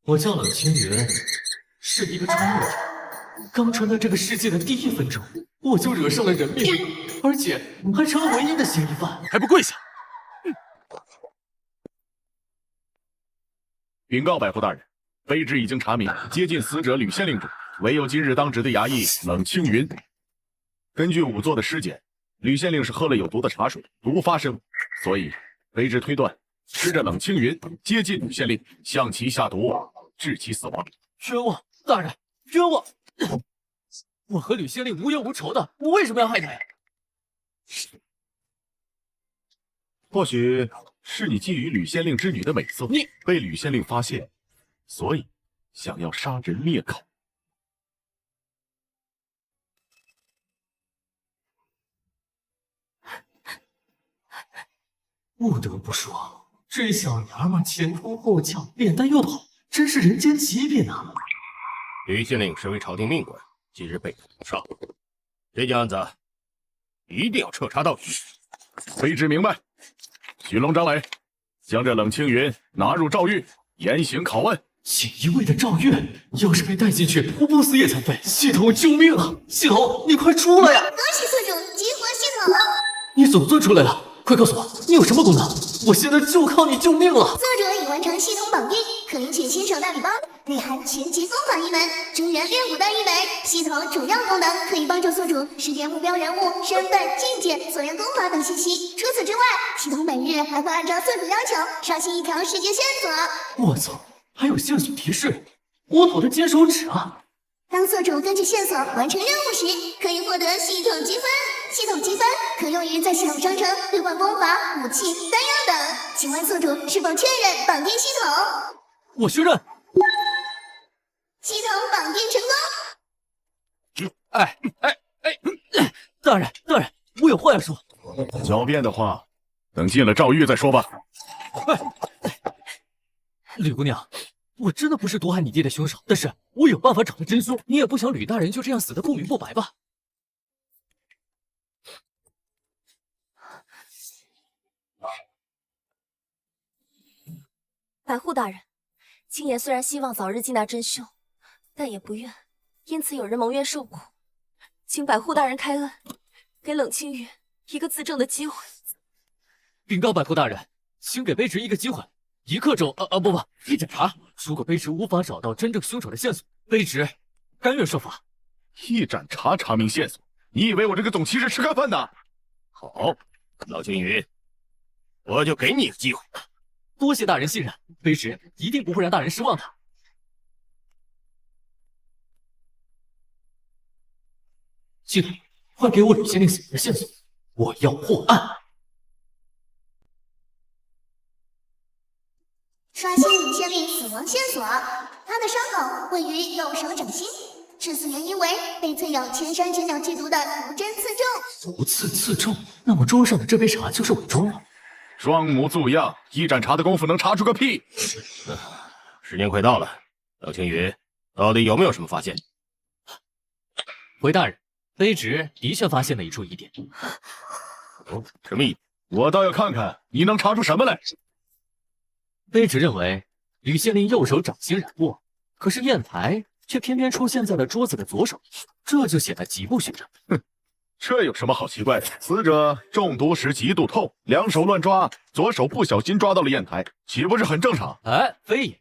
我叫冷青云，是一个穿越者。刚传到这个世界的第一分钟，我就惹上了人命，而且还成了唯一的嫌疑犯。还不跪下！禀告百户大人，卑职已经查明，接近死者吕县令者，唯有今日当值的衙役冷青云。根据仵作的尸检，吕县令是喝了有毒的茶水，毒发身亡，所以卑职推断，死者冷青云接近吕县令，向其下毒，致其死亡。冤枉，大人，冤枉！我和吕县令无冤无仇的，我为什么要害他呀？或许是你觊觎吕县令之女的美色，你被吕县令发现，所以想要杀人灭口。不得不说，这小娘们前凸后翘，脸蛋又好，真是人间极品啊！吕县令身为朝廷命官，今日被捕杀，这件案子一定要彻查到底。卑职明白。许龙、张磊，将这冷青云拿入诏狱，严刑拷问。锦衣卫的诏狱，要是被带进去，我不死也残废。系统，救命啊！系统，你快出来呀！恭喜宿主激活系统了。你总算出来了，快告诉我，你有什么功能？我现在就靠你救命了！作者已完成系统绑定，可领取新手大礼包，内含全级功法一门、中原练武的一门。系统主要功能可以帮助宿主识别目标人物、身份、境界、所用功法等信息。除此之外，系统每日还会按照宿主要求刷新一条世界线索。我操，还有线索提示，倭寇的坚守指啊！当宿主根据线索完成任务时，可以获得系统积分。系统积分可用于在系统商城兑换功法、武器、丹药等。请问宿主是否确认绑定系统？我确认。系统绑定成功。大人，我有话要说。狡辩的话，等进了诏狱再说吧。吕姑娘，我真的不是毒害你爹的凶手，但是我有办法找到真凶。你也不想吕大人就这样死得不明不白吧？百户大人，青岩虽然希望早日缉拿真凶，但也不愿因此有人蒙冤受苦，请百户大人开恩，给冷青云一个自证的机会。禀告百户大人，请给卑职一个机会，一刻钟一盏茶。如果卑职无法找到真正凶手的线索，卑职甘愿受罚。一盏茶查明线索，你以为我这个总旗是吃干饭的？好，老青云，我就给你一个机会。多谢大人信任，卑职一定不会让大人失望的。系统，快给我吕县令死亡的线索，我要破案。刷新吕县令死亡线索，他的伤口位于右手掌心，致死原因为被淬有千山绝鸟剧毒的毒针刺中。毒刺中，那么桌上的这杯茶就是伪装了。双目足样，一盏茶的功夫能查出个屁！时间快到了，老青云，到底有没有什么发现？回大人，卑职的确发现了一处疑点。什么疑点？我倒要看看你能查出什么来。卑职认为吕县令右手掌心染过，可是砚台却偏偏出现在了桌子的左手，这就显得极不寻常。哼，这有什么好奇怪的？死者中毒时极度痛，两手乱抓，左手不小心抓到了砚台，岂不是很正常？非也，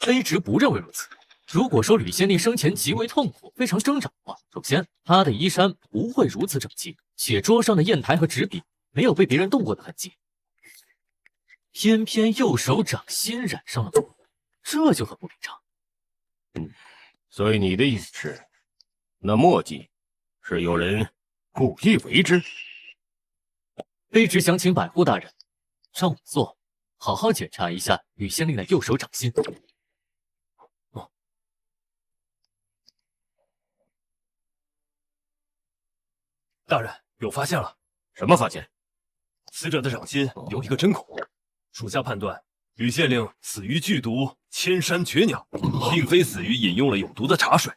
卑职不认为如此。如果说吕县令生前极为痛苦，非常挣扎的话，首先他的衣衫不会如此整齐，且桌上的砚台和纸笔没有被别人动过的痕迹。偏偏右手掌心染上了毒，这就很不平常。所以你的意思是，那墨迹是有人故意为之？卑职想请百户大人让我做，好好检查一下吕县令的右手掌心。大人有发现了。什么发现？死者的掌心有一个针孔，属下判断吕县令死于剧毒千山绝鸟，并非死于饮用了有毒的茶水。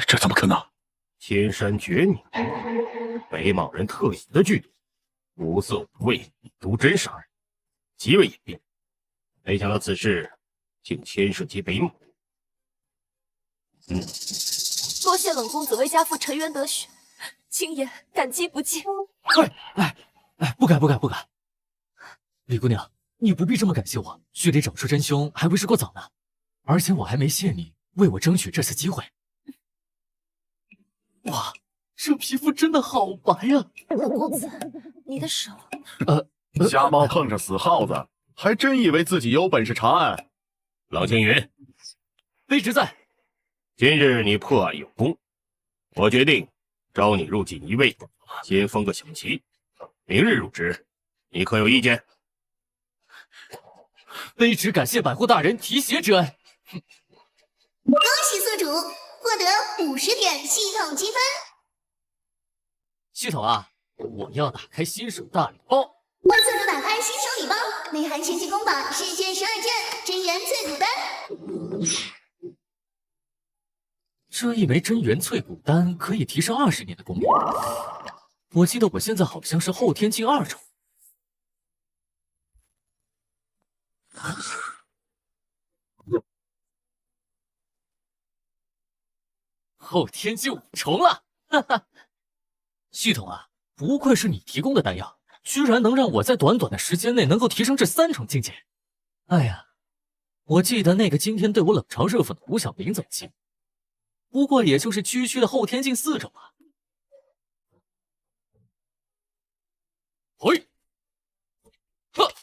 这怎么可能？千山绝鸟，北莽人特有的剧毒，无色无味，以毒针杀人，极为隐蔽。没想到此事竟牵涉及北莽。多谢冷公子为家父沉冤得雪，青爷感激不尽。不敢。李姑娘，你不必这么感谢我，距离找出真凶还为时过早呢。而且我还没谢你为我争取这次机会。哇，这皮肤真的好白呀！冷公子，你的手……瞎猫碰上死耗子，还真以为自己有本事查案。冷青云，卑职在。今日你破案有功，我决定招你入锦衣卫，先封个小旗，明日入职，你可有意见？卑职感谢百户大人提携之恩。恭喜宿主获得50点系统积分。系统啊，我要打开新手大礼包。为宿主打开新手礼包，内含前期功法世界12卷真元淬骨丹。这一枚真元淬骨丹可以提升20年的功力。我记得我现在好像是后天境2重。后天境5重了，哈哈！系统啊，不愧是你提供的丹药，居然能让我在短短的时间内能够提升至3重境界。哎呀，我记得那个今天对我冷嘲热讽的吴小明怎么行？不过也就是区区的后天境4重啊。嘿，呵，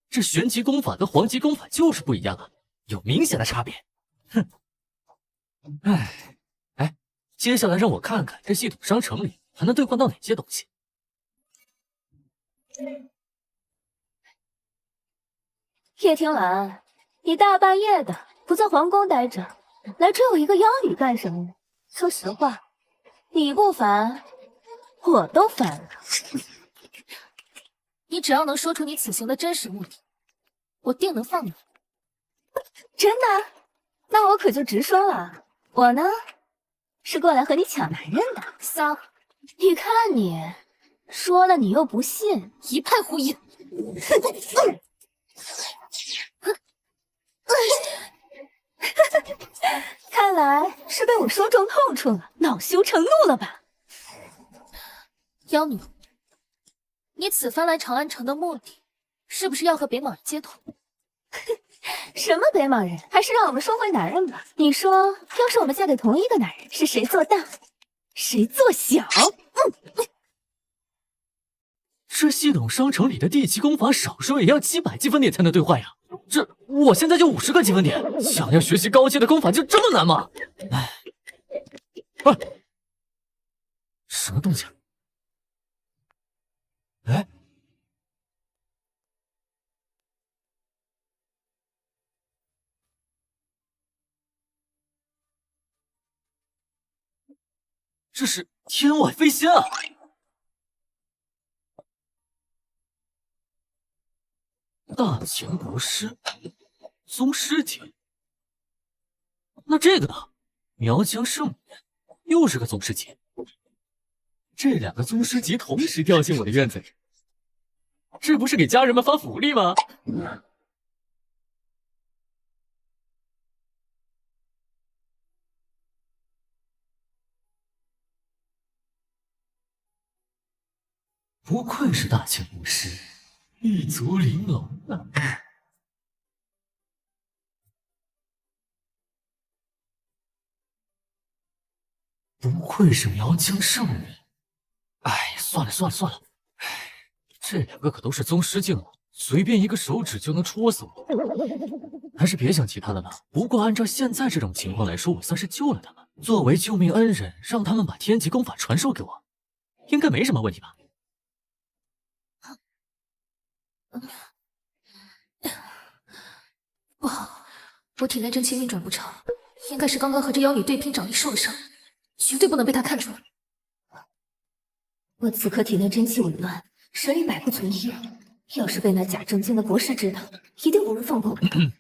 这玄级功法跟黄级功法就是不一样啊，有明显的差别。哼，哎，接下来让我看看这系统商城里还能兑换到哪些东西。叶听兰，你大半夜的不在皇宫待着，来追我一个妖女干什么呢？说实话，你不烦，我都烦了。你只要能说出你此行的真实目的，我定能放你。真的？那我可就直说了，我呢是过来和你抢男人的。骚，你看你，说了你又不信，一派胡言。看来是被我说中痛处了，恼羞成怒了吧？妖女，你此番来长安城的目的，是不是要和北莽人接头？什么北莽人？还是让我们说回男人吧。你说，要是我们嫁给同一个男人，是谁做大，谁做小？这系统商城里的地级功法，少说也要700积分点才能兑换呀！我现在就50个积分点，想要学习高阶的功法就这么难吗？什么动静？哎，这是天外飞仙啊！大秦国师，宗师级。那这个呢？苗疆圣女，又是个宗师级。这2个宗师级同时掉进我的院子里，这不是给家人们发福利吗？不愧是大秦国师，一族玲珑啊！不愧是苗疆圣女。哎，算了，这2个可都是宗师境了，随便一个手指就能戳死我，还是别想其他的了。不过按照现在这种情况来说，我算是救了他们。作为救命恩人，让他们把天级功法传授给我，应该没什么问题吧？不好，我体内真气运转不畅，应该是刚刚和这妖女对拼掌力受了伤，绝对不能被她看出来。我此刻体内真气紊乱，神力百不存一，要是被那假正经的国师知道，一定不会放过我的。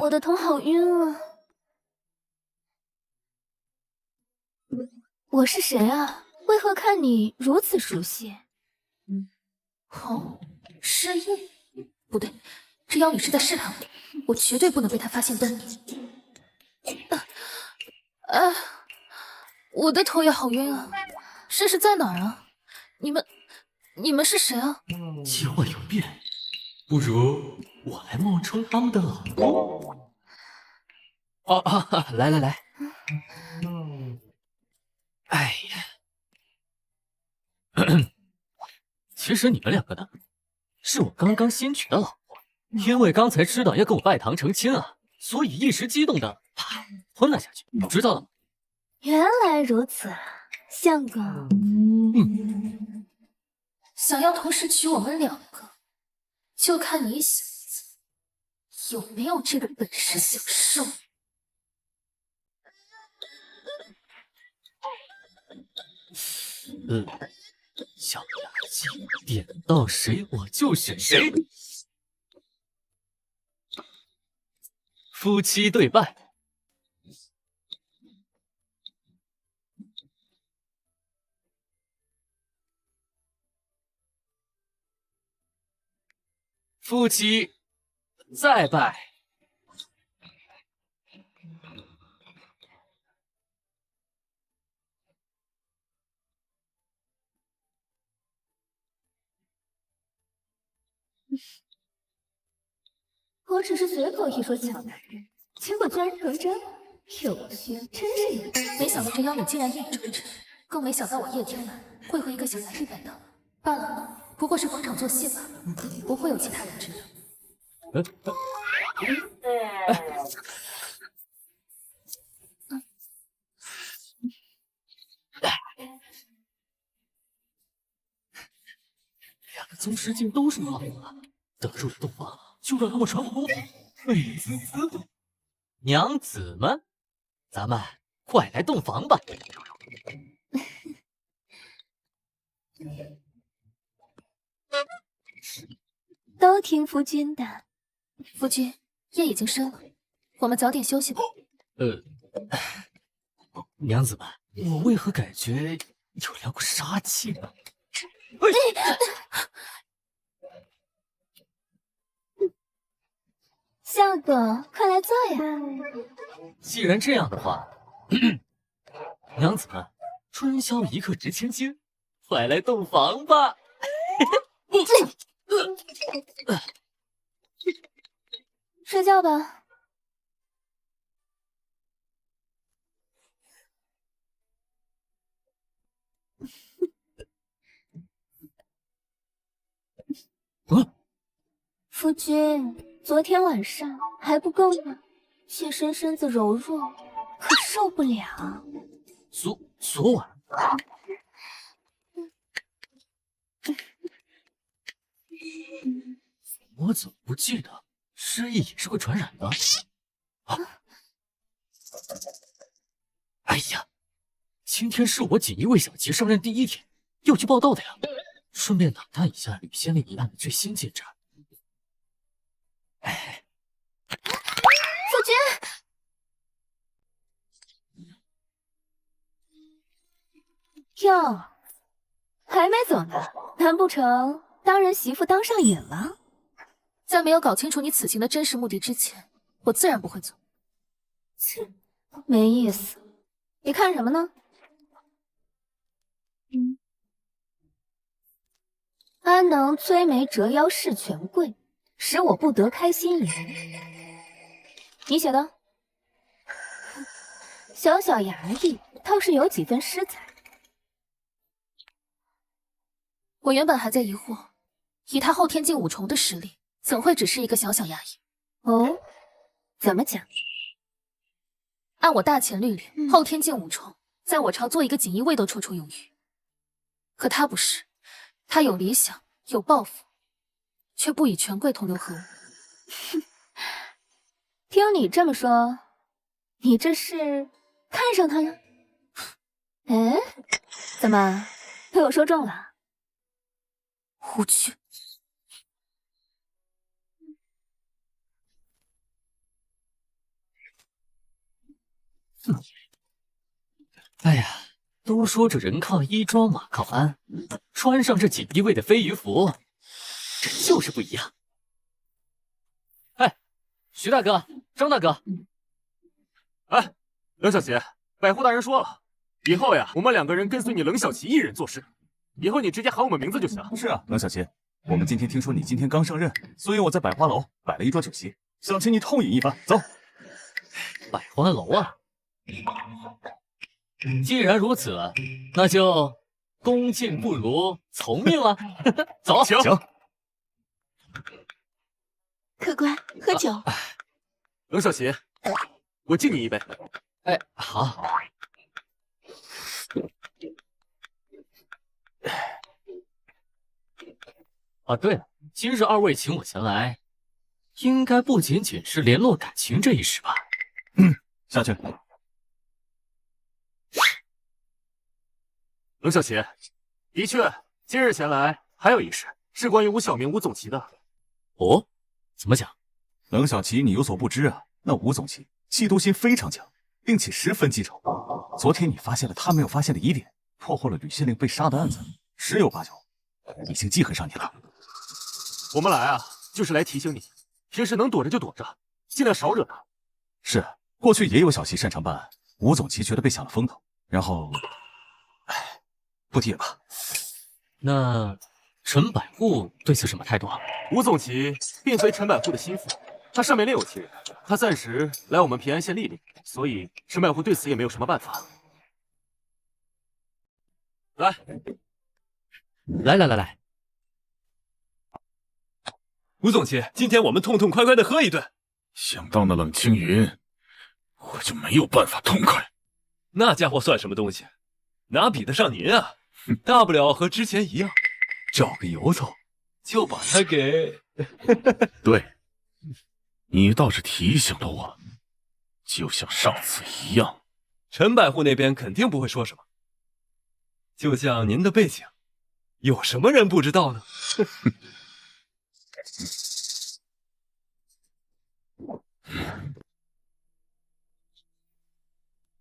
我的头好晕啊！我是谁啊？为何看你如此熟悉？哦，失忆？不对，这妖女是在试探我绝对不能被她发现端倪。我的头也好晕啊！这是在哪儿啊？你们是谁啊？计划有变，不如我来冒充他们的老公。来，哎呀，其实你们两个呢，是我刚刚新娶的老婆，因为刚才知道要跟我拜堂成亲啊，所以一时激动的啪吞了下去，知道了吗？原来如此啊，相公。想要同时娶我们两个，就看你小子有没有这个本事享受。小牙鸡点到谁我就选谁，夫妻对拜。夫妻再拜。我只是随口一说抢男人，结果居然成真，有趣，真是有趣。没想到这妖女竟然一语成真，更没想到我叶天蓝会和一个小男人摆档。罢了，不过是逢场作戏吧，不会有其他人知道。两个宗师境都是老了，等入了洞房，就让他们传我功法，美滋滋的。娘子们，咱们快来洞房吧！都听夫君的。夫君，夜已经深了，我们早点休息吧。娘子们，我为何感觉有两股杀气呢？相公，快来坐呀！既然这样的话，娘子们，春宵一刻值千金，快来洞房吧！睡觉吧。夫君，昨天晚上还不够吗？妾身身子柔弱，可受不了。昨晚，我怎么不记得失忆也是会传染的？哎呀，今天是我锦衣卫小杰上任第一天，要去报道的呀，顺便打探一下吕仙令一案的最新进展。夫君，哟，还没走呢？难不成当人媳妇当上瘾了？在没有搞清楚你此行的真实目的之前，我自然不会走。切，没意思。你看什么呢？安能摧眉折腰事权贵，使我不得开心颜。你写的？小小衙役倒是有几分诗才。我原本还在疑惑，以他后天境五重的实力，怎会只是一个小小衙役？哦，怎么讲？按我大前律里，后天境五重，在我朝做一个锦衣卫都绰绰有余。可他不是，他有理想，有抱负，却不与权贵同流合污。听你这么说，你这是看上他了？哎，怎么被我说中了？胡去！哎呀，都说这人靠衣装，马靠鞍，穿上这锦衣卫的飞鱼服，这就是不一样。哎，徐大哥，张大哥，哎，冷小琪，百户大人说了，以后呀，我们2个人跟随你冷小琪一人做事，以后你直接喊我们名字就行。是啊，冷小琪，我们今天听说你今天刚上任，所以我在百花楼摆了一桌酒席，想请你痛饮一番。走，百花楼啊。既然如此，那就恭敬不如从命了。走，行。客官，喝酒。冷小琪，我敬你一杯。哎，好。啊，对了，今日2位请我前来，应该不仅仅是联络感情这一事吧？下去。冷小琪，的确，今日前来还有一事，是关于吴小明、吴总旗的。哦，怎么讲？冷小琪，你有所不知啊，那吴总旗嫉妒心非常强，并且十分记仇。昨天你发现了他没有发现的疑点，破获了吕县令被杀的案子，十有八九已经记恨上你了。我们来啊，就是来提醒你，平时能躲着就躲着，尽量少惹他。是，过去也有小旗擅长办案，吴总旗觉得被抢了风头，然后，哎，不提也罢。那陈百户对此什么态度啊？吴总旗并非陈百户的心腹，他上面另有其人，他暂时来我们平安县历练，所以陈百户对此也没有什么办法。来，吴总旗，今天我们痛痛快快的喝一顿。想到那冷青云，我就没有办法痛快。那家伙算什么东西？哪比得上您啊？大不了和之前一样，找个由头就把他给……对，你倒是提醒了我，就像上次一样。陈百户那边肯定不会说什么。就像您的背景，有什么人不知道呢？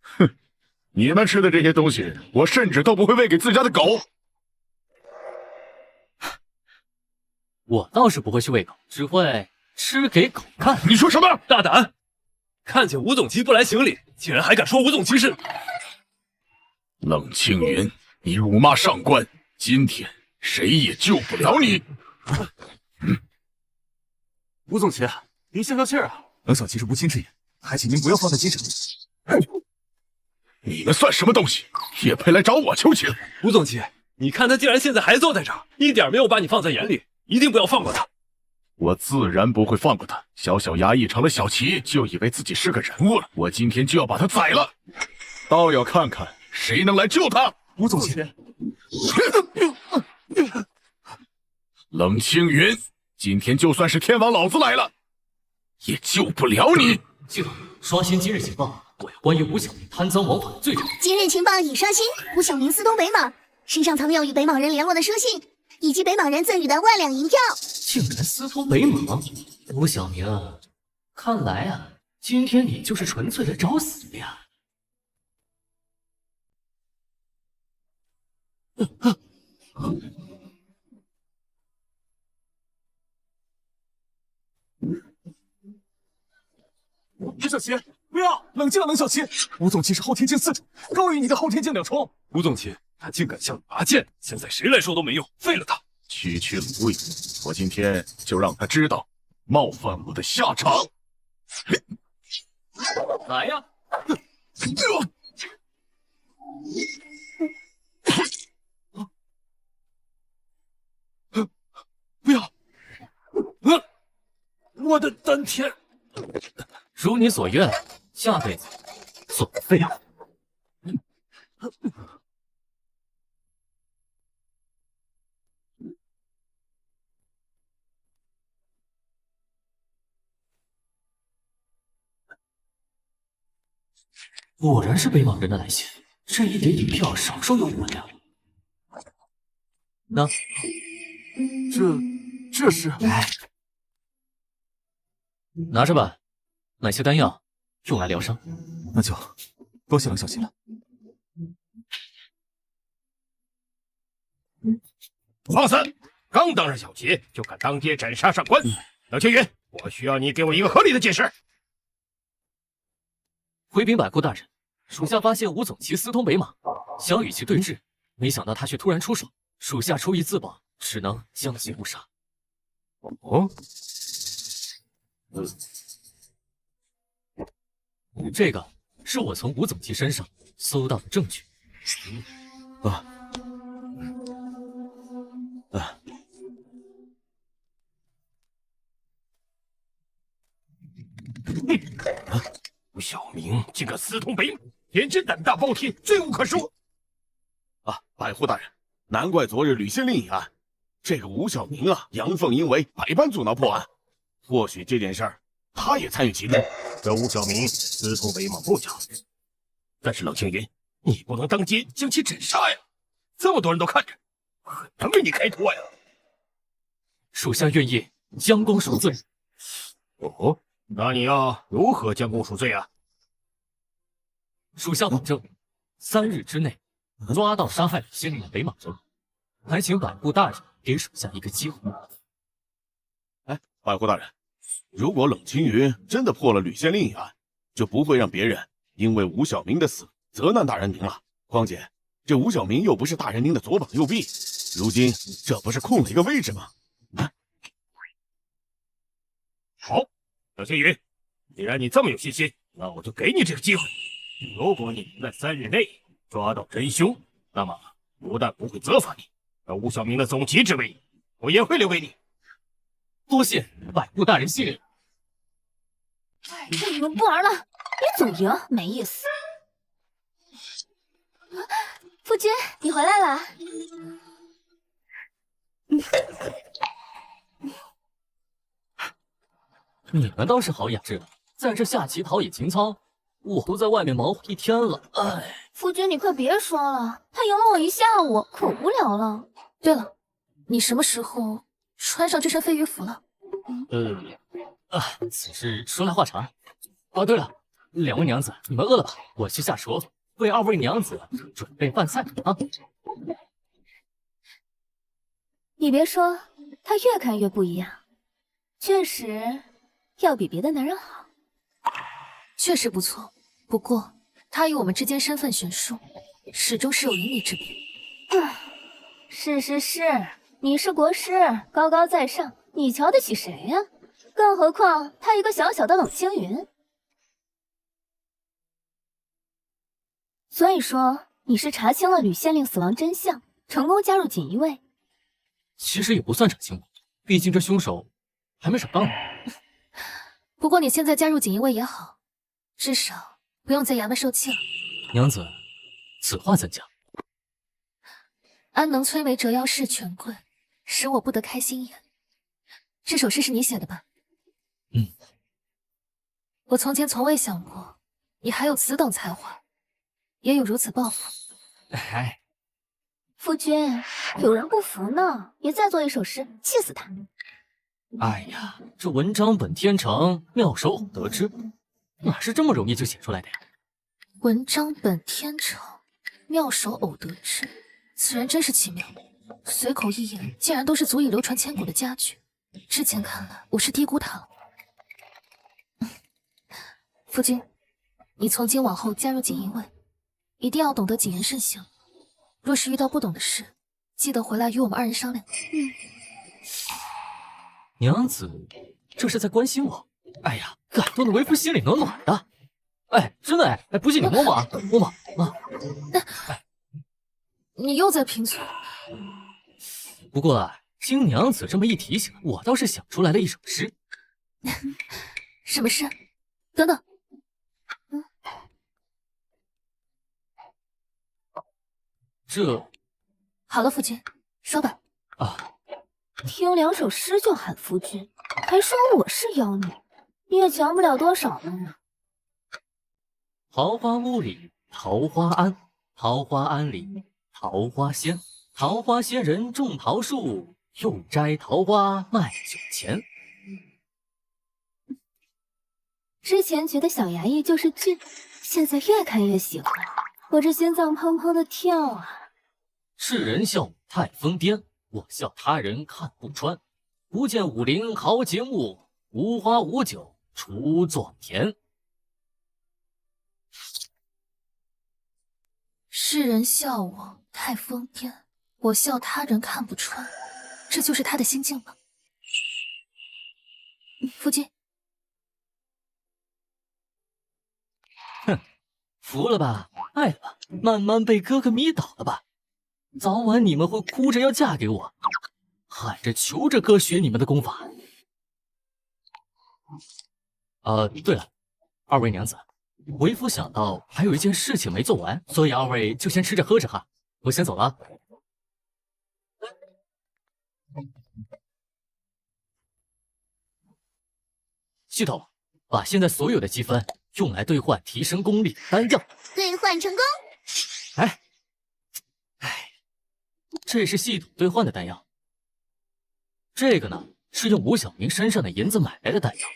哼，你们吃的这些东西，我甚至都不会喂给自家的狗。我倒是不会去喂狗，只会吃给狗看。你说什么？大胆！看见吴总旗不来行礼，竟然还敢说吴总旗是……冷青云，你辱骂上官，今天谁也救不了你。吴总旗，您消消气儿啊！冷小琪是无心之言，还请您不要放在心上。你们算什么东西，也配来找我求情？吴总旗，你看他竟然现在还坐在这儿，一点没有把你放在眼里，一定不要放过他。我自然不会放过他。小小衙役成了小旗，就以为自己是个人物了。我今天就要把他宰了，倒要看看谁能来救他。吴总旗，冷青云，今天就算是天王老子来了，也救不了你。系统刷新今日情报，我要关于吴小明贪赃枉法的罪证。今日情报已刷新，吴小明私通北莽，身上藏有与北莽人联络的书信，以及北莽人赠予的万两银票。竟然私通北莽！吴小明，看来啊，今天你就是纯粹的找死的呀！冷小琪，不要！冷静了，冷小琪。吴总旗是后天境4重，高于你的后天境2重。吴总旗，他竟敢向你拔剑，现在谁来说都没用，废了他！区区芮卫，我今天就让他知道冒犯我的下场。来呀！不要！我的丹田！如你所愿，下辈子做个废物。果然是北莽人的来信，这一叠银票少说有5万两。那这是……拿着吧，买些丹药，用来疗伤。那就多谢冷小琪了。放肆！刚当上小节就敢当街斩杀上官，冷青云，我需要你给我一个合理的解释。回禀百户大人，属下发现吴总旗私通北马，想与其对峙，没想到他却突然出手，属下出于自保，只能将其误杀。哦，这个是我从吴总旗身上搜到的证据。吴小明竟敢私通北马，简直胆大包天，罪无可恕！百户大人，难怪昨日吕县令一案，这个吴小明啊，阳奉阴违，百般阻挠破案。或许这件事儿他也参与其中。这吴小明私通北马不假，但是冷青云，你不能当街将其斩杀呀！这么多人都看着，很难为你开脱呀！属下愿意将功赎罪。哦，那你要如何将功赎罪啊？属下保证，3日之内抓到杀害吕县令的北马人，还请百户大人给属下一个机会。百户大人，如果冷青云真的破了吕县令一案，就不会让别人因为吴小明的死责难大人您了。况且这吴小明又不是大人您的左膀右臂，如今这不是空了一个位置吗？好，冷青云，既然你这么有信心，那我就给你这个机会。如果你能在3日内抓到真凶，那么不但不会责罚你，而吴小明的总旗之位，我也会留给你。多谢百户大人信任。你们不玩了，你总赢，没意思。夫君，你回来了。你们倒是好雅致，在这下棋陶冶情操，我都在外面忙活一天了。哎，夫君，你快别说了，他赢了我一下午，可无聊了。对了，你什么时候穿上这身飞鱼服了？此事说来话长。哦，对了，2位娘子，你们饿了吧？我去下厨为2位娘子准备饭菜啊。你别说，他越看越不一样，确实要比别的男人好。确实不错，不过他与我们之间身份悬殊，始终是有隐秘之别。是，你是国师，高高在上，你瞧得起谁呀？更何况他一个小小的冷青云。所以说，你是查清了吕县令死亡真相，成功加入锦衣卫。其实也不算查清我，毕竟这凶手还没找到呢。不过你现在加入锦衣卫也好，至少不用在衙门受气了。娘子，此话怎讲？安能摧眉折腰事权贵，使我不得开心颜。这首诗是你写的吧？我从前从未想过，你还有此等才华，也有如此抱负。哎，夫君，有人不服呢，你再做一首诗，气死他。哎呀，这文章本天成，妙手偶得之，哪是这么容易就写出来的呀？文章本天成，妙手偶得之，此人真是奇妙，随口一言，竟然都是足以流传千古的佳句。之前看来，我是低估他了。夫君，你从今往后加入锦衣卫，一定要懂得谨言慎行。若是遇到不懂的事，记得回来与我们2人商量。娘子，这是在关心我。哎呀，感动的为夫心里暖暖的。哎，真的哎，不信你摸摸啊，摸摸啊。你又在贫嘴。不过啊，经娘子这么一提醒，我倒是想出来了一首诗。什么诗？等等。这好了，夫君，说吧。听2首诗就喊夫君，还说我是妖女，你也强不了多少了呢。桃花坞里桃花庵，桃花庵里桃花仙，桃花仙人种桃树，又摘桃花卖酒钱。之前觉得小衙役就是俊，现在越看越喜欢，我这心脏砰砰的跳啊！世人笑我太疯癫，我笑他人看不穿。不见武林豪杰墓，无花无酒锄作田。世人笑我太疯癫，我笑他人看不穿，这就是他的心境吗？夫君，哼，服了吧，爱了吧，慢慢被哥哥迷倒了吧？早晚你们会哭着要嫁给我，喊着求着哥学你们的功法。对了，二位娘子，为夫想到还有一件事情没做完，所以二位就先吃着喝着哈，我先走了。系统，把现在所有的积分用来兑换提升功力的丹药。兑换成功。这是系统兑换的丹药。这个呢，是用吴小明身上的银子买来的丹药。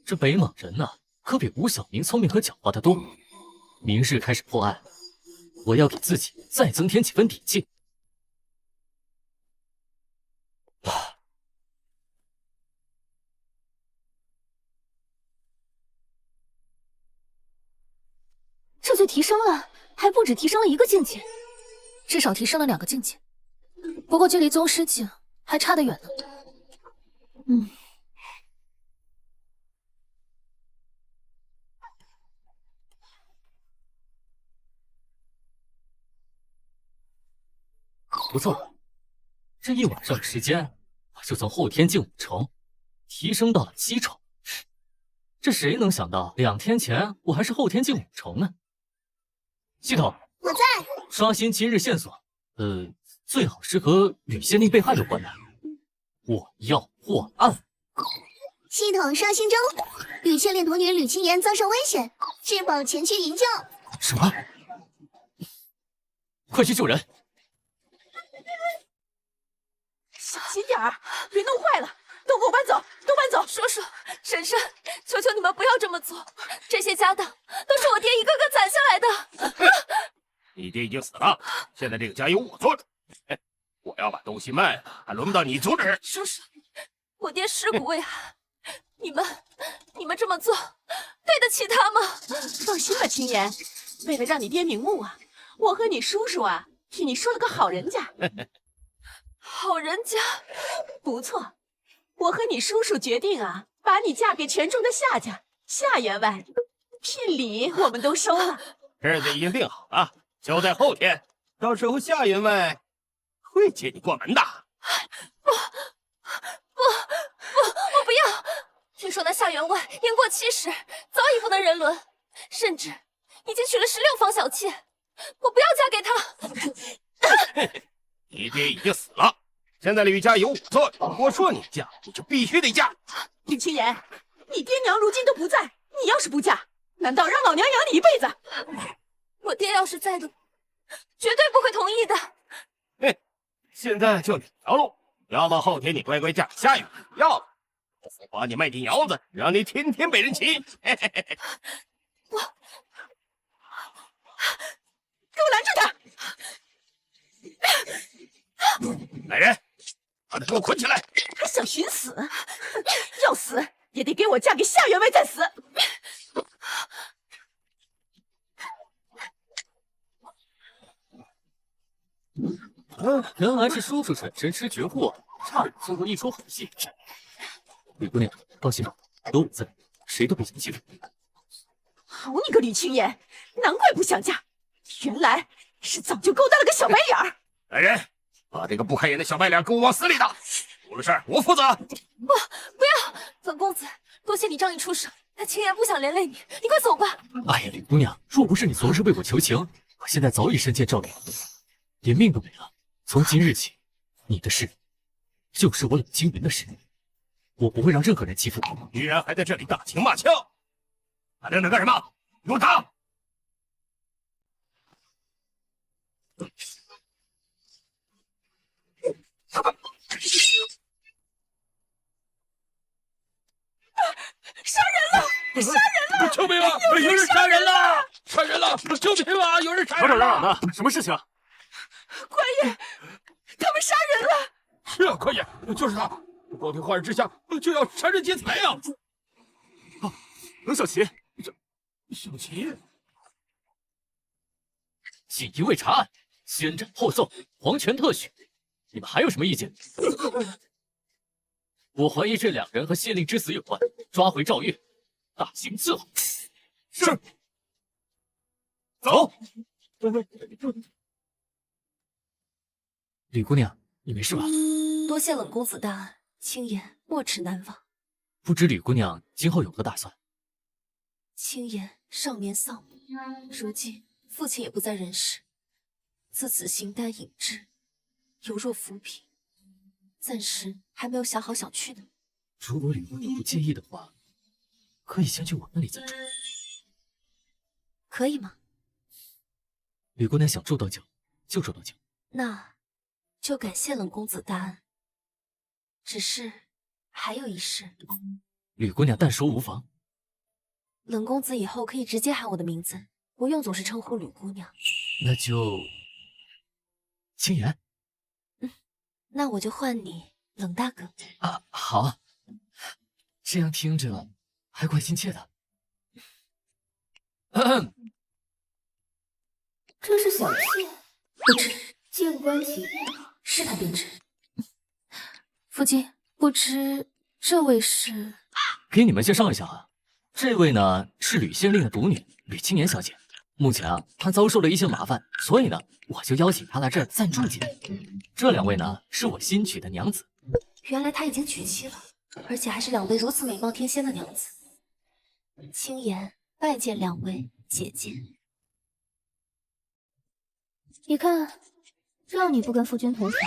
这北莽人呢，可比吴小明聪明和狡猾的多。明日开始破案，我要给自己再增添几分底气。这就提升了，还不止提升了一个境界，至少提升了2个境界。不过距离宗师境还差得远呢。不错，这一晚上的时间，我就从后天境5重提升到了7重。这谁能想到2天前我还是后天境5重呢？系统，我在。刷新今日线索，最好是和吕县令被害有关的。我要破案。系统刷新中，吕县令童女吕青言遭受危险，至宝前去营救。什么？快去救人！小心点儿，别弄坏了。都给我搬走，都搬走！叔叔、婶婶，求求你们不要这么做，这些家当都是我爹一个个攒下来的。你爹已经死了，现在这个家由我做主。我要把东西卖了，还轮不到你阻止。叔叔，我爹尸骨未寒，你们这么做，对得起他吗？放心吧，青言，为了让你爹瞑目啊，我和你叔叔啊，替你说了个好人家。好人家，不错。我和你叔叔决定啊，把你嫁给全中的夏家，夏员外，聘礼我们都收了，日子已经定好了，就在后天，到时候夏员外会接你过门的。我不要！听说那夏员外年过70，早已不能人伦，甚至已经娶了16房小妾，我不要嫁给他。你爹已经死了。现在吕家由我做主，我说你嫁，你就必须得嫁。吕青言，你爹娘如今都不在，你要是不嫁，难道让老娘养你一辈子？我爹要是在的，绝对不会同意的。现在就2条路，要么后天你乖乖嫁给夏雨，要么我把你卖进窑子，让你天天被人骑。给我拦住他！来人，把他给我捆起来！还想寻死？要死也得给我嫁给夏员外再死！原来是叔叔婶婶吃绝户，差点做过一出好戏。吕姑娘，放心吧，有我在，谁都别想欺负你。好你个吕青言，难怪不想嫁，原来是早就勾搭了个小白脸儿。来人，把这个不开眼的小白脸给我往死里打！出了事儿我负责。不要，本公子，多谢你仗义出手，但青言不想连累你，你快走吧。哎呀，吕姑娘，若不是你昨日为我求情，我现在早已身陷赵灵，连命都没了。从今日起，你的事就是我冷青云的事，我不会让任何人欺负你。居然还在这里打情骂俏，还愣着干什么？给我打！杀人了！杀人了！救命啊！有人杀人了！杀人了！救命啊！有人杀人了！老长的，什么事情？官爷，了，快爷，就是他，光天化日之下就要杀人劫财啊！冷小琪，小琪，锦衣卫查案，先斩后奏，皇权特许。你们还有什么意见？我怀疑这两人和县令之死有关，抓回赵月，大刑伺候。是。走。吕姑娘，你没事吧？多谢冷公子大恩，青颜没齿难忘。不知吕姑娘今后有何打算？青颜少年丧母，如今父亲也不在人世，自此形单影只，犹若浮萍，暂时还没有想好想去哪。如果吕姑娘不介意的话，可以先去我那里暂住。可以吗？吕姑娘想住多久就住多久。那就感谢冷公子大恩。只是还有一事，吕姑娘但说无妨。冷公子以后可以直接喊我的名字，不用总是称呼吕姑娘。那就青颜。那我就唤你冷大哥。啊，好，这样听着还怪亲切的。这是小妾，不知见官起试探便知。夫君，不知这位是？给你们介绍一下啊，这位呢是吕县令的独女吕青年小姐。目前啊，她遭受了一些麻烦，所以呢，我就邀请她来这儿暂住几天。这两位呢，是我新娶的娘子。原来她已经娶妻了，而且还是两位如此美貌天仙的娘子。青颜拜见两位姐姐。你看，让你不跟夫君同房，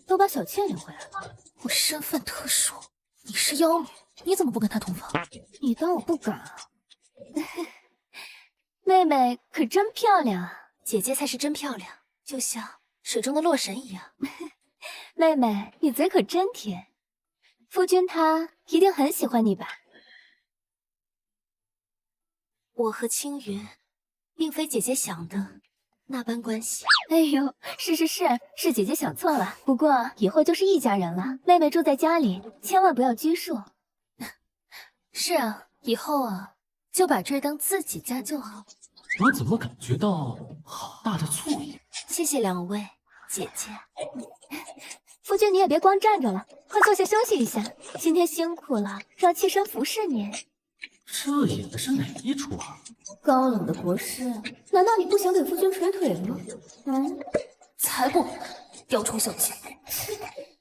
都把小妾领回来了。我身份特殊，你是妖女，你怎么不跟她同房？你当我不敢啊？妹妹可真漂亮啊！姐姐才是真漂亮，就像水中的洛神一样。妹妹，你嘴可真甜，夫君他一定很喜欢你吧？我和青云，并非姐姐想的那般关系。哎呦，是姐姐想错了。不过以后就是一家人了。妹妹住在家里，千万不要拘束。是啊，以后啊，就把这儿当自己家就好。我怎么感觉到好大的醋意？谢谢两位姐姐。夫君，你也别光站着了，快坐下休息一下。今天辛苦了，让妾身服侍你。这演的是哪一出啊？高冷的国师，难道你不想给夫君捶腿吗？才不，雕虫小技。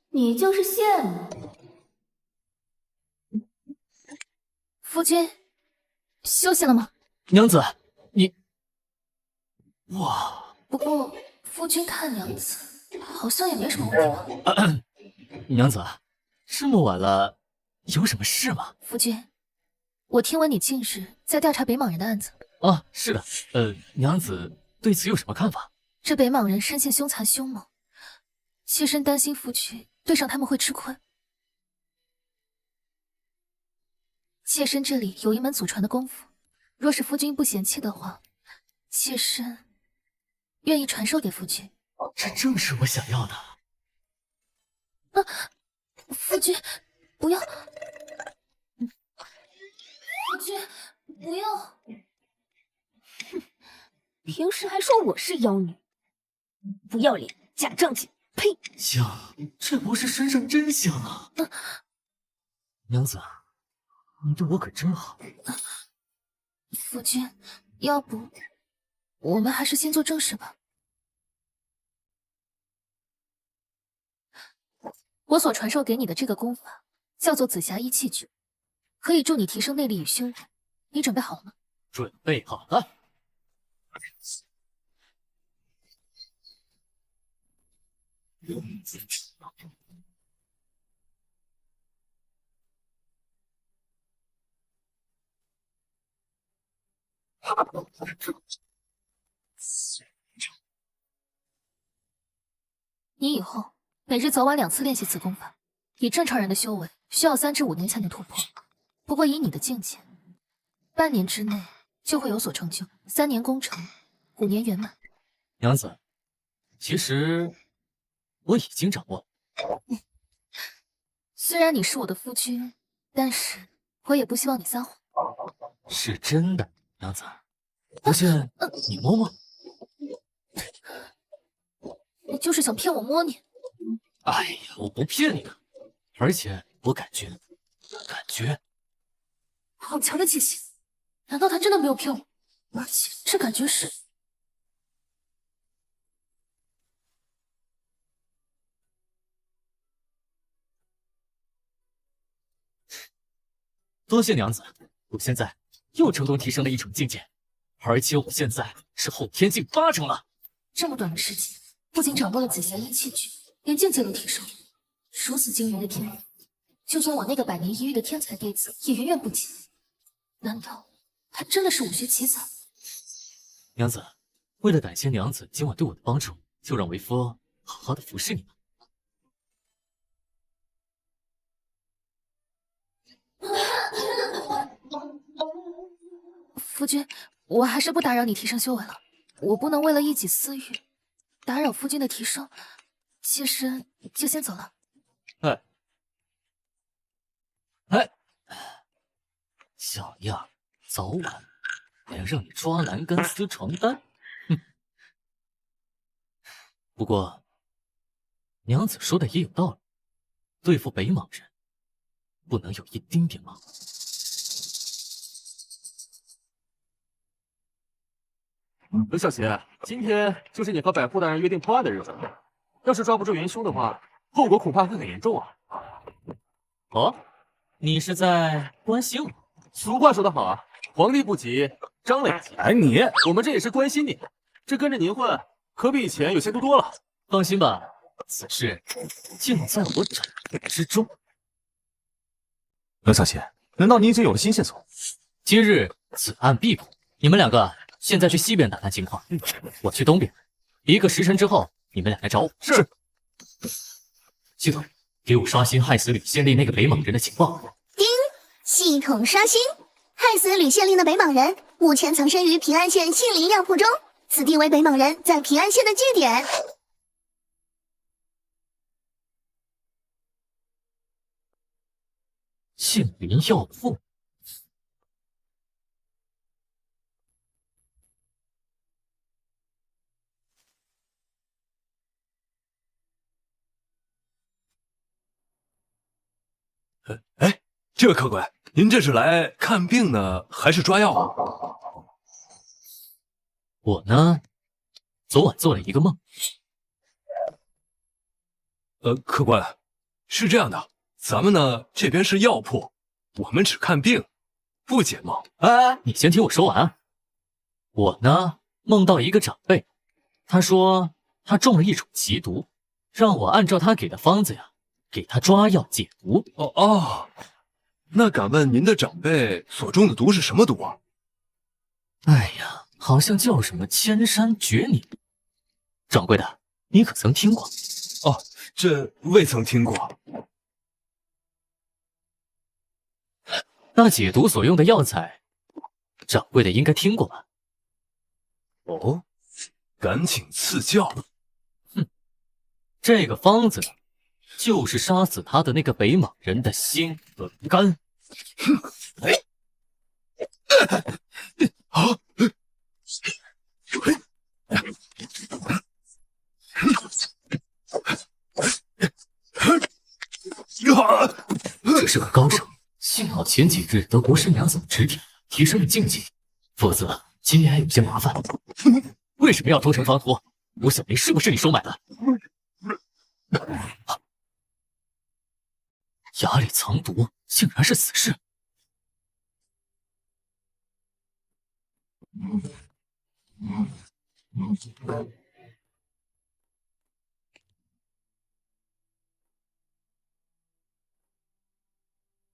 你就是羡慕。夫君，休息了吗？娘子，你……哇！不过夫君看娘子好像也没什么问题吧？娘子，这么晚了，有什么事吗？夫君，我听闻你近日在调查北莽人的案子。啊，是的。娘子对此有什么看法？这北莽人生性凶残凶猛，妾身担心夫君对上他们会吃亏。妾身这里有一门祖传的功夫，若是夫君不嫌弃的话，妾身愿意传授给夫君。这正是我想要的。夫君，不要！夫君，不要！哼，平时还说我是妖女，不要脸，假正经！呸！香，这不是身上真香啊！娘子，你对我可真好。夫君，要不我们还是先做正事吧。我所传授给你的这个功法叫做紫霞衣气诀，可以助你提升内力与修为。你准备好了吗？准备好了。你以后每日早晚2次练习此功法，以正常人的修为需要3至5年才能突破。不过以你的境界，半年之内就会有所成就，3年攻成，5年圆满。娘子，其实我已经掌握了。虽然你是我的夫君，但是我也不希望你撒谎。是真的，娘子。不信你摸摸。你就是想骗我摸你？哎呀，我不骗你的，而且我感觉好强的气息，难道他真的没有骗我？而且这感觉是……多谢娘子，我现在又成功提升了1重境界，而且我现在是后天境8重了。这么短的时间，不仅掌握了紫霞衣器具，连境界都提升了。如此惊人的天赋，就算我那个百年一遇的天才弟子也远远不及。难道他真的是武学奇才？娘子，为了感谢娘子今晚对我的帮助，就让为夫好好的服侍你吧。夫君，我还是不打扰你提升修为了。我不能为了一己私欲打扰夫君的提升，妾身就先走了。小样，早晚连让你抓栏杆撕床单。哼。不过，娘子说的也有道理，对付北莽人，不能有一丁点忙。刘小邪，今天就是你和百户大人约定破案的日子，要是抓不住元凶的话，后果恐怕会很严重啊！哦，你是在关心我？俗话说得好啊，皇帝不急，张磊急。哎，你我们这也是关心你，这跟着您混，可比以前有些多了。放心吧，此事尽在我掌握之中。刘小邪，难道你已经有了新线索？今日此案必破，你们2个现在去西边打探情况，我去东边。1个时辰之后，你们俩来找我。是。系统，给我刷新害死吕县令那个北莽人的情报。丁，系统刷新，害死吕县令的北莽人目前藏身于平安县杏林药铺中，此地为北莽人在平安县的据点。杏林药铺。哎，这位客官，您这是来看病呢，还是抓药啊？我呢，昨晚做了一个梦。客官，是这样的，咱们呢这边是药铺，我们只看病，不解梦。哎，你先听我说完。我呢梦到一个长辈，他说他中了1种奇毒，让我按照他给的方子呀，给他抓药解毒。那敢问您的长辈所中的毒是什么毒啊？哎呀，好像叫什么千山绝岭。掌柜的，你可曾听过？这未曾听过。那解毒所用的药材，掌柜的应该听过吧？哦，敢请赐教。这个方子呢，就是杀死他的那个北莽人的心和肝。这是个高手，幸好前几日得国师娘子的指点，提升了境界，否则今天还有些麻烦。为什么要偷成方脱？吴小林是不是你收买的？崖里藏毒，竟然是此事。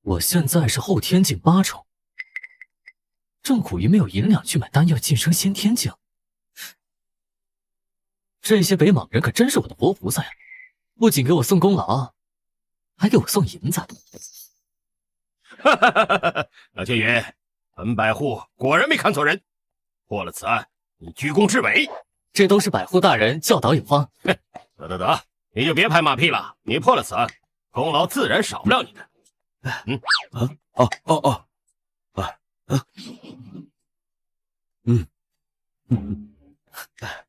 我现在是后天境8重，正苦于没有银两去买丹药晋升先天境。这些北莽人可真是我的活菩萨呀！不仅给我送功劳，还给我送银子。老天爷，本百户果然没看错人，破了此案，你居功至伟。这都是百户大人教导有方。得，你就别拍马屁了。你破了此案，功劳自然少不了你的。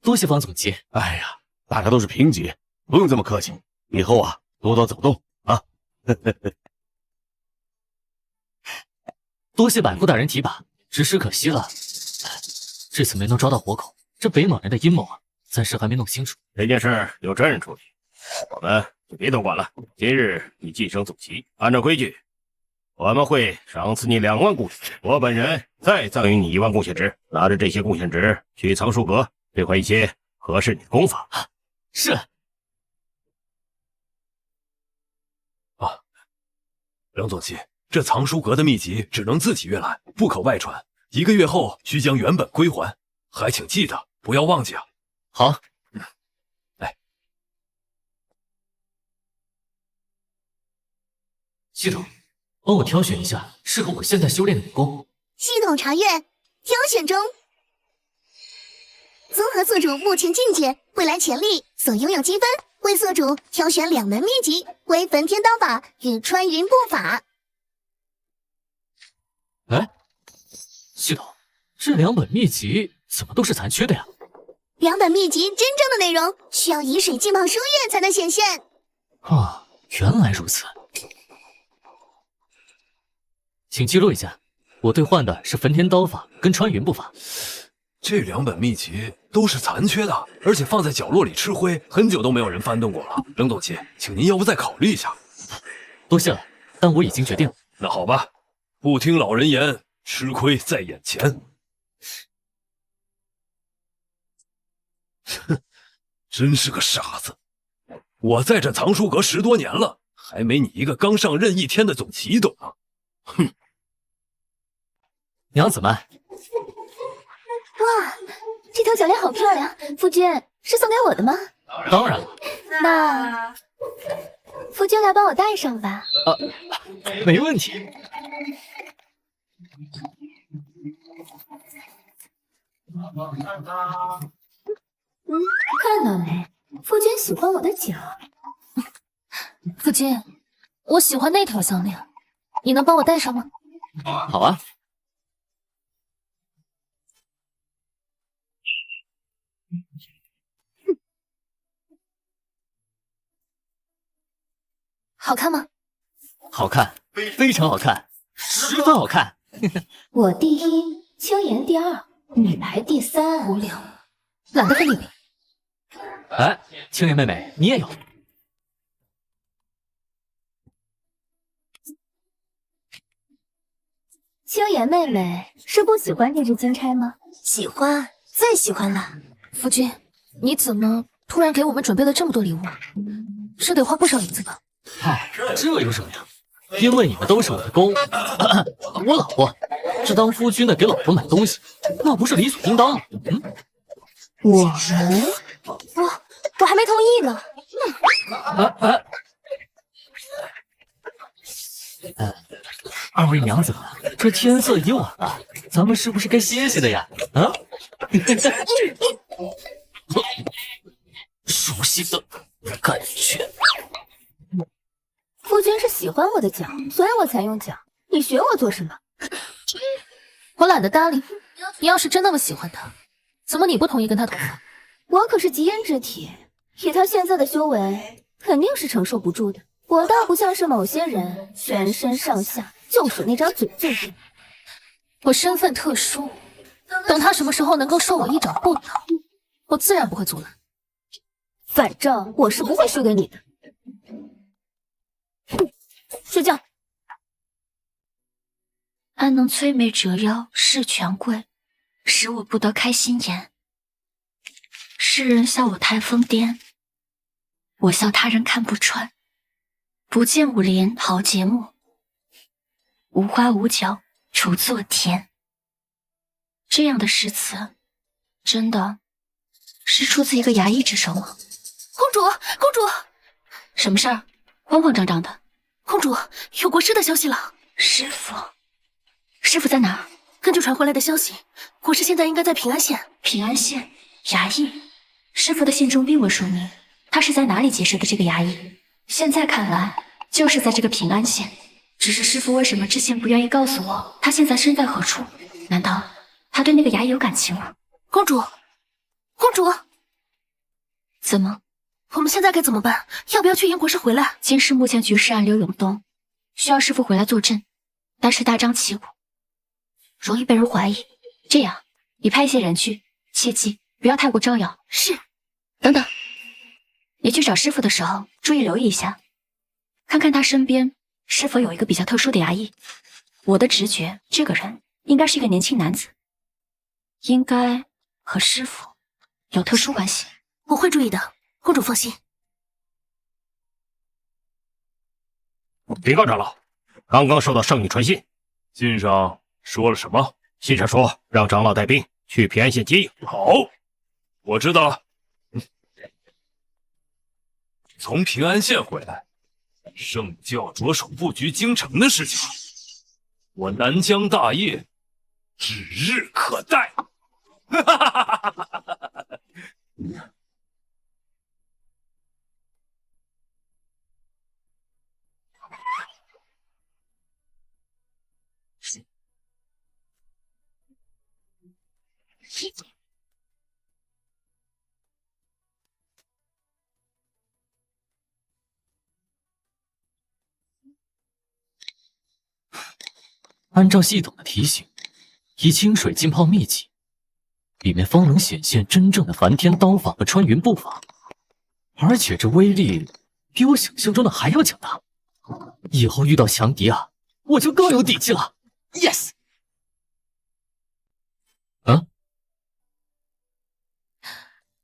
多谢方总机。哎呀，大家都是平级，不用这么客气。以后啊，多多走动啊。多谢百户大人提拔，只是可惜了，这次没能抓到活口。这北莽人的阴谋啊，暂时还没弄清楚。这件事由真人处理，我们就别多管了。今日你晋升总旗，按照规矩，我们会赏赐你2万贡献，我本人再赠予你1万贡献值。拿着这些贡献值去藏书阁兑换一些合适你的功法。是。冷总机，这藏书阁的秘籍只能自己阅览，不可外传。1个月后需将原本归还，还请记得，不要忘记啊。好。系统，帮我挑选一下适合我现在修炼的武功。系统查阅，挑选中。综合宿主目前境界、未来潜力所拥有积分，为宿主挑选2门秘籍，为焚天刀法与穿云步法。哎，系统，这2本秘籍怎么都是残缺的呀？2本秘籍真正的内容需要以水浸泡书阅才能显现。啊，原来如此。请记录一下，我兑换的是焚天刀法跟穿云步法。这2本秘籍都是残缺的，而且放在角落里吃灰，很久都没有人翻动过了。冷总机，请您要不再考虑一下？多谢了，但我已经决定了。那好吧，不听老人言，吃亏在眼前。哼，真是个傻子！我在这藏书阁10多年了，还没你一个刚上任1天的总旗懂啊！哼！娘子们，哇，这条项链好漂亮，夫君是送给我的吗？当然了。那夫君来帮我戴上吧。没问题。看到没？夫君喜欢我的脚。夫君，我喜欢那条项链，你能帮我戴上吗？好啊。好看吗？好看，非常好看，10分好看。我第1，青岩第2，你排第3。无聊，懒得跟你比。哎，青岩妹妹，你也有。青岩妹妹是不喜欢这只金钗吗？喜欢，最喜欢了。夫君，你怎么突然给我们准备了这么多礼物？这得花不少银子吧？嗨，这有什么呀？因为你们都是我的公，我老婆，这当夫君的给老婆买东西，那不是理所应当吗？我还没同意呢。二位娘子们，这天色已晚了，咱们是不是该歇歇的呀？啊？熟悉的感觉。夫君是喜欢我的脚，所以我才用脚。你学我做什么？我懒得搭理你要是真那么喜欢他，怎么你不同意跟他同房？我可是极阴之体，以他现在的修为，肯定是承受不住的。我倒不像是某些人，全身上下就属那张嘴最硬。我身份特殊，等他什么时候能够受我一掌不倒，我自然不会阻拦。反正我是不会输给你的。睡觉。安能摧眉折腰事权贵，使我不得开心颜。世人笑我太疯癫，我笑他人看不穿。不见武林豪杰目，无花无角锄作田。这样的诗词，真的是出自一个衙役之手吗？公主，公主，什么事儿？慌慌张张的。公主，有国师的消息了。师傅，师傅在哪儿？根据传回来的消息，国师现在应该在平安县。平安县衙役，师傅的信中并未说明他是在哪里结识的这个衙役。现在看来，就是在这个平安县。只是师傅为什么之前不愿意告诉我他现在身在何处？难道他对那个衙役有感情了？公主，公主，怎么？我们现在该怎么办？要不要去燕国师回来？监视目前局势暗流涌动，需要师傅回来坐镇，但是大张旗鼓，容易被人怀疑。这样，你派一些人去，切记不要太过招摇。是。等等，你去找师傅的时候，注意留意一下，看看他身边是否有一个比较特殊的衙役。我的直觉，这个人应该是一个年轻男子，应该和师傅有特殊关系。我会注意的，公主放心。禀告长老，刚刚收到圣谕传信，信上说了什么？信上说让长老带兵去平安县接应。好，我知道了。从平安县回来，圣就要着手布局京城的事情了。我南疆大业指日可待。哈哈哈哈哈哈！按照系统的提醒，以清水浸泡秘籍，里面方能显现真正的梵天刀法和穿云步法，而且这威力比我想象中的还要强大。以后遇到强敌啊，我就更有底气了。Yes。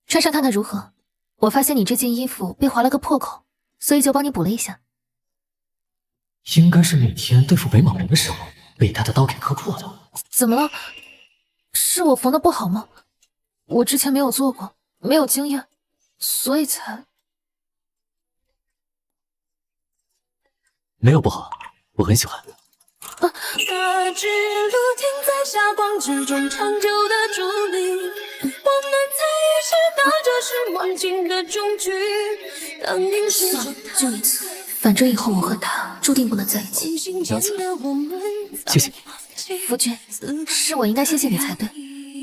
穿上它的如何？我发现你这件衣服被划了个破口，所以就帮你补了一下。应该是那天对付北莽人的时候被他的刀给割破的。怎么了？是我缝的不好吗？我之前没有做过，没有经验，所以才……没有不好，我很喜欢。大智如天，在霞光之中长久的伫立。我们才意识到这是梦境的终局。当凝视算了，就一次，反正以后我和他注定不能在一起。娘子，谢谢你。夫君，是我应该谢谢你才对。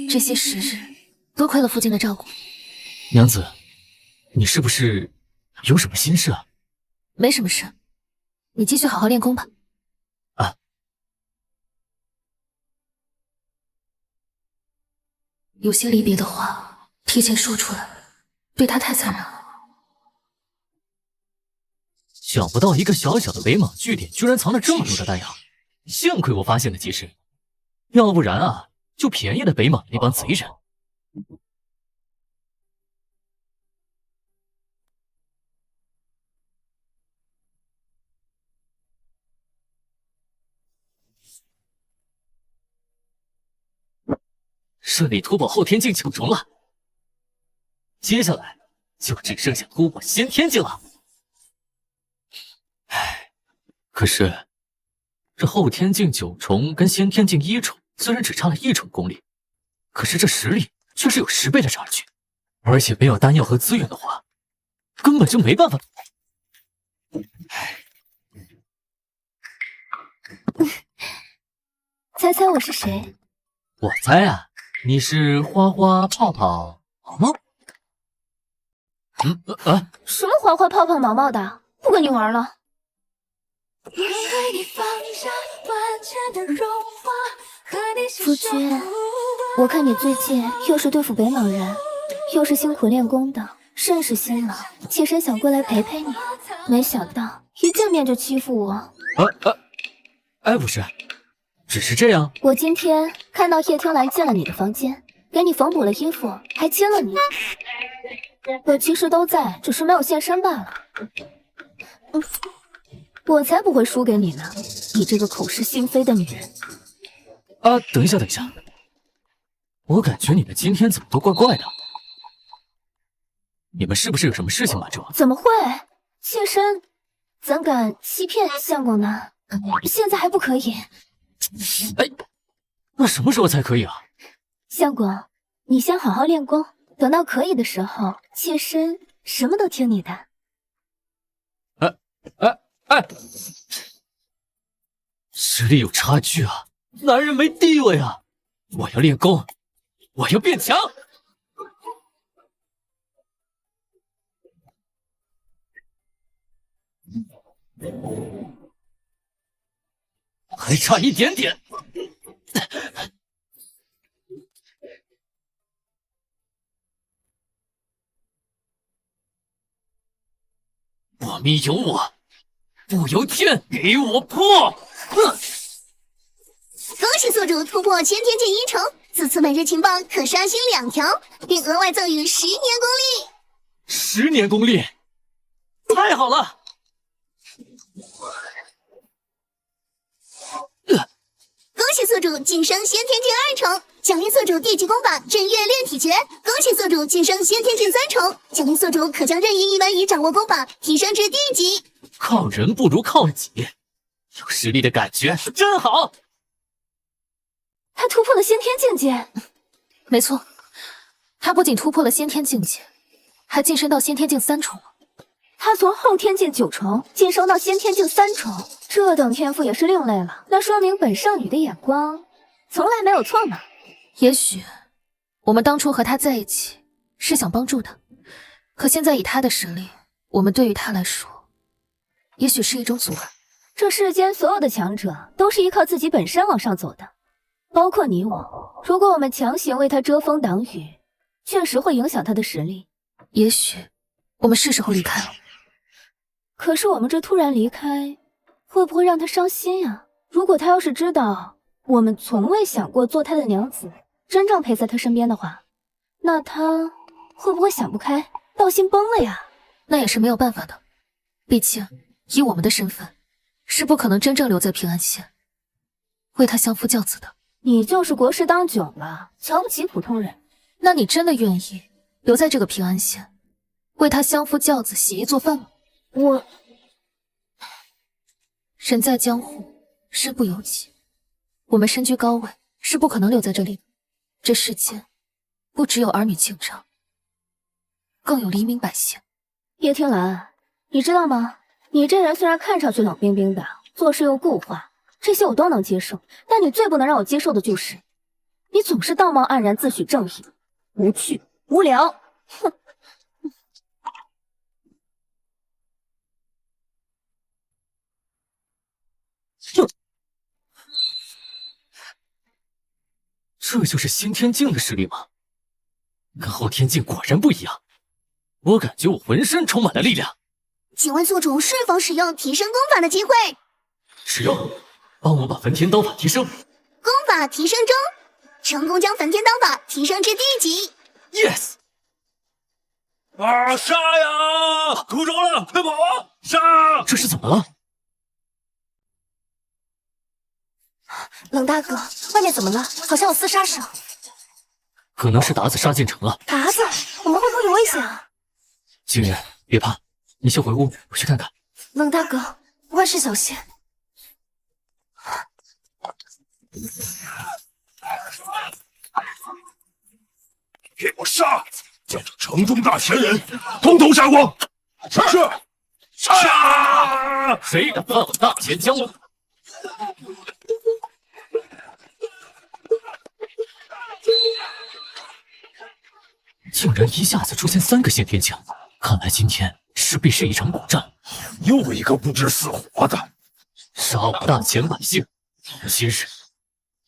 这些时日，多亏了夫君的照顾。娘子，你是不是有什么心事啊？没什么事，你继续好好练功吧。啊。有些离别的话，提前说出来，对他太残忍了。想不到一个小小的北莽据点居然藏了这么多的丹药，幸亏我发现的及时，要不然啊，就便宜了北莽那帮贼人。顺利突破后天境9重了，接下来就只剩下突破先天境了。唉，可是这后天境9重跟先天境1重虽然只差了1重功力，可是这实力却是有10倍的差距，而且没有丹药和资源的话，根本就没办法。猜猜我是谁？我猜啊，你是花花泡泡毛毛。什么花花泡泡毛毛的，不跟你玩了。夫君，我看你最近又是对付北莽人，又是辛苦练功的，甚是辛劳，妾身想过来陪陪你，没想到一见面就欺负我。不是，只是这样。我今天看到叶听兰进了你的房间，给你缝补了衣服，还亲了你。我其实都在，只是没有现身罢了。我才不会输给你呢！你这个口是心非的女人。等一下，等一下，我感觉你们今天怎么都怪怪的。你们是不是有什么事情瞒着我？怎么会？妾身怎敢欺骗相公呢？现在还不可以。那什么时候才可以啊？相公，你先好好练功，等到可以的时候，妾身什么都听你的。力有差距啊，男人没地位啊！我要练功，我要变强。还差一点点。我命由我，不由天，给我破！哼！恭喜宿主突破先天境1重，此次每日情报可刷新2条，并额外赠予10年功力。10年功力，太好了！恭喜宿主晋升先天境2重，奖励宿主地级功法震月炼体诀。恭喜宿主晋升先天境3重，奖励宿主可将任意一门已掌握功法提升至地级。靠人不如靠己，有实力的感觉真好。他突破了先天境界，没错，他不仅突破了先天境界，还晋升到先天境3重了。他从后天境9重晋升到先天境3重，这等天赋也是另类了。那说明本圣女的眼光从来没有错嘛。也许我们当初和他在一起是想帮助他，可现在以他的实力，我们对于他来说，也许是一种阻碍。这世间所有的强者都是依靠自己本身往上走的，包括你我。如果我们强行为他遮风挡雨，确实会影响他的实力。也许我们是时候离开了。可是我们这突然离开，会不会让他伤心呀？如果他要是知道我们从未想过做他的娘子，真正陪在他身边的话，那他会不会想不开，道心崩了呀？那也是没有办法的，毕竟以我们的身份，是不可能真正留在平安县，为他相夫教子的。你就是国事当久了，瞧不起普通人。那你真的愿意留在这个平安县，为他相夫教子、洗衣做饭吗？人在江湖，身不由己。我们身居高位，是不可能留在这里的。这世间，不只有儿女情长，更有黎民百姓。叶听兰，你知道吗？你这人虽然看上去冷冰冰的，做事又固化，这些我都能接受，但你最不能让我接受的就是，你总是道貌岸然，自诩正义，无趣无聊。哼！这就是先天境的实力吗？跟后天境果然不一样。我感觉我浑身充满了力量。请问宿主是否使用提升功法的机会？使用，帮我把焚天刀法提升。功法提升中，成功将焚天刀法提升至地级。Yes！ 啊，杀呀！苦着了，快跑啊！杀！这是怎么了？冷大哥，外面怎么了？好像有厮杀声。可能是鞑子杀进城了。鞑子，我们会不会有危险啊？青云，别怕，你先回屋，我去看看。冷大哥，万事小心。给我杀！将这城中大前人统统杀光！是。杀！谁敢犯我大前江湖？竟然一下子出现3个先天境，看来今天势必是一场苦战。又一个不知死活的，杀我大前百姓！今日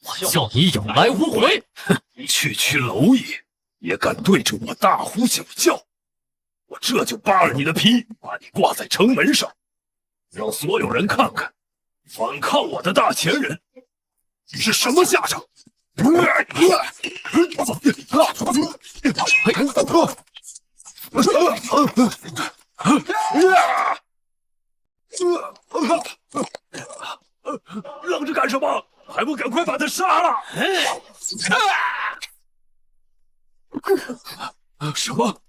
我叫你有来无回！哼！区区蝼蚁也敢对着我大呼小叫，我这就扒了你的皮，把你挂在城门上，让所有人看看，反抗我的大前人是什么下场！愣着干什么？还不赶快把他杀了！什么？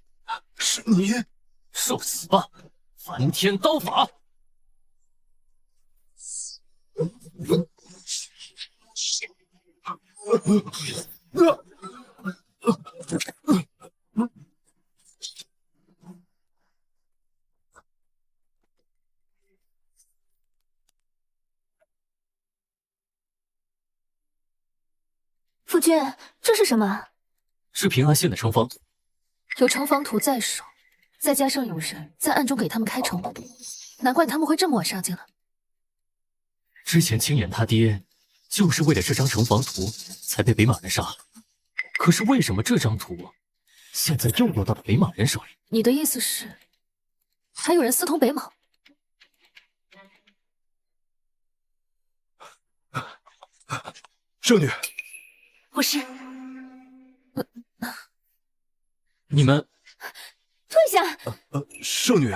是你？受死吧！梵天刀法！夫君，这是什么？是平安县的城防图。有城防图在手，再加上有人在暗中给他们开城门，难怪他们会这么晚上进来。之前青岩他爹就是为了这张城防图才被北马人杀了。可是为什么这张图现在又落到了北马人手里？你的意思是，还有人私通北马？圣女，我是。你们退下！圣女，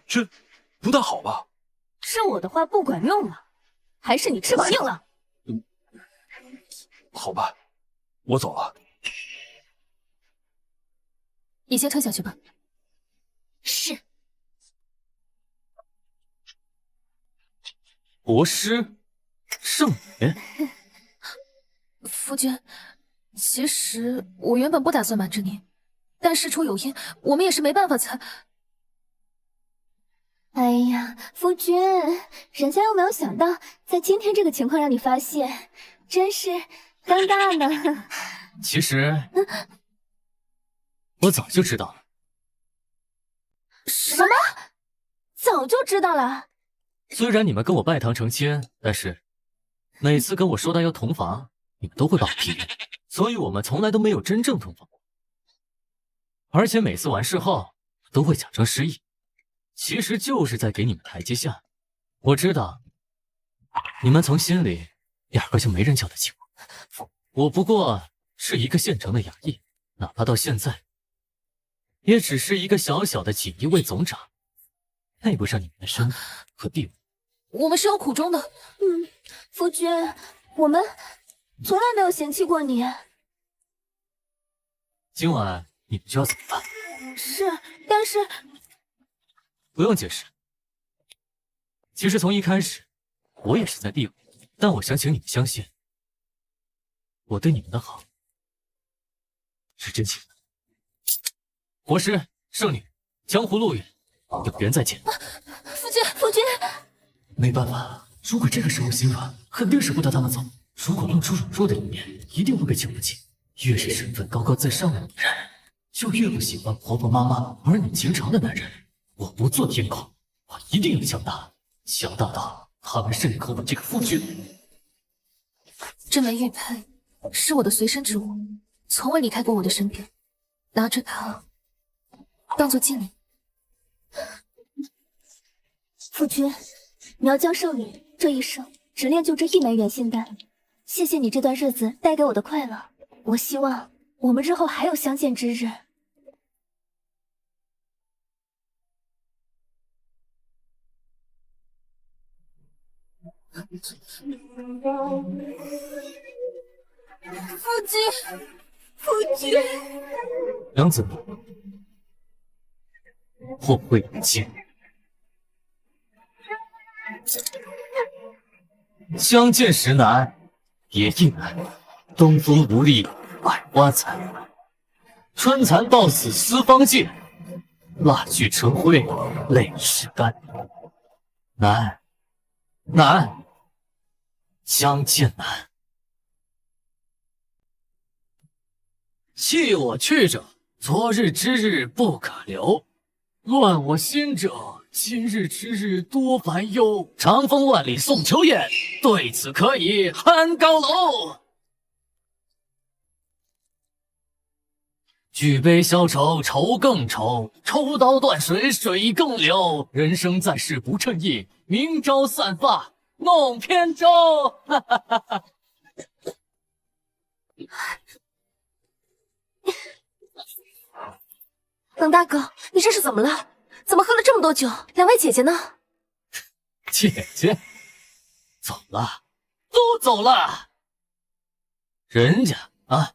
这不大好吧？是我的话不管用了，还是你翅膀硬了？好吧，我走了。你先退下去吧。是。国师，圣女。夫君，其实我原本不打算瞒着你，但事出有因，我们也是没办法才……哎呀，夫君，人家又没有想到在今天这个情况让你发现，真是尴尬呢。其实我早就知道了。什么？早就知道了？虽然你们跟我拜堂成亲，但是每次跟我说到要同房，你们都会把我劈晕，所以我们从来都没有真正同房过。而且每次完事后都会假装失忆，其实就是在给你们台阶下。我知道你们从心里压根就没人瞧得起我，我不过是一个县城的衙役，哪怕到现在也只是一个小小的锦衣卫总长，配不上你们的身份和地位。我们是有苦衷的。夫君，我们从来没有嫌弃过你。今晚你们就要怎么办？是，但是不用解释。其实从一开始，我也是在利用，但我想请你们相信，我对你们的好是真心的。国师、圣女，江湖路远，有缘再见。夫君，夫君，没办法，如果这个时候心软，肯定舍不得他们走。如果露出软弱的一面，一定会被瞧不起。越是身份高高在上的女人，就越不喜欢婆婆妈妈、儿女情长的男人。我不做天空，我一定要强大，强大到他们认可我这个夫君。这枚玉佩是我的随身之物，从未离开过我的身边，拿着它当做纪念。夫君，苗疆圣女这一生只练就这一枚元心丹，谢谢你这段日子带给我的快乐。我希望我们日后还有相见之日。夫君，夫君，娘子，我会见。相见时难，别亦难。东风无力百花残，春蚕到死丝方尽，蜡炬成灰泪始干。难，难，相见难。弃我去者，昨日之日不可留；乱我心者，今日之日多烦忧。长风万里送秋雁，对此可以酣高楼。举杯消愁愁更愁，抽刀断水水更流。人生在世不称意，明朝散发弄扁舟。哈哈哈哈。冷大哥，你这是怎么了？怎么喝了这么多酒？两位姐姐呢？姐姐走了，都走了。人家啊，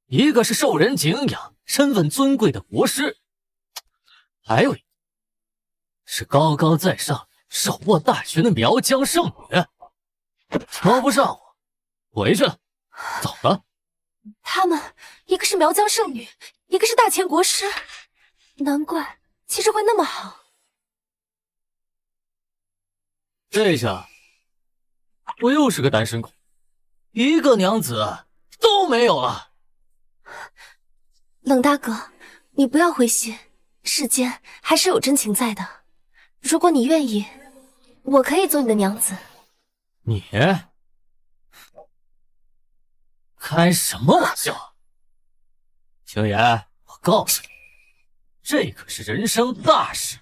一个是受人敬仰、身份尊贵的国师，还有一个是高高在上、手握大权的苗疆圣女。瞧不上我，回去了，走了。他们一个是苗疆圣女，一个是大前国师，难怪气质会那么好。这下我又是个单身狗，一个娘子都没有了。冷大哥，你不要灰心，世间还是有真情在的。如果你愿意，我可以做你的娘子。你开什么玩笑？青岩，我告诉你，这可是人生大事，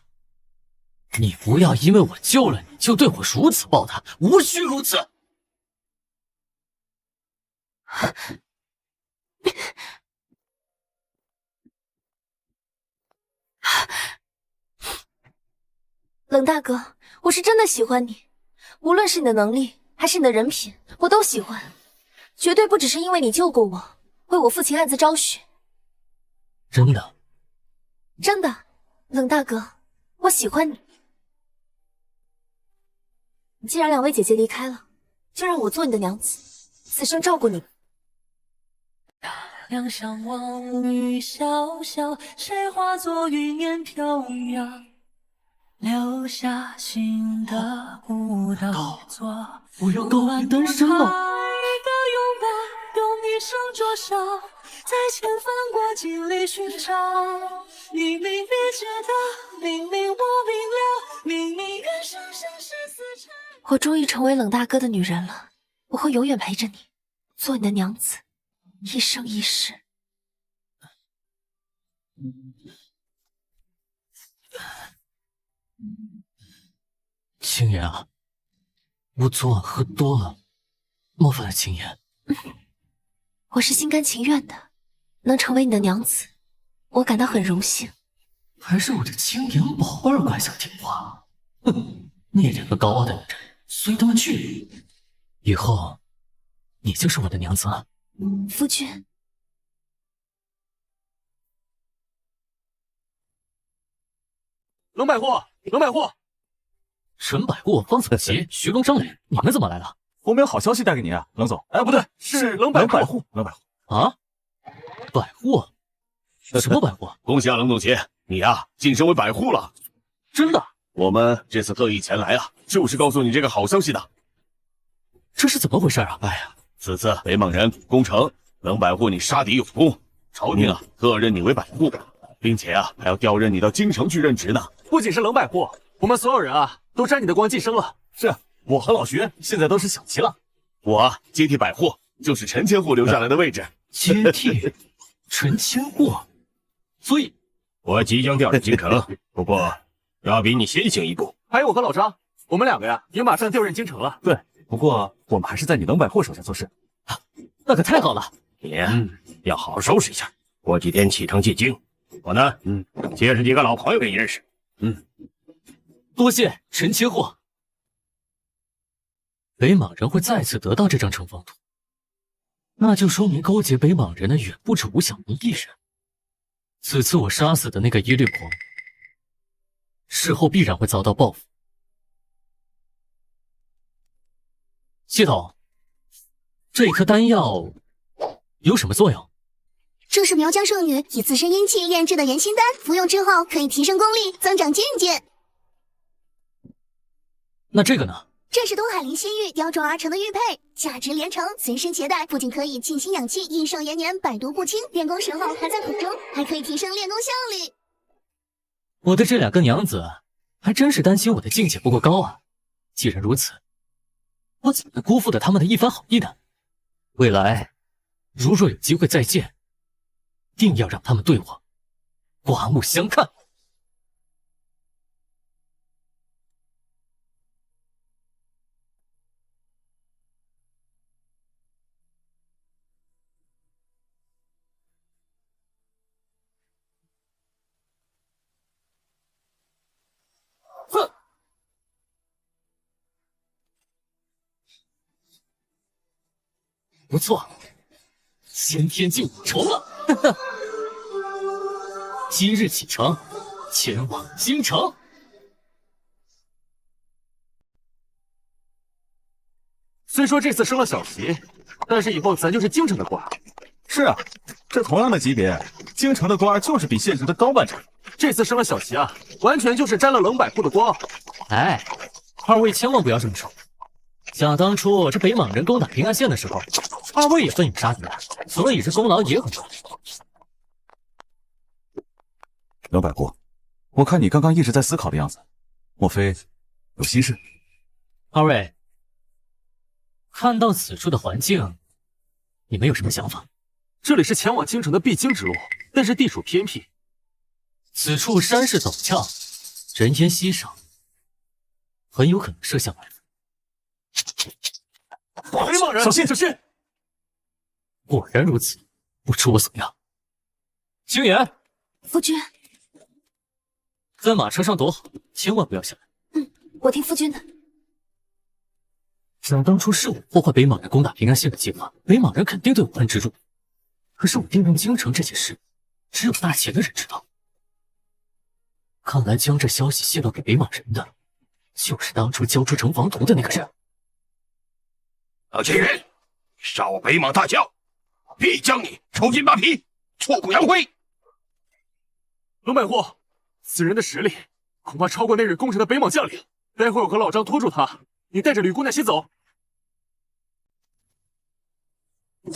你不要因为我救了你就对我如此报答，无需如此。冷大哥，我是真的喜欢你，无论是你的能力还是你的人品，我都喜欢，绝对不只是因为你救过我，为我父亲暗自昭许。真的？真的，冷大哥，我喜欢你。既然两位姐姐离开了，就让我做你的娘子，此生照顾你。两相望，雨潇潇，谁化作云烟飘扬，留下心的孤岛座。我要告别单身了。一个拥抱，用一生灼烧，在千帆过尽里寻找。明明别觉得，明明我明了，明明愿生生世死缠。我终于成为冷大哥的女人了，我会永远陪着你，做你的娘子，一生一世。青岩啊，我昨晚喝多了，冒犯了青岩。我是心甘情愿的，能成为你的娘子，我感到很荣幸。还是我的青岩宝贝儿乖巧听话。哼，那两个高傲的女人随他们去。以后你就是我的娘子啊。夫君。冷百货，冷百货，陈百货、方子琪、徐龙、张磊，你们怎么来了？我们有好消息带给您啊，冷总。哎，不对，是冷百户。冷百户啊？百货？什么百货？恭喜啊，冷总监，你呀晋升为百户了。真的？我们这次特意前来啊，就是告诉你这个好消息的。这是怎么回事啊？哎呀，此次北莽人攻城，冷百户你杀敌有功，朝廷啊特任你为百户，并且啊还要调任你到京城去任职呢。不仅是冷百户，我们所有人啊都沾你的光晋升了。是我和老徐现在都是小齐了。我啊接替百户，就是陈千户留下来的位置。接替陈千户，所以我即将调任京城，不过要比你先行一步。还有我和老张，我们两个呀也马上调任京城了。对，不过我们还是在你冷百货手下做事。那可太好了。你要好好收拾一下，过几天启程进京。我呢，介绍几个老朋友给你认识。多谢陈千户。北莽人会再次得到这张城防图，那就说明勾结北莽人的远不止吴小明一人。此次我杀死的那个一律狂，事后必然会遭到报复。系统，这颗丹药有什么作用？这是苗疆圣女以自身阴气炼制的元心丹，服用之后可以提升功力，增长境界。那这个呢？这是东海灵仙玉雕琢而成的玉佩，价值连城，随身携带，不仅可以静心养气、益寿延年、百毒不侵，练功时候还在口中，还可以提升练功效率。我的这两个娘子还真是担心我的境界不够高啊！既然如此，我怎么能辜负了他们的一番好意呢？未来如若有机会再见，定要让他们对我刮目相看。哼！不错，先天进五重了。哈哈，今日启程，前往京城。虽说这次升了小旗，但是以后咱就是京城的官。是啊，这同样的级别，京城的官就是比现实的高半成。这次升了小旗啊，完全就是沾了冷百户的光。哎，二位千万不要这么说。想当初这北莽人攻打平安县的时候，二位也奋勇杀敌啊。所以这功劳也很重。冷百户，我看你刚刚一直在思考的样子，莫非有心事？二位，看到此处的环境，你们有什么想法？这里是前往京城的必经之路，但是地处偏僻。此处山势陡峭，人烟稀少，很有可能设下埋伏。北莽人，小心小心！果然如此，不出我所料。星爷，夫君，在马车上躲好，千万不要下来。我听夫君的。想当初是我破坏北莽人攻打平安县的计划，北莽人肯定对我恨之入骨。可是我定用京城这件事，只有大钱的人知道。看来将这消息泄露给北莽人的，就是当初交出城防图的那个人。冷青云，杀我北莽大将，必将你抽筋扒皮，挫骨扬灰。冷百户，此人的实力恐怕超过那日攻城的北莽将领。待会我和老张拖住他，你带着吕姑娘先走。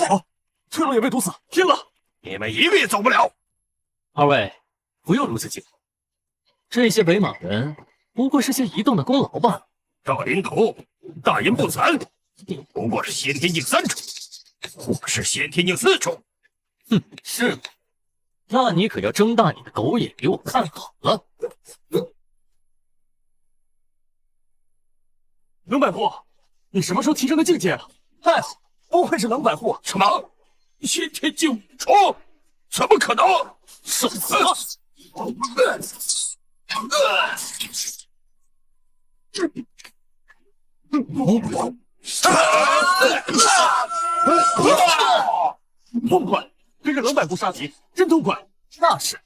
好，退路也被堵死，拼了！你们一个也走不了。二位不用如此激动，这些北莽人不过是些移动的功劳罢了。这领土大言不惭，不过是先天境3重，我是先天境4重。哼，是吗？那你可要睁大你的狗眼给我看好了。冷百户，你什么时候提升的境界了？太好，不愧是冷百户。什么？先天境5重？怎么可能？受死！痛快！跟着冷百户杀敌，真痛快！那是，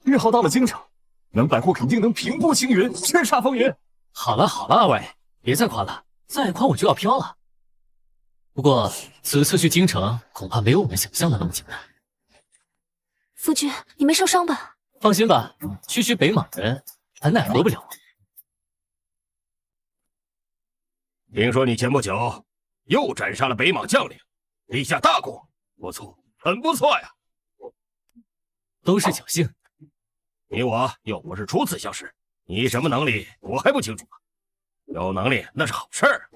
日后到了京城，冷百户肯定能平步青云，叱咤风云。好了好了，二位别再夸了，再夸我就要飘了。不过此次去京城，恐怕没有我们想象的那么简单。夫君，你没受伤吧？放心吧，区区北莽人还奈何不了我。听说你前不久又斩杀了北莽将领，立下大功，不错，很不错呀。都是侥幸。你我又不是初次相识，你什么能力我还不清楚吗？有能力那是好事儿。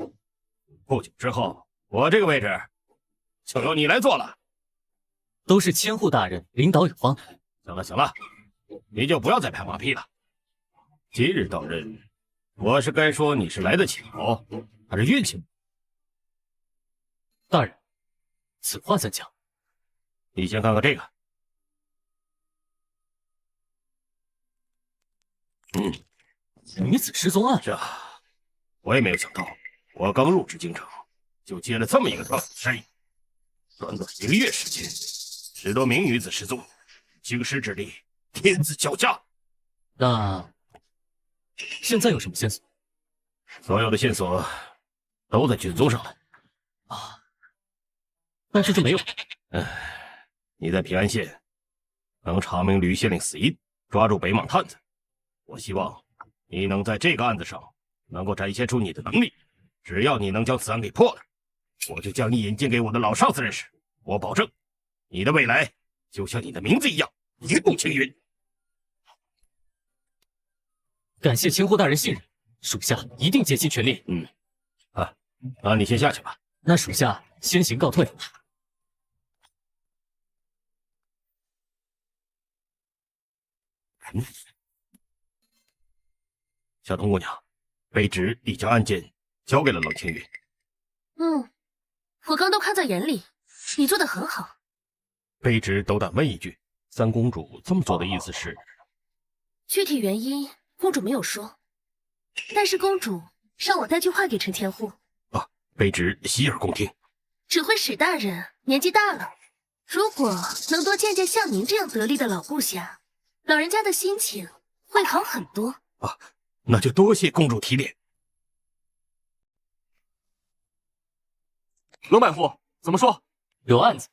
不久之后，我这个位置就由你来做了。都是千户大人领导有方。行了行了，你就不要再拍马屁了。今日到任，我是该说你是来得巧，还是运气？大人，此话怎讲？你先看看这个。女子失踪案。是啊，我也没有想到，我刚入职京城，就接了这么一个大生意。短短1个月时间，10多名女子失踪，经师之力，天子脚下。那现在有什么线索？所有的线索都在卷宗上了。啊，但是就没有。你在平安县能查明吕县令死因，抓住北莽探子。我希望你能在这个案子上能够展现出你的能力。只要你能将此案给破了，我就将你引荐给我的老上司认识。我保证，你的未来就像你的名字一样，平步青云。感谢千户大人信任，属下一定竭尽全力。那你先下去吧。那属下先行告退。小童姑娘，卑职已将案件交给了冷青云。我刚都看在眼里，你做得很好。卑职斗胆问一句，三公主这么做的意思是？具体原因公主没有说，但是公主让我带句话给陈千户。卑职洗耳恭听。指挥使大人年纪大了，如果能多见见像您这样得力的老部下，老人家的心情会好很多。那就多谢公主提点。冷百户怎么说？有案子，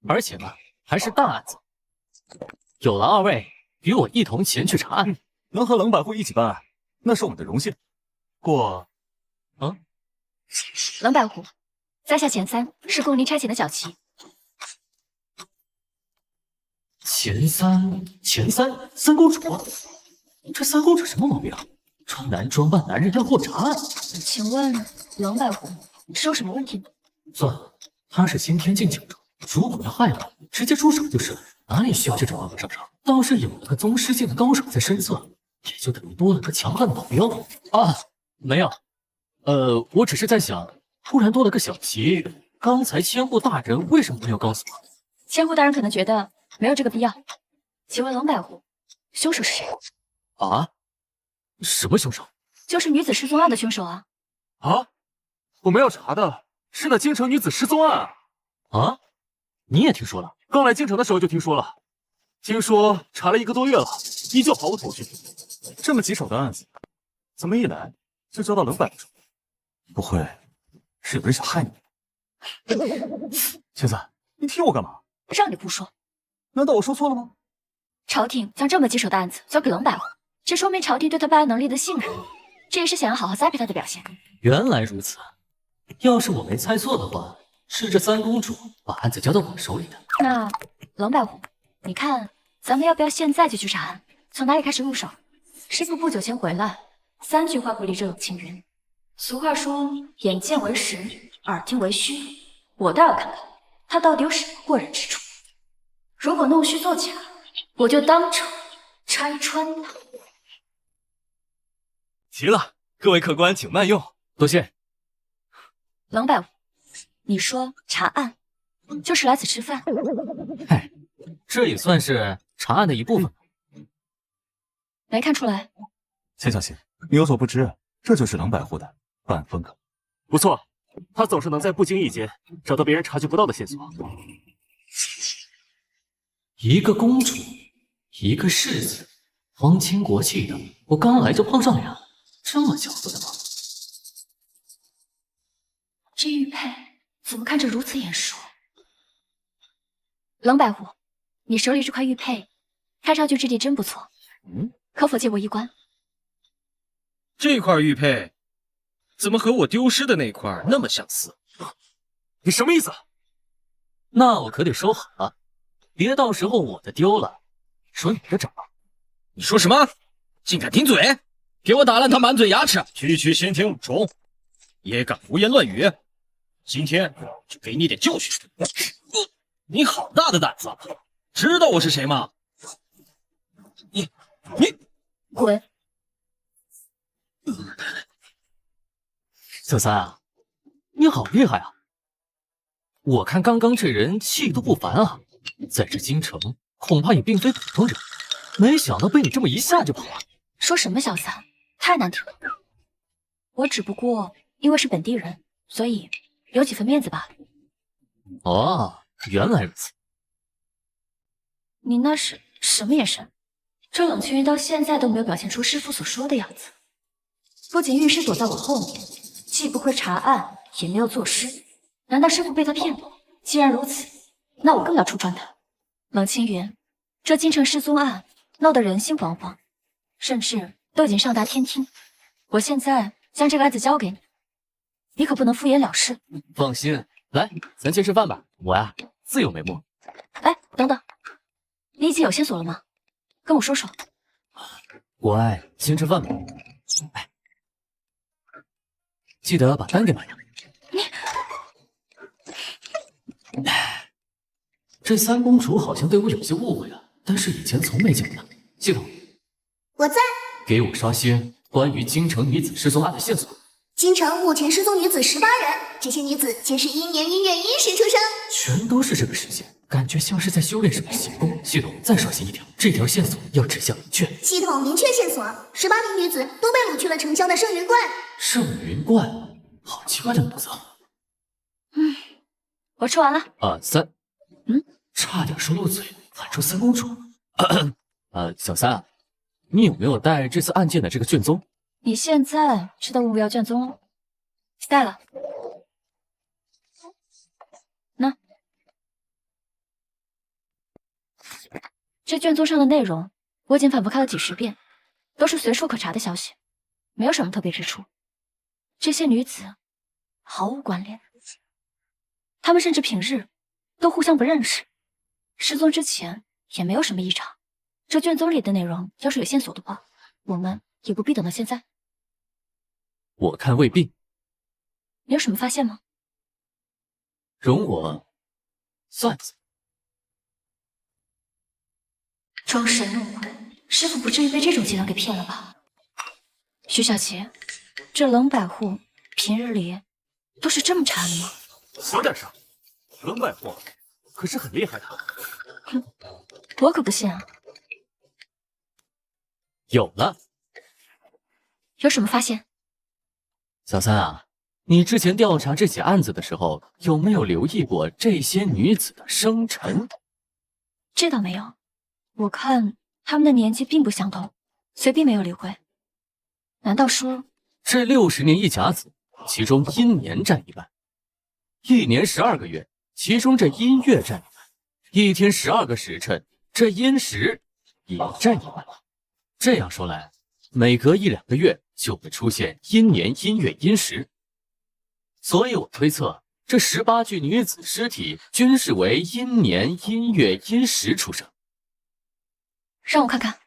而且呢还是大案子。有了二位与我一同前去查案，能和冷百户一起办案，那是我们的荣幸。冷百户，在下前3是宫林差遣的小旗。前三公主，这三公主什么毛病啊？穿男装扮男人要获查案。请问冷百狐是有什么问题吗？算了，她是先天境强者，如果要害我，直接出手就是了，哪里需要这种恶恶上场？倒是有了个宗师境的高手在身侧，也就等于多了个强悍的保镖啊。没有，我只是在想，突然多了个小棋，刚才千户大人为什么没有告诉我？千户大人可能觉得没有这个必要。请问冷百狐，凶手是谁？啊？什么凶手？就是女子失踪案的凶手啊！啊，我们要查的是那京城女子失踪案啊！你也听说了？刚来京城的时候就听说了，听说查了1个多月了，依旧毫无头绪。这么棘手的案子，怎么一来就交到冷百狐手里？不会是有人想害你？青子，你踢我干嘛？让你不说，难道我说错了吗？朝廷将这么棘手的案子交给冷百狐，这说明朝廷对他办案能力的信任，这也是想要好好栽培他的表现。原来如此，要是我没猜错的话，是这三公主把案子交到我手里的。那冷百狐，你看咱们要不要现在就去查案？从哪里开始入手？师傅不久前回来，3句话不离这冷青云。俗话说，眼见为实，耳听为虚。我倒要看看他到底有什么过人之处。如果弄虚作假，我就当场拆穿他。齐了，各位客官请慢用，多谢。冷百狐，你说查案就是来此吃饭？嗨，这也算是查案的一部分。没看出来。钱小姐，你有所不知，这就是冷百狐的办案风格。不错，他总是能在不经意间找到别人察觉不到的线索。一个公主，一个世子，皇亲国戚的，我刚来就碰上俩，这么巧合的吗？这玉佩怎么看着如此眼熟？冷百狐，你手里这块玉佩，看上去质地真不错。可否借我一观？这块玉佩怎么和我丢失的那块那么相似？你什么意思？那我可得收好了，别到时候我的丢了，说你的找。你说什么？竟敢顶嘴！给我打烂他满嘴牙齿！区先天5重，也敢胡言乱语！今天就给你点教训！你好大的胆子！知道我是谁吗？你滚！小三啊，你好厉害啊！我看刚刚这人气度不凡啊，在这京城恐怕也并非普通人，没想到被你这么一下就跑了。说什么小三，太难听了。我只不过因为是本地人，所以有几分面子罢了。哦，原来如此。你那是什么眼神？这冷青云到现在都没有表现出师傅所说的样子，不仅御师躲在我后面，既不会查案，也没有作诗。难道师傅被他骗了？既然如此，那我更要戳穿他。冷青云，这京城失踪案闹得人心惶惶，甚至都已经上达天听。我现在将这个案子交给你，你可不能敷衍了事。放心，来，咱先吃饭吧。我呀，自有眉目。哎，等等，你已经有线索了吗？跟我说说。乖，先吃饭吧。哎，记得把单给买了。这三公主好像对我有些误会啊，但是以前从没见过她。系统，我在。给我刷新关于京城女子失踪案的线索。京城目前失踪女子18人，这些女子皆是1年1月1时出生，全都是这个时间，感觉像是在修炼什么奇功。系统再刷新一条，这条线索要指向明确。系统明确线索：18名女子都被掳去了城郊的圣云观。圣云观，好奇怪的名字啊！我吃完了。三，差点说漏嘴，喊出三公主。小三啊，你有没有带这次案件的这个卷宗？你现在知道务要卷宗了？带了。那这卷宗上的内容，我已经反复看了几10遍，都是随处可查的消息，没有什么特别之处。这些女子毫无关联，她们甚至平日都互相不认识，失踪之前也没有什么异常。这卷宗里的内容要是有线索的话，我们也不必等到现在。我看未必。你有什么发现吗？容我算算。装神弄鬼，师傅不至于被这种伎俩给骗了吧？徐小琪，这冷百户平日里都是这么查的吗？徐大少，冷百户可是很厉害的。哼，我可不信啊！有了。有什么发现？小三啊，你之前调查这起案子的时候，有没有留意过这些女子的生辰？这倒没有，我看她们的年纪并不相同，所以并没有理会。难道说这60年一甲子，其中阴年占一半，1年12个月，其中这阴月占一半，1天12个时辰，这阴时也占一半。这样说来，每隔1、2个月就会出现阴年、阴月、阴时。所以我推测，这18具女子尸体均是为阴年、阴月、阴时出生。让我看看。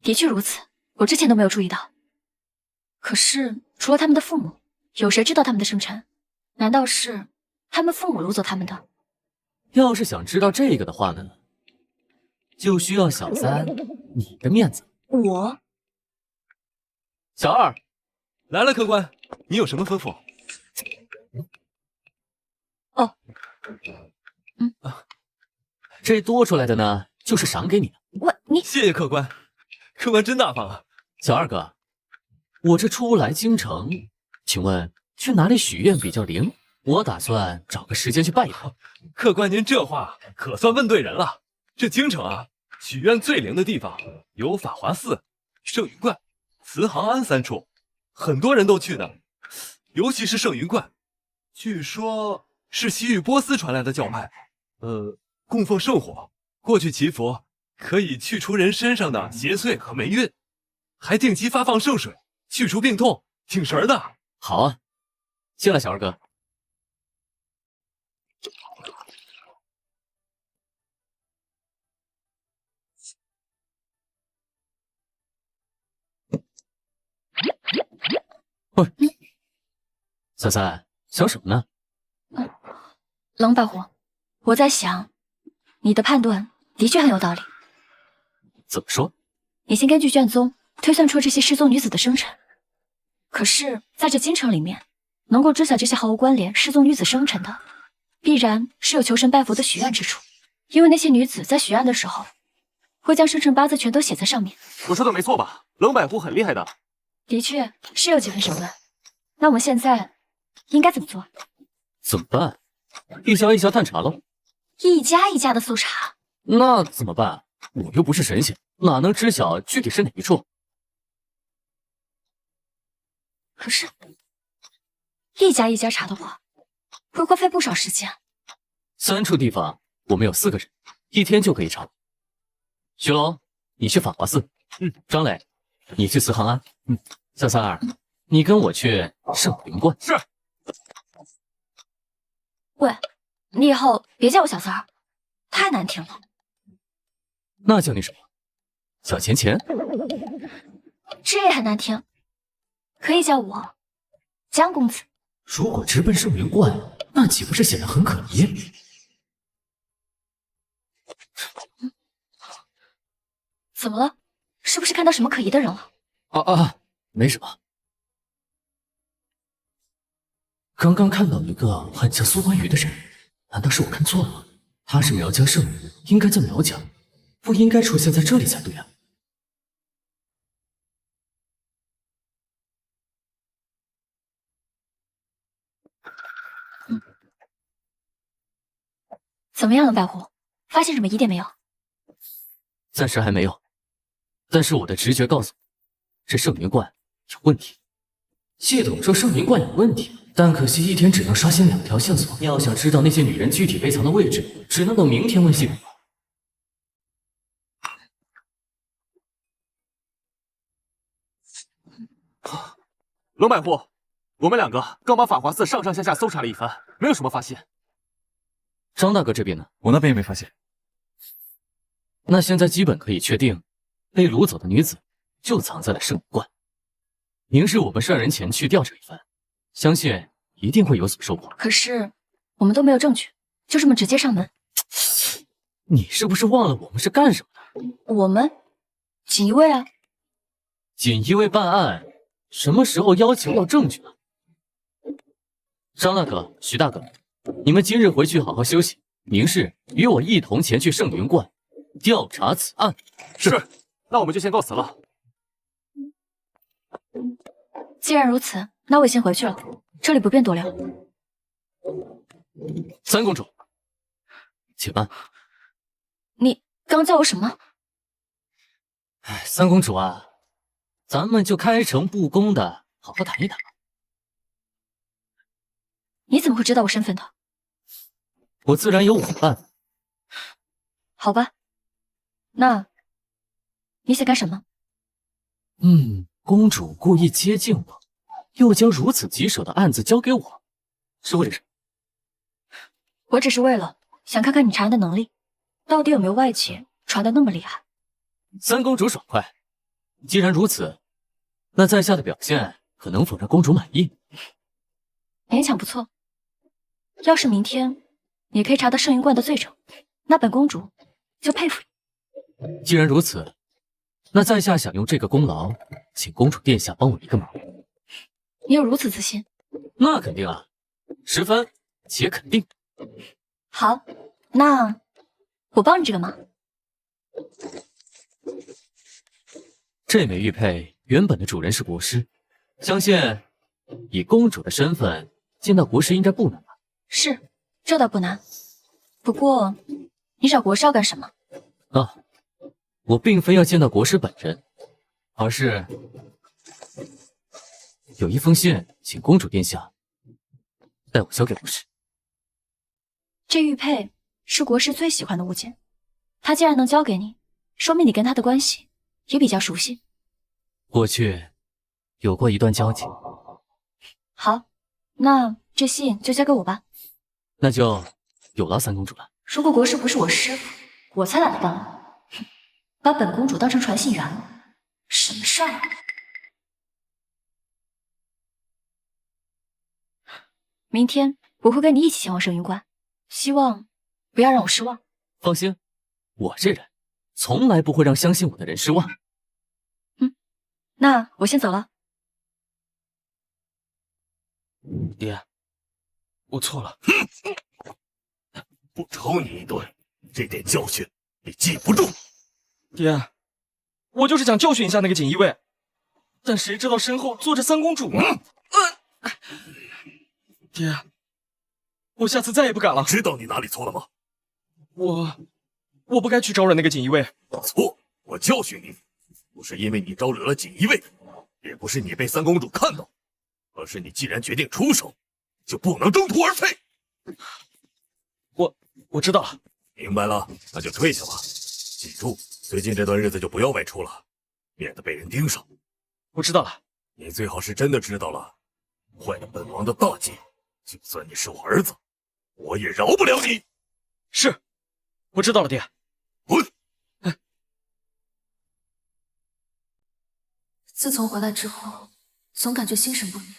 的确如此，我之前都没有注意到。可是除了他们的父母，有谁知道他们的生辰？难道是他们父母掳走他们的？要是想知道这个的话呢，就需要小三你的面子。我？小二，来了，客官，你有什么吩咐？哦，这多出来的呢，就是赏给你的。你谢谢客官，客官真大方啊。小二哥，我这初来京城，请问去哪里许愿比较灵？我打算找个时间去拜一拜。客官您这话可算问对人了。这京城啊，许愿最灵的地方有法华寺、圣云观、慈航庵3处，很多人都去呢。尤其是圣云观，据说是西域波斯传来的教派，供奉圣火，过去祈福可以去除人身上的邪祟和霉运，还定期发放圣水，去除病痛，挺神的。好啊，谢了小二哥。喂，小三，想什么呢？冷百户，我在想，你的判断的确很有道理。怎么说？你先根据卷宗推算出这些失踪女子的生辰，可是在这京城里面，能够知晓这些毫无关联失踪女子生辰的，必然是有求神拜佛的许愿之处。因为那些女子在许愿的时候，会将生辰八字全都写在上面。我说的没错吧？冷百户很厉害的。的确是有几分手段。那我们现在应该怎么做？怎么办？一家一家探查喽。一家一家的搜查？那怎么办？我又不是神仙，哪能知晓具体是哪一处？可是，一家一家查的话，会花费不少时间。3处地方，我们有4个人，1天就可以查。徐龙，你去法华寺。张磊，你去慈航庵。小三儿，你跟我去圣云观。是。喂，你以后别叫我小三儿，太难听了。那叫你什么？小钱钱？这也很难听，可以叫我江公子。如果直奔圣云观，那岂不是显得很可疑？怎么了？是不是看到什么可疑的人了？没什么。刚刚看到一个很像苏关羽的人，难道是我看错了吗？他是苗家圣人，应该叫苗家，不应该出现在这里才对啊。怎么样了，百虎？发现什么疑点没有？暂时还没有，但是我的直觉告诉我，这圣云观有问题。系统说圣云观有问题，但可惜1天只能刷新2条线索。要想知道那些女人具体被藏的位置，只能等明天问系统了。冷百户，我们两个刚把法华寺上上下下搜查了一番，没有什么发现。张大哥这边呢？我那边也没发现。那现在基本可以确定，被掳走的女子就藏在了圣云观。明日我们率人前去调查一番，相信一定会有所收获。可是我们都没有证据，就这么直接上门。你是不是忘了我们是干什么的？我们锦衣卫啊。锦衣卫办案，什么时候要求要证据了？张大哥、徐大哥，你们今日回去好好休息，明日与我一同前去圣云观调查此案。是，那我们就先告辞了。既然如此，那我也先回去了，这里不便多聊。三公主，且慢。你刚叫我什么？哎，三公主啊，咱们就开诚布公的好好谈一谈吧。你怎么会知道我身份的？我自然有我的办法。好吧，那你想干什么？公主故意接近我，又将如此棘手的案子交给我，是为了什么？我只是为了想看看你查案的能力，到底有没有外界传的那么厉害。三公主爽快，既然如此，那在下的表现可能否让公主满意？勉强不错。要是明天你可以查到圣云观的罪证，那本公主就佩服你。既然如此，那在下想用这个功劳，请公主殿下帮我一个忙。你有如此自信？那肯定啊，十分且肯定。好，那我帮你这个忙。这枚玉佩原本的主人是国师，相信以公主的身份见到国师应该不难吧？是，这倒不难。不过，你找国师要干什么？啊，我并非要见到国师本人，而是有一封信，请公主殿下代我交给国师。这玉佩是国师最喜欢的物件，他既然能交给你，说明你跟他的关系也比较熟悉。过去有过一段交情。好，那这信就交给我吧。那就有劳三公主了。如果国师不是我师傅，我才懒得帮你。把本公主当成传信员了，什么事儿？明天我会跟你一起前往圣云观，希望不要让我失望。放心，我这人从来不会让相信我的人失望。那我先走了。爹，我错了。不抽你一顿，这点教训你记不住。爹，我就是想教训一下那个锦衣卫，但谁知道身后坐着三公主啊！爹，我下次再也不敢了。知道你哪里错了吗？我不该去招惹那个锦衣卫。错，我教训你，不是因为你招惹了锦衣卫，也不是你被三公主看到，而是你既然决定出手，就不能中途而废。我知道了。明白了，那就退下吧。记住，最近这段日子就不要外出了，免得被人盯上。我知道了。你最好是真的知道了，坏了本王的大计，就算你是我儿子，我也饶不了你。是，我知道了，爹。滚！自从回来之后，总感觉心神不宁，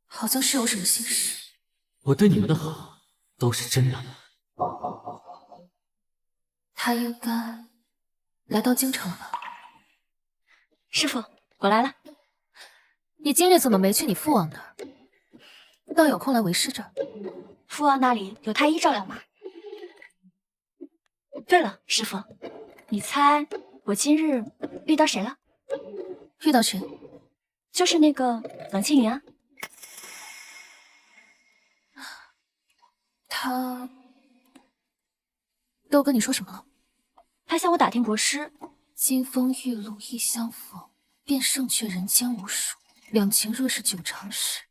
好像是有什么心事。我对你们的好都是真的。他应该来到京城了吧？师傅，我来了。你今日怎么没去你父王那儿，倒有空来为师这儿？父王那里有太医照料吗？对了，师傅，你猜我今日遇到谁了？遇到谁？就是那个冷青云啊。他都跟你说什么了？他向我打听国师，金风玉露一相逢，便胜却人间无数。两情若是久长时，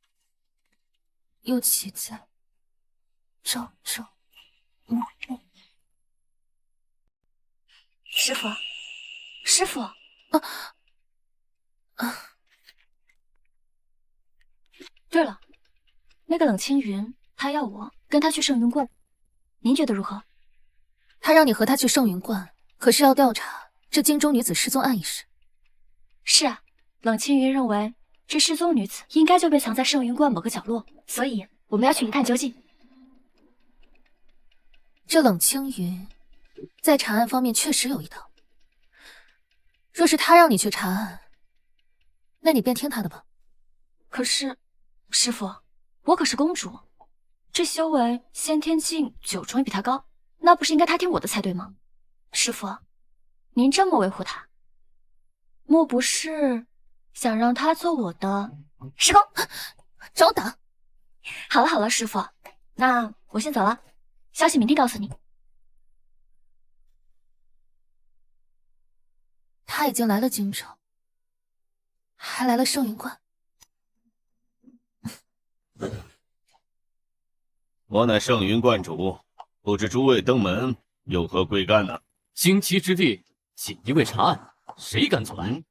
又岂在朝朝暮暮。师傅，师傅，对那个冷青云，他要我跟他去圣云观，您觉得如何？他让你和他去圣云观，可是要调查这京中女子失踪案一事。是啊，冷青云认为这失踪女子应该就被藏在圣云观某个角落，所以我们要去一探究竟。这冷青云在查案方面确实有一套。若是他让你去查案，那你便听他的吧。可是，师父，我可是公主，这修为、先天境、九重也比他高，那不是应该他听我的才对吗？师父，您这么维护他，莫不是想让他做我的师公？找我打！好了好了，师父，那我先走了，消息明天告诉你。他已经来了京城，还来了圣云观。我乃圣云观主，不知诸位登门有何贵干呢？荆棘之地，锦衣卫查案，谁敢阻拦？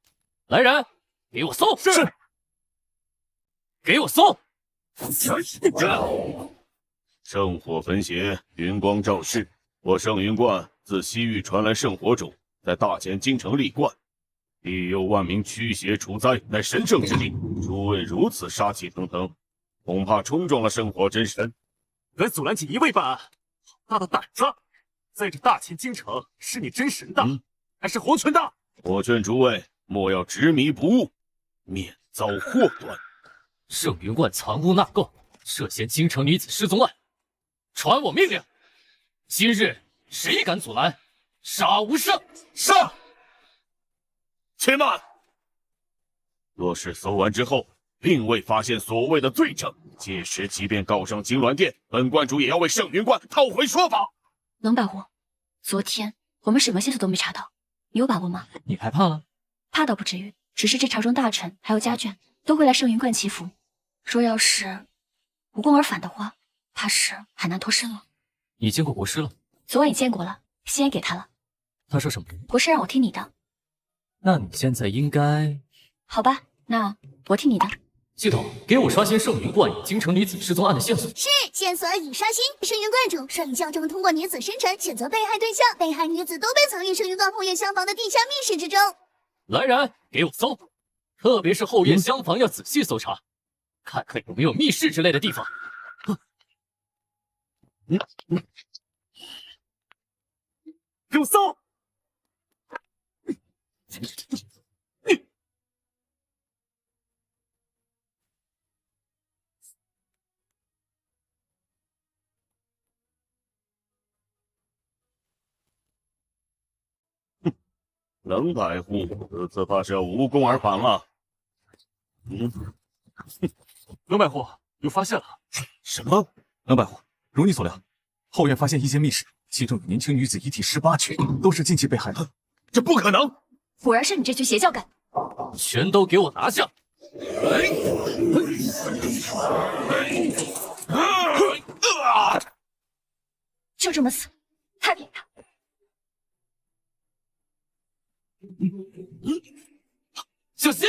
来人，给我搜！是。给我搜！圣火焚邪，云光照世。我圣云观自西域传来圣火种，在大前京城立冠，必有万民驱邪除灾，乃神圣之地。诸位如此杀气腾腾，恐怕冲撞了圣火真神。敢阻拦锦衣卫办案，好大的胆子！在这大前京城，是你真神大，还是活拳大？我劝诸位莫要执迷不悟，免遭祸端。圣云观藏污纳垢，涉嫌京城女子失踪案，传我命令，今日谁敢阻拦，杀无赦！上！且慢！若是搜完之后，并未发现所谓的罪证，届时即便告上金銮殿，本观主也要为圣云观讨回说法。冷百户，昨天我们什么线索都没查到，你有把握吗？你害怕了？怕倒不至于，只是这朝中大臣还有家眷都会来圣云观祈福，若要是无功而返的话，怕是很难脱身了。你见过国师了？昨晚也见过了，信也给他了。他说什么？国师让我听你的。那你现在应该……好吧，那我听你的。系统，给我刷新圣云观京城女子失踪案的线索。是，线索已刷新。圣云观主率领教众通过女子生辰选择被害对象，被害女子都被藏于圣云观后院厢房的地下密室之中。来人，给我搜！特别是后院厢房要仔细搜查，看看有没有密室之类的地方。给我搜！冷百户此次怕是要无功而返了。冷百户有发现了。什么？冷百户，如你所料，后院发现一间密室，其中有年轻女子遗体18具，都是近期被害的。这不可能！果然是你这群邪教干！全都给我拿下！就这么死，太平他！小心！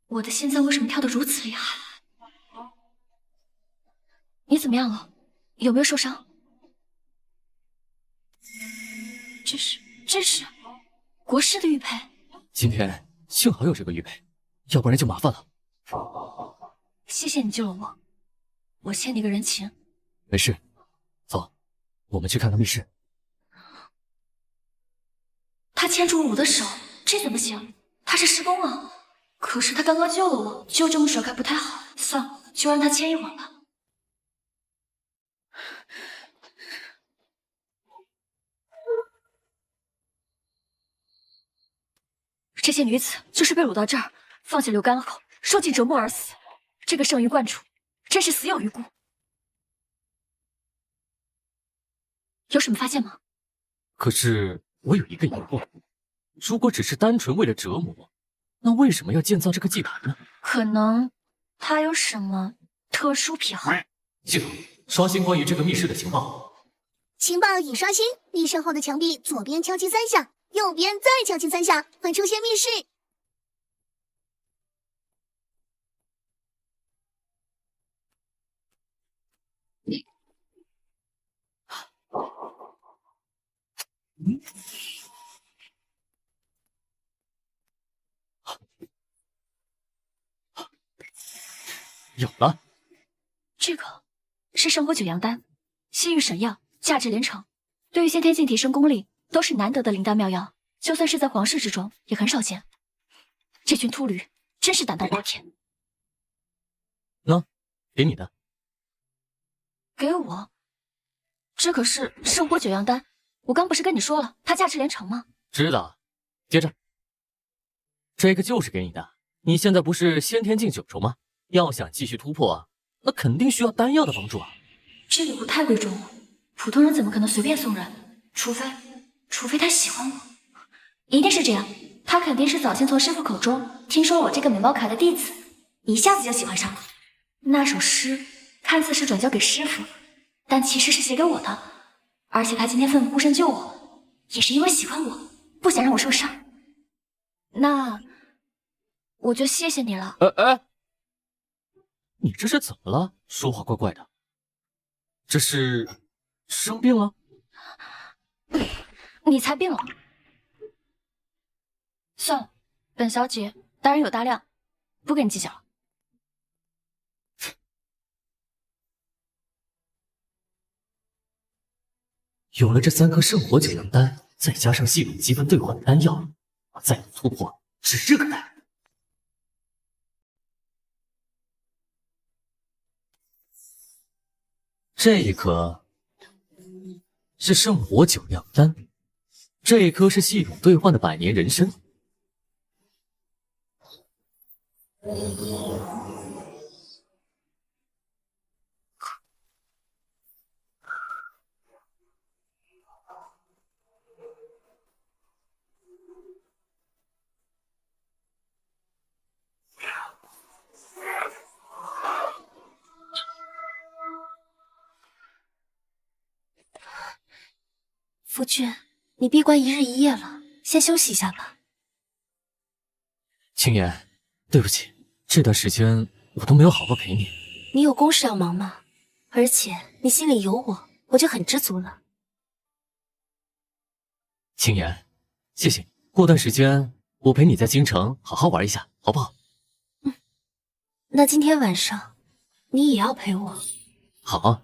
我的心脏为什么跳得如此厉害？你怎么样了？有没有受伤？这是国师的玉佩。今天幸好有这个玉佩，要不然就麻烦了。谢谢你救了我，我欠你个人情。没事，走，我们去看看密室。他牵住了我的手，这怎么行？他是师公啊！可是他刚刚救了我，就这么甩开不太好。算了，就让他牵一会儿吧。这些女子就是被掳到这儿，放下流干后，受尽折磨而死。这个圣云观主真是死有余辜。有什么发现吗？可是我有一个疑惑，如果只是单纯为了折磨，那为什么要建造这个祭坛呢？可能他有什么特殊癖好。系统，刷新关于这个密室的情报。情报已刷新，密室后的墙壁左边敲击3下，右边再敲击3下，会出现密室。有了，这个是圣火九阳丹，西域神药，价值连城，对于先天境提升功力都是难得的灵丹妙药，就算是在皇室之中也很少见。这群秃驴真是胆大包天。喏，给你的。给我？这可是圣火九阳丹，我刚不是跟你说了，它价值连城吗？知道。接着，这个就是给你的。你现在不是先天境9重吗？要想继续突破啊，那肯定需要丹药的帮助啊。这礼物太贵重了，普通人怎么可能随便送人？除非他喜欢我，一定是这样。他肯定是早先从师傅口中听说我这个美貌可爱的弟子，一下子就喜欢上了。那首诗看似是转交给师傅，但其实是写给我的。而且他今天奋不顾身救我，也是因为喜欢我，不想让我受伤。那我就谢谢你了。你这是怎么了？说话怪怪的。这是生病了？你才病了。算了，本小姐大人有大量，不跟你计较了。有了这3颗圣火九阳丹，再加上系统积分兑换丹药，我再有突破指日可待。这一颗是圣火九阳丹，这一颗是系统兑换的百年人参。夫君，你闭关1日1夜了，先休息一下吧。青言，对不起，这段时间我都没有好好陪你。你有公事要忙吗？而且你心里有我，我就很知足了。青言，谢谢你。过段时间我陪你在京城好好玩一下，好不好？那今天晚上你也要陪我。好啊。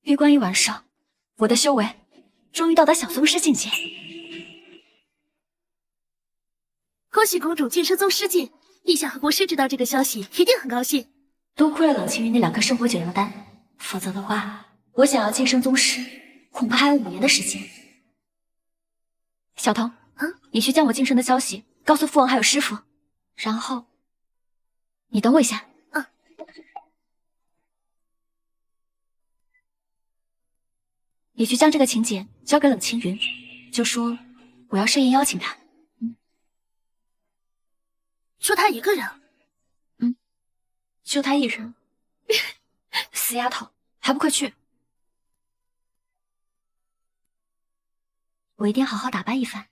闭关1晚上，我的修为终于到达小宗师境界。恭喜公主晋升宗师境，陛下和国师知道这个消息，一定很高兴。多亏了冷清云那2颗圣火九阳丹，否则的话，我想要晋升宗师，恐怕还有5年的时间。小童，你去将我晋升的消息告诉父王还有师傅，然后你等我一下。你去将这个请柬交给冷清云，就说我要设宴邀请他。就他一个人？就他一人。死丫头，还不快去！我一定好好打扮一番，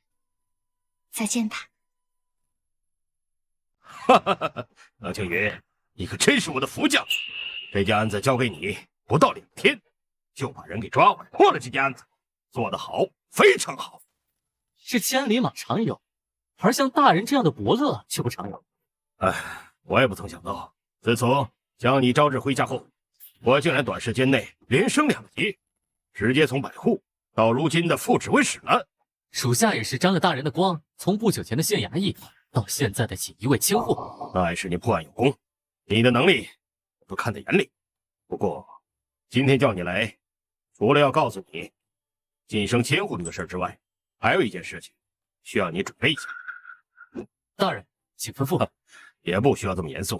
再见他。哈哈哈！冷清云，你可真是我的福将，这件案子交给你，不到2天。就把人给抓回来，破了这件案子，做得好，非常好。是千里马常有，而像大人这样的伯乐却不常有。我也不曾想到，自从将你招致麾下后，我竟然短时间内连升2级，直接从百户到如今的副指挥使了。属下也是沾了大人的光，从不久前的县衙役到现在的锦衣卫千户，那也是你破案有功，你的能力我都看在眼里。不过今天叫你来，除了要告诉你晋升千户这个事儿之外，还有一件事情需要你准备一下。大人，请吩咐。也不需要这么严肃，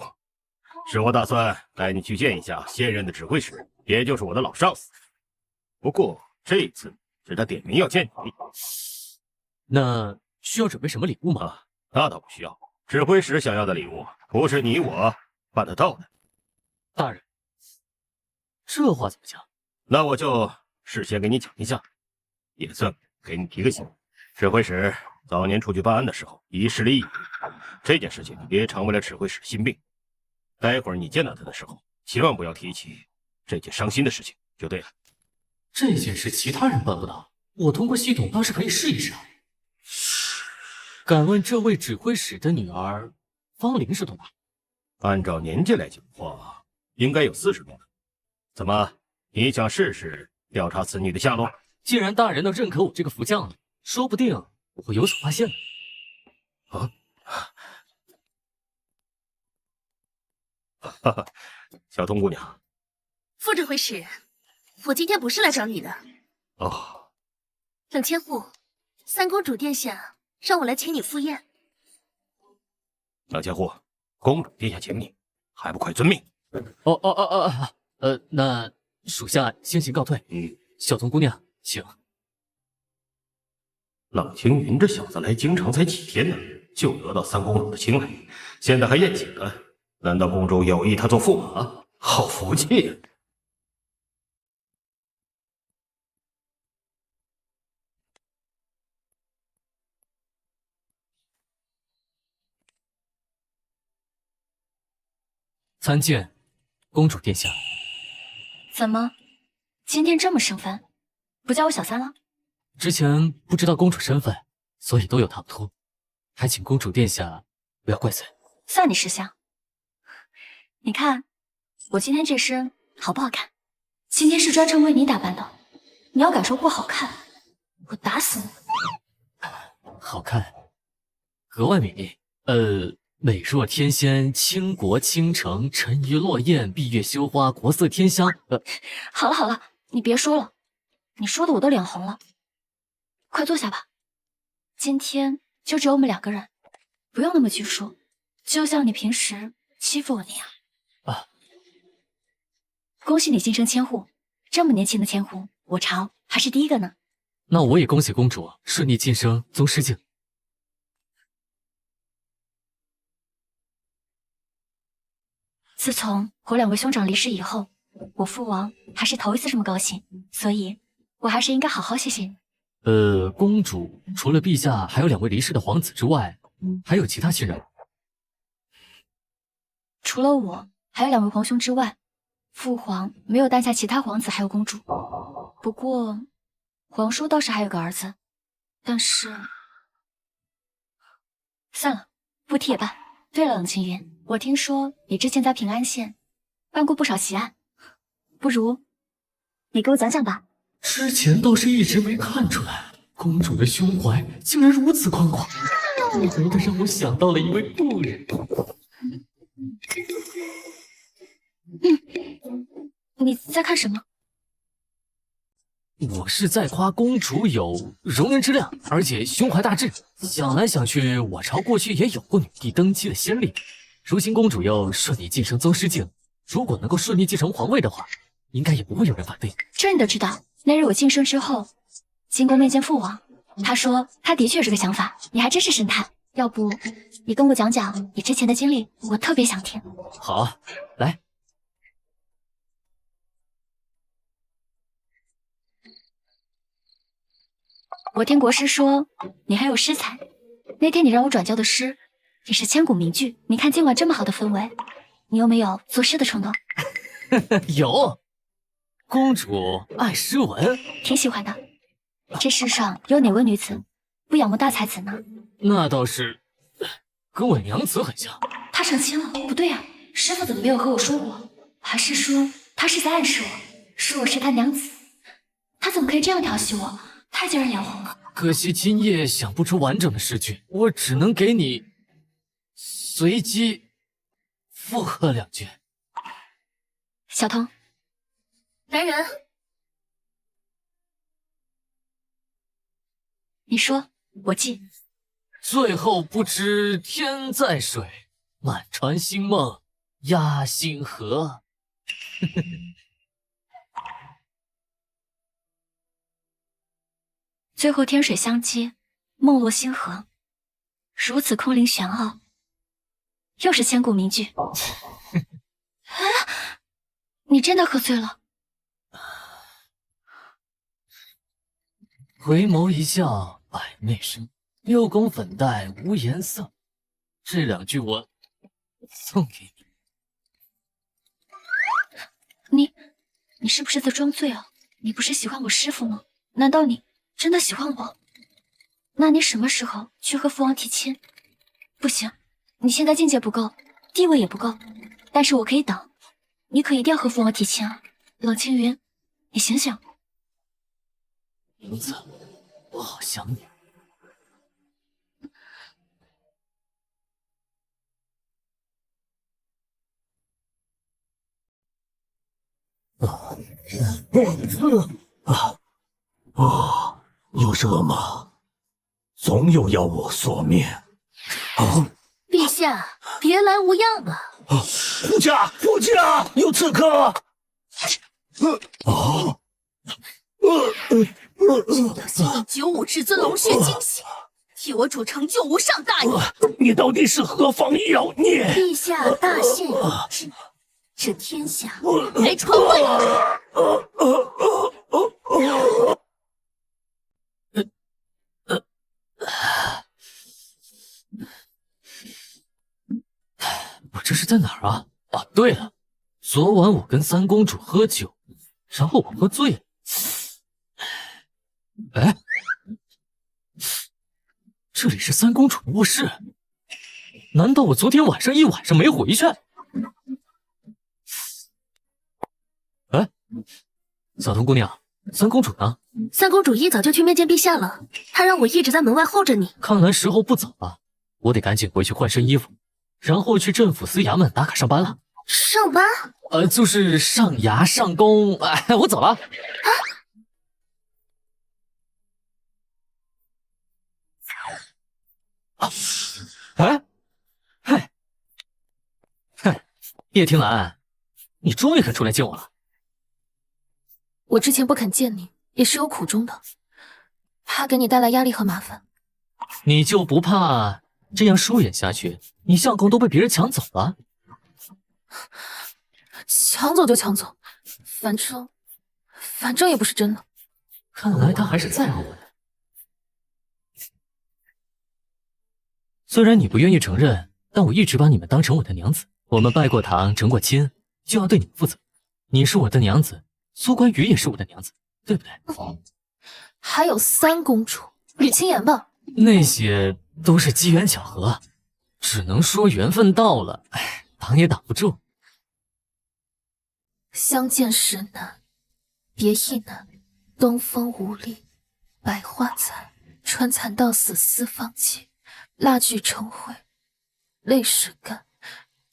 是我打算带你去见一下现任的指挥使，也就是我的老上司。不过这一次是他点名要见你。那需要准备什么礼物吗？那倒不需要，指挥使想要的礼物不是你我办得到的。大人，这话怎么讲？那我就事先给你讲一下，也算给你提个醒。指挥使早年出去办案的时候遗失了一笔，这件事情也成为了指挥使心病。待会儿你见到他的时候，千万不要提起这件伤心的事情，就对了。这件事其他人办不到，我通过系统倒是可以试一试啊。敢问这位指挥使的女儿芳龄是多大？按照年纪来讲的话，应该有40多了。怎么，你想试试调查此女的下落？既然大人都认可我这个福将了，说不定我会有所发现的。啊，哈哈，小童姑娘。副指挥使，我今天不是来找你的。哦，冷千户，三公主殿下让我来请你赴宴。冷千户，公主殿下请你，还不快遵命？那属下先行告退。小童姑娘，请。冷青云这小子来京城才几天呢，就得到三公主的青睐，现在还宴请了。难道公主有意他做驸马？好福气呀！参见公主殿下。怎么，今天这么生分，不叫我小三了？之前不知道公主身份，所以都有唐突，还请公主殿下不要怪罪。算你识相。你看我今天这身好不好看？今天是专程为你打扮的，你要敢说不好看，我打死你！好看，格外美丽。美若天仙，倾国倾城，沉鱼落雁，闭月羞花，国色天香。好了好了，你别说了，你说的我都脸红了。快坐下吧，今天就只有我们2个人，不用那么拘束，就像你平时欺负我那样。恭喜你晋升千户，这么年轻的千户，我朝还是第一个呢。那我也恭喜公主顺利晋升宗师境。自从我2位兄长离世以后，我父王还是头一次这么高兴，所以我还是应该好好谢谢你。公主除了陛下还有2位离世的皇子之外，还有其他亲人？除了我，还有2位皇兄之外，父皇没有诞下其他皇子还有公主。不过皇叔倒是还有个儿子，但是算了，不提也罢。对了，冷青云，我听说你之前在平安县办过不少奇案，不如你给我讲讲吧。之前倒是一直没看出来，公主的胸怀竟然如此宽广，不由得让我想到了一位故人。你在看什么？我是在夸公主有容人之量，而且胸怀大志。想来想去，我朝过去也有过女帝登基的先例，如今公主又顺利晋升宗师境，如果能够顺利继承皇位的话，应该也不会有人反对。这你都知道？那日我晋升之后，进宫面见父王，他说他的确有这个想法，你还真是神探。要不你跟我讲讲你之前的经历，我特别想听。好，来。我听国师说你很有诗才，那天你让我转交的诗也是千古名句。你看今晚这么好的氛围，你有没有作诗的冲动？有，公主爱诗文，挺喜欢的。这世上有哪位女子不仰慕大才子呢？那倒是，跟我娘子很像。她成亲了？不对啊，师傅怎么没有和我说过？还是说他是在暗示我，说我是他娘子？他怎么可以这样调戏我？太叫人眼红了。可惜今夜想不出完整的诗句，我只能给你随机附和2句。小童，来人，你说，我记。最后不知天在水，满船星梦压星河。最后天水相接，梦落星河，如此空灵玄奥，又是千古名句。你真的喝醉了？回眸一笑百媚生，六宫粉黛无颜色。这2句我送给你。你是不是在装醉啊？你不是喜欢我师父吗？难道你真的喜欢我？那你什么时候去和父王提亲？不行，你现在境界不够，地位也不够，但是我可以等。你可一定要和父王提亲啊！冷青云，你醒醒。名字，我好想你。有什么？总有要我索命。陛下，别来无恙啊！副驾，副驾，有刺客！得先以95至尊龙血惊醒，替我主成就无上大业。你到底是何方妖孽？陛下大限已至，这天下该传位。我这是在哪儿啊？啊，对了，昨晚我跟三公主喝酒，然后我喝醉了。哎，这里是三公主的卧室，难道我昨天晚上一晚上没回去？哎，小童姑娘，三公主呢？三公主一早就去面见陛下了，她让我一直在门外候着你。看来时候不早了，我得赶紧回去换身衣服，然后去镇抚司衙门打卡上班了。上班？就是上衙上宫。哎，我走了。哎，嘿，叶听兰，你终于肯出来见我了。我之前不肯见你，也是有苦衷的，怕给你带来压力和麻烦。你就不怕这样疏远下去，你相公都被别人抢走了？抢走就抢走，反正也不是真的。看来他还是在乎我的。虽然你不愿意承认，但我一直把你们当成我的娘子。我们拜过堂，成过亲，就要对你们负责。你是我的娘子，苏关羽也是我的娘子，对不对？还有三公主吕青言吧？那些都是机缘巧合，只能说缘分到了，哎，挡也挡不住。相见时难，别亦难。东风无力，百花残，春蚕到死丝方尽，蜡炬成灰泪始干。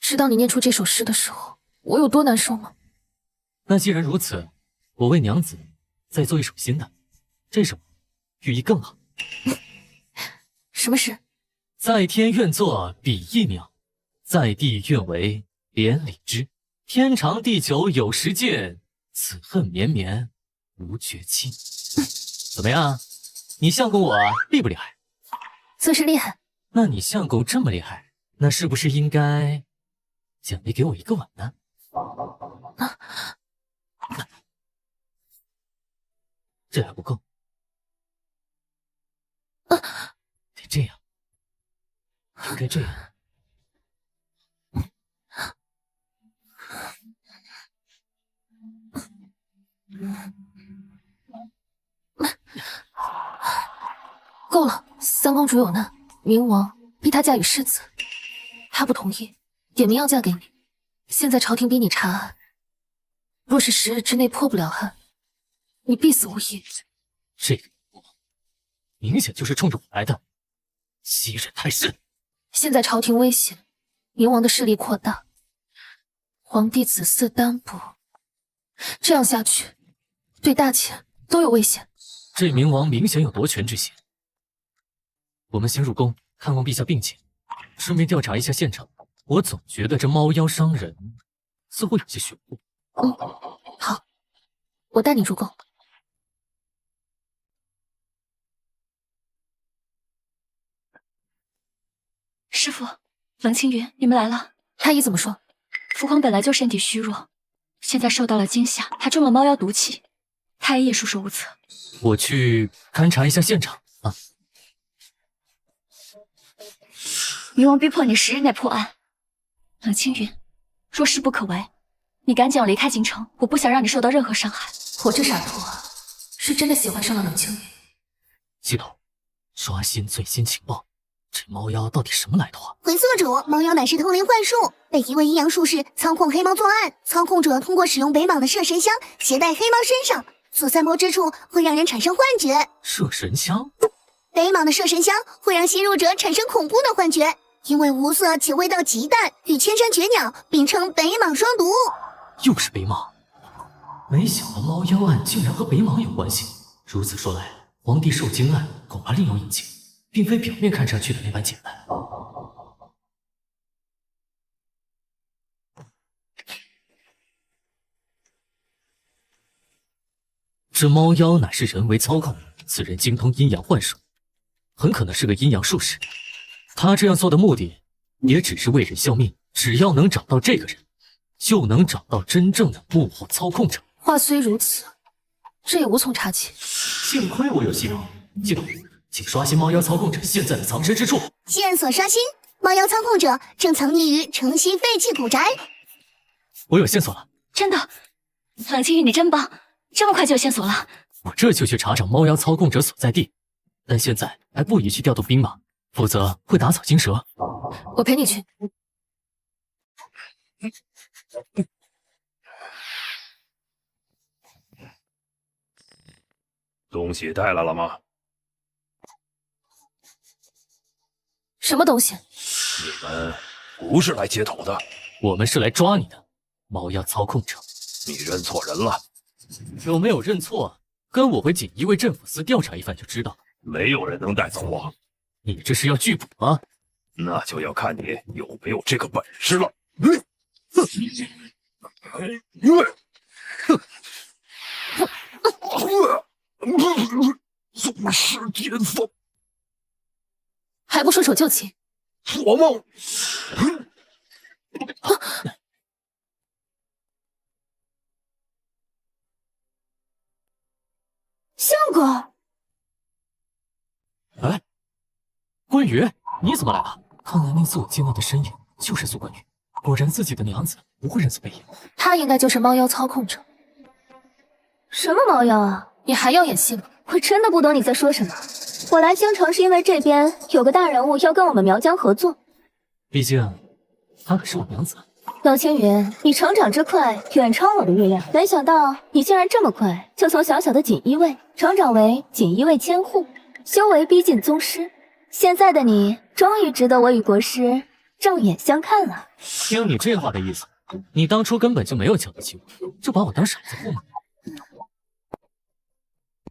知道你念出这首诗的时候，我有多难受吗？那既然如此，我为娘子再做一首新的，这首寓意更好。什么诗？在天愿作比翼鸟，在地愿为连理枝。天长地久有时尽，此恨绵绵无绝期。怎么样？你相公我厉不厉害？算是厉害。那你相公这么厉害，那是不是应该奖励给我一个吻呢？这还不够，得这样，应该这样。够了，三公主有难，冥王逼她嫁与世子，她不同意，点名要嫁给你。现在朝廷逼你查案，若是10日之内破不了案，你必死无疑。这个明显就是冲着我来的，欺人太甚。现在朝廷危险，冥王的势力扩大，皇帝子嗣单薄，这样下去，对大秦都有危险。这冥王明显有夺权之嫌。我们先入宫看望陛下病情，顺便调查一下现场。我总觉得这猫妖伤人似乎有些玄乎。好，我带你入宫。师傅，冷青云，你们来了。太医怎么说？父皇本来就身体虚弱，现在受到了惊吓，还中了猫妖毒气，太医也束手无策。我去勘察一下现场啊。冥王逼迫你10日内破案，冷青云，若势不可为，你赶紧要离开京城，我不想让你受到任何伤害。我这傻托是真的喜欢上了冷青云。系统，刷新最新情报，这猫妖到底什么来头啊？回宿主，猫妖乃是通灵幻术，被一位阴阳术士操控黑猫作案。操控者通过使用北莽的摄神香携带黑猫身上，所散播之处会让人产生幻觉。摄神香？北莽的摄神香会让吸入者产生恐怖的幻觉，因为无色且味道极淡，与千山绝鸟并称北莽双毒。又是北莽，没想到猫妖案竟然和北莽有关系。如此说来，皇帝受惊案恐怕另有隐情，并非表面看上去的那般简单。这猫妖乃是人为操控，此人精通阴阳幻术，很可能是个阴阳术士。他这样做的目的，也只是为人效命。只要能找到这个人，就能找到真正的幕后操控者。话虽如此，这也无从查起。幸亏我有系统，系统，请刷新猫妖操控者现在的藏身之处。线索刷新，猫妖操控者正藏匿于城西废弃古宅。我有线索了。真的，冷青云你真棒，这么快就有线索了。我这就去查找猫妖操控者所在地，但现在还不宜去调动兵马，否则会打草惊蛇。我陪你去。东西带来了吗？什么东西？你们不是来接头的，我们是来抓你的，猫妖操控者。你认错人了。有没有认错，跟我回锦衣卫镇抚司调查一番就知道了。没有人能带走我。你这是要拒捕吗？那就要看你有没有这个本事了。宗师巅峰，还不束手就擒！做梦！相公，哎，关羽，你怎么来了？看来那次我见到的身影就是苏关羽，果然自己的娘子不会认错背影。他应该就是猫妖操控者。什么猫妖啊？你还要演戏吗？我真的不懂你在说什么。我来京城是因为这边有个大人物要跟我们苗疆合作。毕竟，她可是我娘子。冷青云，你成长之快远超我的预料，没想到你竟然这么快就从小小的锦衣卫成长为锦衣卫监护，修为逼近宗师。现在的你终于值得我与国师正眼相看了。听你这话的意思，你当初根本就没有瞧得起我，就把我当傻子护吗？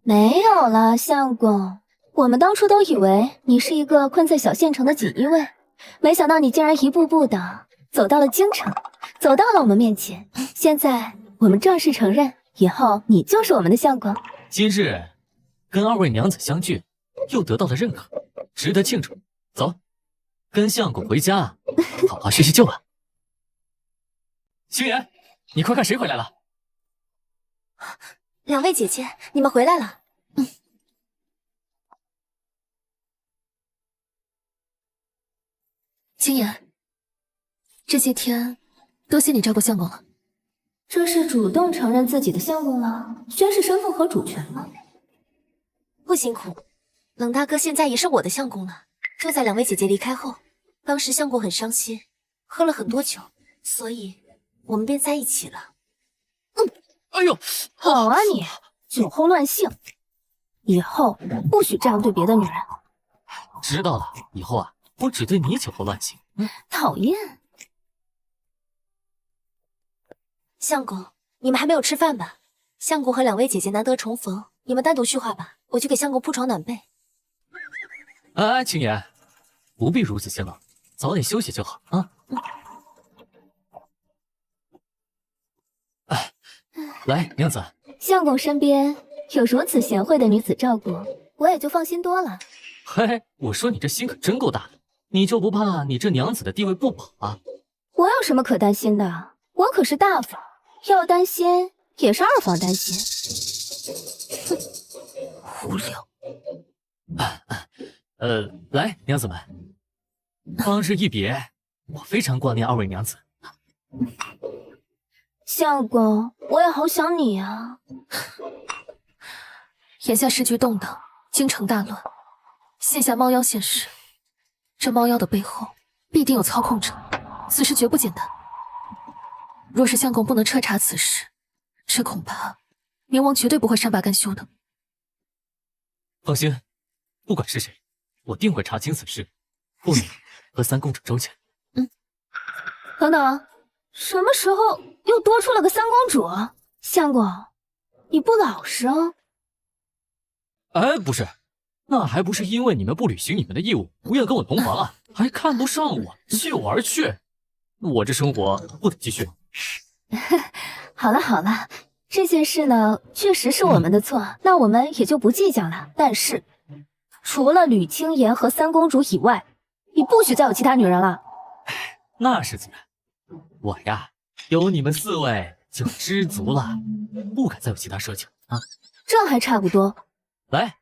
没有啦，相公，我们当初都以为你是一个困在小县城的锦衣卫，没想到你竟然一步步的走到了京城，走到了我们面前。现在我们正式承认，以后你就是我们的相公。今日跟二位娘子相聚，又得到了认可，值得庆祝。走，跟相公回家，好好叙叙旧吧。星爷，你快看谁回来了！两位姐姐，你们回来了。青言，这些天多谢你照顾相公了。这是主动承认自己的相公了，宣誓身份和主权了。不辛苦，冷大哥现在也是我的相公了。就在两位姐姐离开后，当时相公很伤心，喝了很多酒，所以我们便在一起了。哎呦，好啊你，酒后乱性，以后不许这样对别的女人。知道了，以后啊，我只对你酒后乱性。讨厌。相公，你们还没有吃饭吧？相公和两位姐姐难得重逢，你们单独叙话吧，我去给相公铺床暖被。哎，青言，不必如此辛劳，早点休息就好啊。哎，来，娘子，相公身边有如此贤惠的女子照顾，我也就放心多了。嘿，我说你这心可真够大的，你就不怕你这娘子的地位不保啊？我有什么可担心的？我可是大房，要担心也是二房担心。哼，无聊。来，娘子们，当日一别，我非常挂念二位娘子。相公，我也好想你啊。眼下时局动荡，京城大乱，现下猫妖现世，这猫妖的背后必定有操控者，此事绝不简单。若是相公不能彻查此事，这恐怕冥王绝对不会善罢甘休的。放心，不管是谁，我定会查清此事，护你和三公主周全。等等，什么时候又多出了个三公主？相公，你不老实哦。哎，不是，那还不是因为你们不履行你们的义务，不愿跟我同房啊，还看不上我，弃我而去，我这生活不得继续。好了好了，这件事呢，确实是我们的错，那我们也就不计较了。但是，除了吕青言和三公主以外，你不许再有其他女人了。那是自然，我呀，有你们4位就知足了，不敢再有其他奢求啊。这还差不多。来，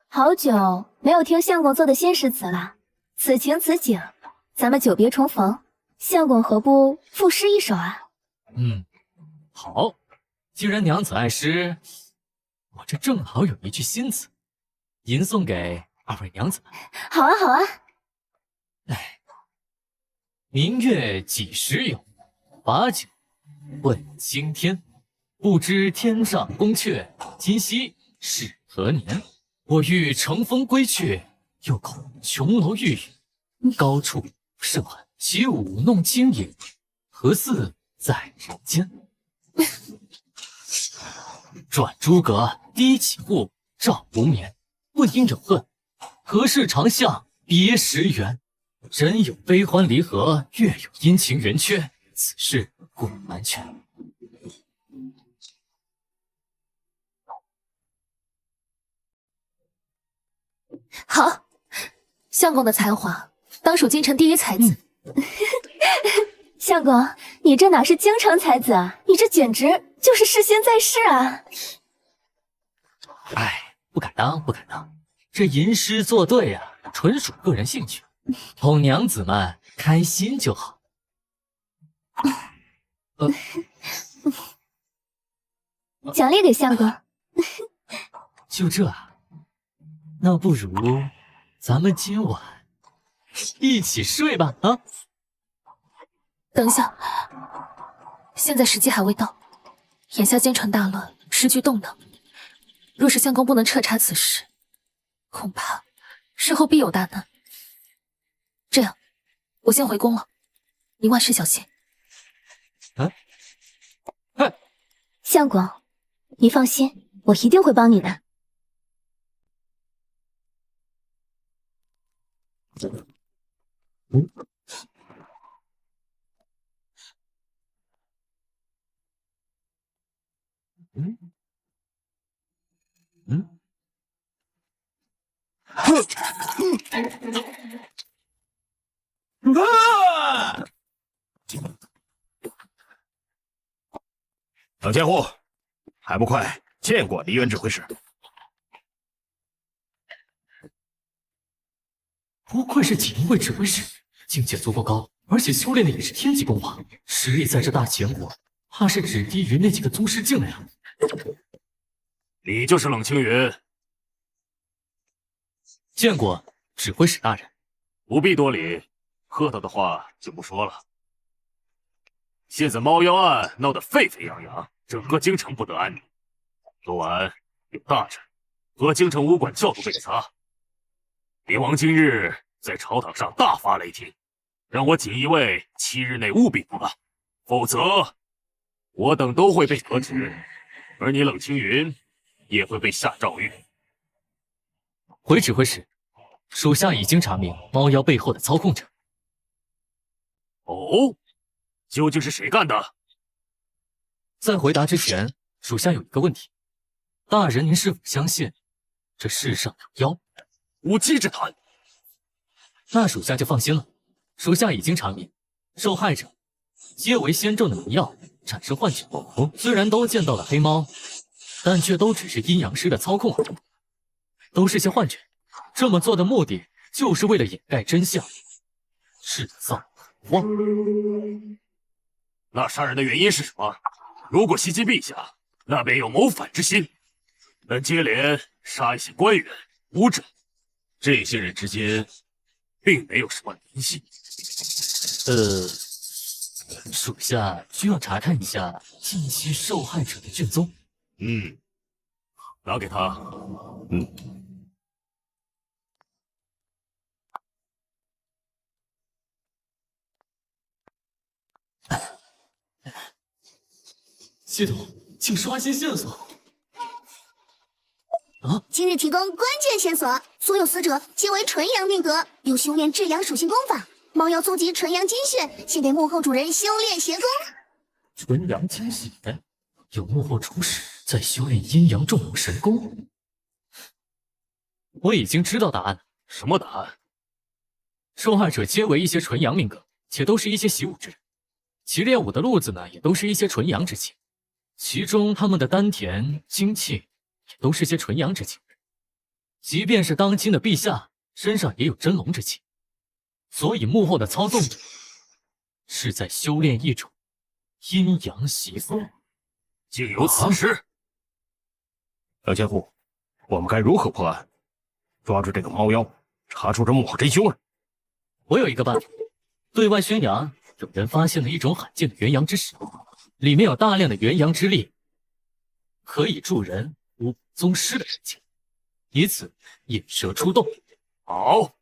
好久没有听相公做的新诗词了，此情此景，咱们久别重逢，相公何不赋诗一首啊？好，既然娘子爱诗，我这正好有一句新词，吟诵给二位娘子们。好啊好啊。明月几时有？把酒问青天。不知天上宫阙，今夕是何年？我欲乘风归去，又恐琼楼玉宇。高处胜寒，起舞弄清影，何似在人间？转朱阁，低绮户，照无眠。问应有恨，何事长向别时圆？人有悲欢离合，月有阴晴圆缺，此事古难全。好，相公的才华当属京城第一才子。相公，你这哪是京城才子啊，你这简直就是世仙在世啊！哎，不敢当，不敢当，这吟诗作对啊，纯属个人兴趣。哄娘子们开心就好。奖励给相公。就这啊？那不如咱们今晚一起睡吧？啊？等一下，现在时机还未到，眼下京城大乱，时局动荡，若是相公不能彻查此事，恐怕日后必有大难。这样，我先回宫了，您万事小心。相公，你放心，我一定会帮你的。冷监护，还不快见过梨园指挥使！不愧是锦衣卫指挥使，境界足够高，而且修炼的也是天级功法，实力在这大秦国，怕是只低于那几个宗师境了呀。你就是冷青云？见过指挥使大人。不必多礼，客套的话就不说了。现在猫妖案闹得沸沸扬扬，整个京城不得安宁。昨晚有大臣和京城武馆教主被杀，灵王今日在朝堂上大发雷霆，让我锦衣卫7日内务必不办，否则我等都会被革职，而你冷青云也会被下诏狱。回指挥使，属下已经查明猫妖背后的操控者。哦，究竟是谁干的？在回答之前，属下有一个问题，大人您是否相信这世上有妖，无稽之谈。那属下就放心了。属下已经查明，受害者皆为仙咒的迷药产生幻觉，虽然都见到了黑猫，但却都只是阴阳师的操控而已，都是些幻觉。这么做的目的就是为了掩盖真相，制造妄。那杀人的原因是什么？如果袭击陛下，那便有谋反之心。但接连杀一些官员、武者，这些人之间并没有什么联系。属下需要查看一下近期受害者的卷宗。拿给他。系统，请刷新线索。今日提供关键线索，所有死者皆为纯阳命格，有修炼至阳属性功法。猫妖搜集纯阳精血，献给幕后主人修炼邪功。纯阳精血，有幕后主使在修炼阴阳众武神功。我已经知道答案了。什么答案？受害者皆为一些纯阳命格，且都是一些习武之人，其练武的路子呢，也都是一些纯阳之气。其中他们的丹田、精气也都是些纯阳之气，即便是当今的陛下身上也有真龙之气，所以幕后的操纵者是在修炼一种阴阳习法。竟有此事！梁千户，我们该如何破案？抓住这个猫妖，查出这幕后真凶来。我有一个办法，对外宣扬有人发现了一种罕见的元阳之石，里面有大量的元阳之力，可以助人无宗师的事情，以此引蛇出洞。好，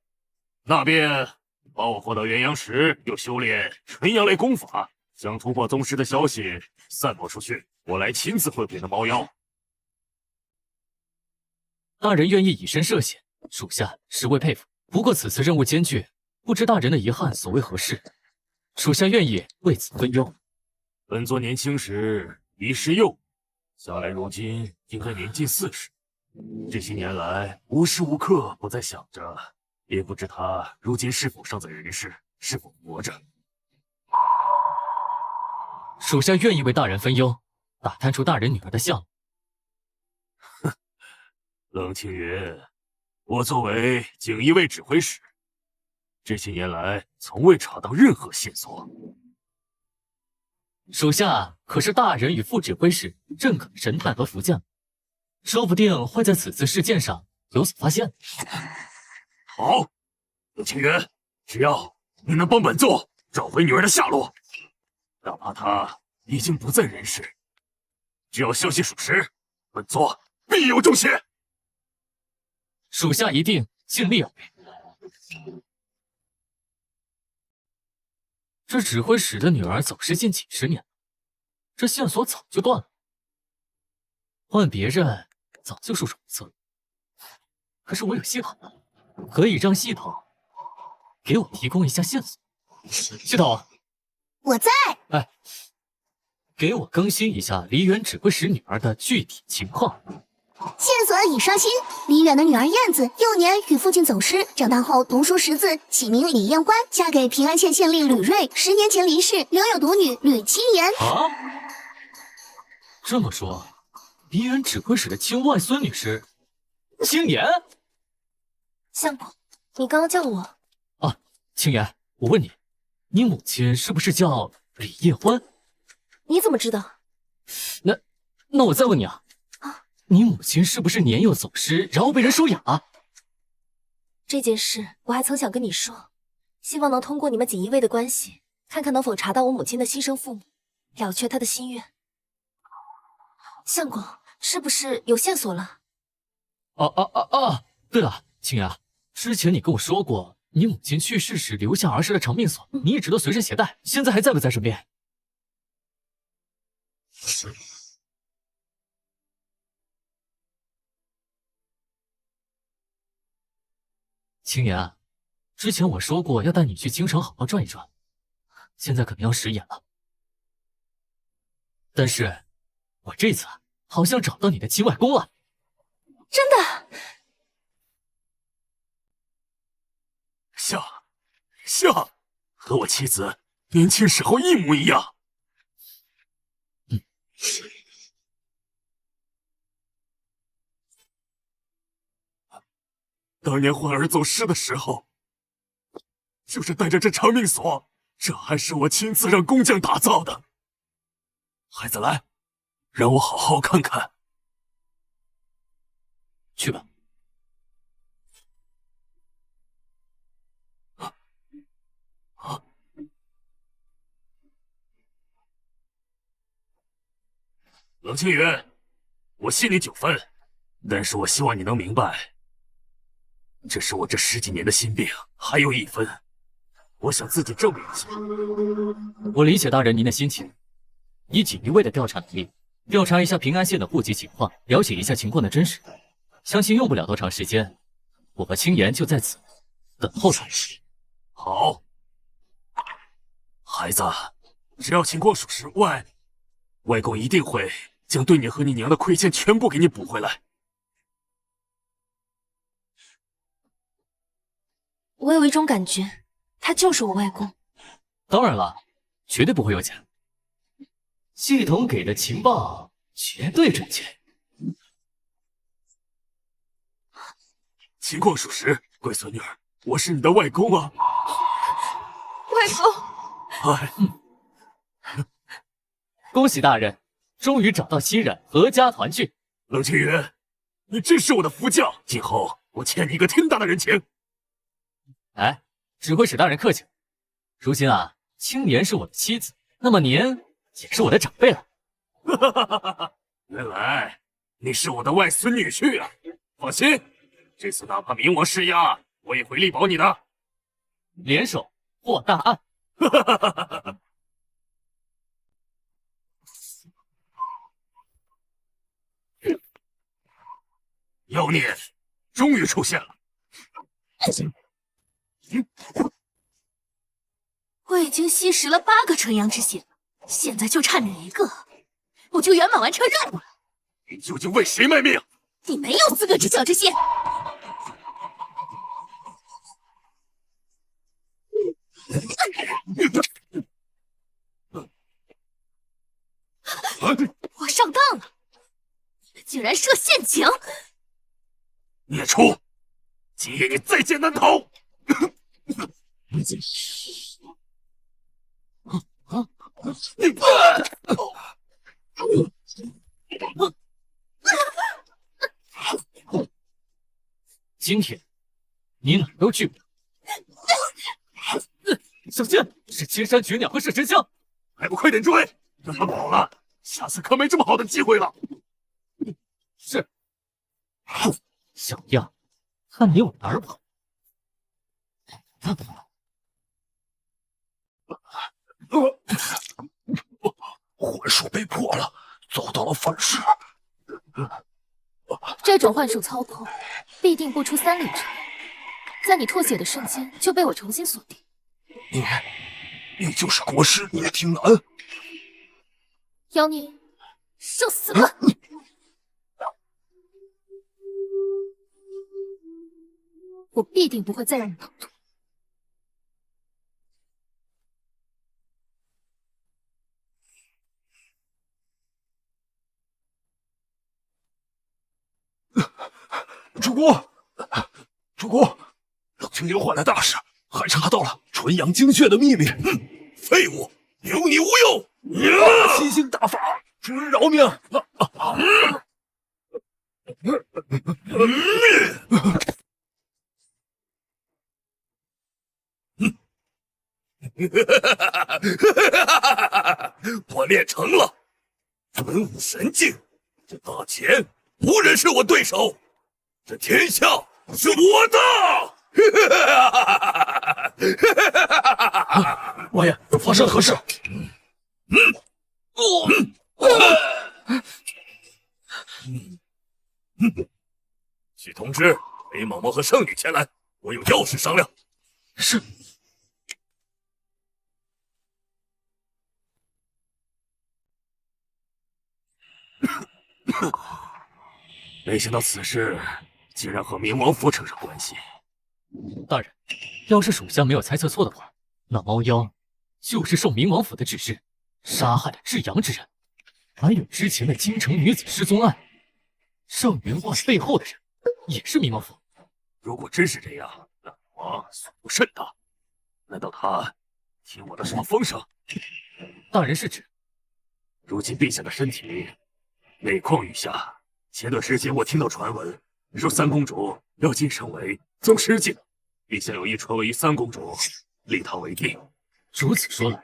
那便帮我获得元阳石，又修炼纯阳类功法，将突破宗师的消息散播出去。我来亲自会别的猫妖。大人愿意以身涉险，属下实为佩服。不过此次任务艰巨，不知大人的遗憾所为何事？属下愿意为此分忧。本座年轻时遗失幼，想来如今应该年近40，这些年来无时无刻不在想着，也不知他如今是否尚在人世，是否活着。属下愿意为大人分忧，打探出大人女儿的下落。冷清云，我作为锦衣卫指挥使，这些年来从未查到任何线索。属下可是大人与副指挥使认可的神探和福将，说不定会在此次事件上有所发现。好，冷清云，只要你能帮本座找回女儿的下落，哪怕她已经不在人世，只要消息属实，本座必有重谢。属下一定尽力而为。这指挥使的女儿走失近几十年了，这线索早就断了。换别人早就束手无策。可是我有系统，可以让系统给我提供一下线索。系统，我在。哎，给我更新一下梨园指挥使女儿的具体情况。线索已刷新，李远的女儿燕子幼年与父亲走失，长大后读书识字，起名李艳欢，嫁给平安县县令吕瑞，10年前离世，留有独女吕清言。啊，这么说，梨园指挥使的亲外孙女是青言。相公，你刚刚叫我啊，青言，我问你，你母亲是不是叫李艳欢？你怎么知道？那我再问你啊。你母亲是不是年幼走失，然后被人收养啊？这件事我还曾想跟你说，希望能通过你们锦衣卫的关系，看看能否查到我母亲的亲生父母，了却她的心愿。相公，是不是有线索了？对了，青雅，之前你跟我说过，你母亲去世时留下儿时的长命锁，你一直都随身携带，现在还在不在身边？青言，之前我说过要带你去京城好好转一转，现在可能要食言了。但是，我这次好像找到你的亲外公了。真的？像，和我妻子年轻时候一模一样。当年焕儿走失的时候，就是带着这长命锁，这还是我亲自让工匠打造的。孩子来，让我好好看看。去吧。冷清云，我信你9分，但是我希望你能明白，这是我这10几年的心病，还有1分，我想自己证明一下。我理解大人您的心情，以锦衣卫的调查能力，调查一下平安县的户籍情况，了解一下情况的真实，相信用不了多长时间，我和青岩就在此等候他。好，孩子，只要情况属实，外公一定会将对你和你娘的亏欠全部给你补回来。我有一种感觉，他就是我外公。当然了，绝对不会有假。系统给的情报绝对准确。情况属实，乖孙女儿，我是你的外公啊！外公，哎，恭喜大人，终于找到亲人，阖家团聚。冷清云，你真是我的福将，今后我欠你一个天大的人情。哎，只会使大人客气。如今啊，青年是我的妻子，那么您也是我的长辈了。原来你是我的外孙女婿啊！放心，这次哪怕冥王施压，我也会力保你的。联手破大案。妖孽终于出现了。我已经吸食了8个纯阳之血，现在就差你1个，我就圆满完成任务了。你究竟为谁卖命？你没有资格知晓这些。我上当了，竟然设陷阱！孽畜，今夜你在劫难逃！今天你哪儿都去不了。小心，是青山绝鸟和射神枪，还不快点追，让他跑了，下次可没这么好的机会了。是，小样，看你往哪儿跑！幻术被破了，遭到了反噬。这种幻术操控必定不出3里之内，在你吐血的瞬间就被我重新锁定。你就是国师叶听南。妖孽，受死吧！我必定不会再让你逃脱。主公，主公，冷清云换来大事，还查到了纯阳精血的秘密。废物，留你无用！七星大法，主人饶命！我练成了文武神境，这大钱无人是我对手，这天下是我的！王爷，发生了何事？去通知雷嬷嬷和圣女前来，我有要事商量。是。没想到此事竟然和冥王府扯上关系。大人，要是属下没有猜测错的话，那猫妖就是受冥王府的指示，杀害了至阳之人，还有之前的京城女子失踪案，盛云画背后的人也是冥王府。如果真是这样，那我所不甚大。难道他听我的什么风声？大人是指？如今陛下的身体每况愈下。前段时间我听到传闻，说三公主要晋升为宗师境，陛下有意传位于三公主，立她为帝。如此说来，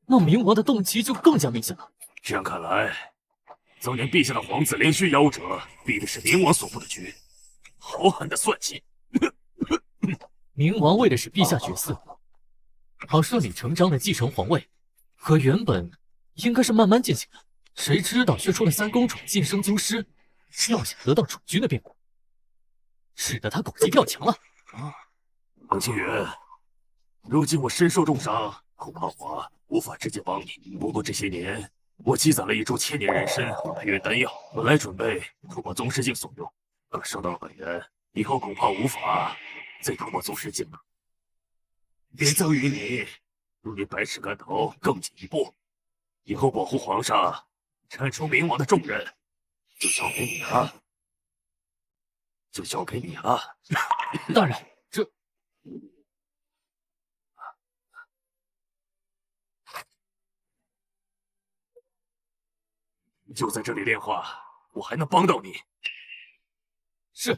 那冥王的动机就更加明显了。这样看来，当年陛下的皇子连续夭折，必定是冥王所布的局，好狠的算计！冥王为的是陛下绝嗣，好顺理成章的继承皇位，可原本应该是慢慢进行的，谁知道却出了三公主晋升宗师，要想得到储君的变故，使得他狗急跳墙了。冷清远，如今我身受重伤，恐怕我无法直接帮你。不过这些年，我积攒了一株千年人参和培元丹药，本来准备突破宗师境所用，可伤到了本源，以后恐怕无法再突破宗师境了。便赠予你，如你百尺竿头更进一步，以后保护皇上、铲除冥王的重任，就交给你了。就交给你了。大人，这……就在这里炼化，我还能帮到你。是。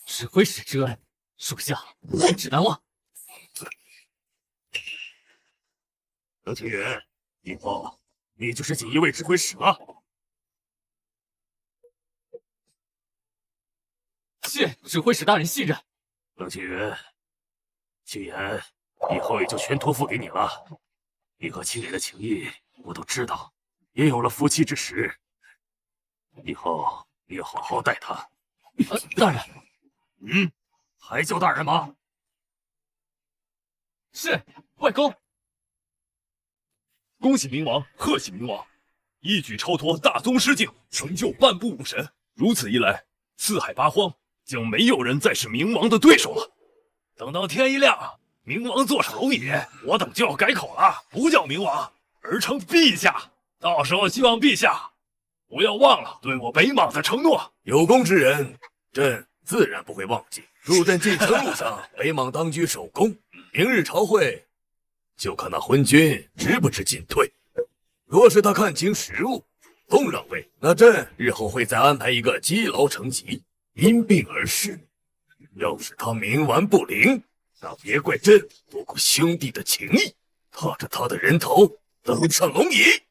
指挥使之恩，属下一直难忘。冷清远，以后你就是锦衣卫指挥使了。谢指挥使大人信任。冷清远，青言以后也就全托付给你了。你和青言的情谊我都知道，也有了夫妻之实。以后你要好好待她。大人。还叫大人吗？是，外公。恭喜冥王，贺喜冥王，一举超脱大宗师境，成就半步武神。如此一来，四海八荒将没有人再是冥王的对手了。等到天一亮，冥王坐上龙椅，我等就要改口了，不叫冥王，而称陛下。到时候希望陛下不要忘了对我北莽的承诺。有功之人，朕自然不会忘记。入朕进城路上，北莽当局守宫，明日朝会，就看那昏君知不知进退。若是他看清时务，主动让位，那朕日后会再安排一个积劳成疾，因病而逝。要是他冥顽不灵，那别怪朕不顾兄弟的情谊，踏着他的人头登上龙椅。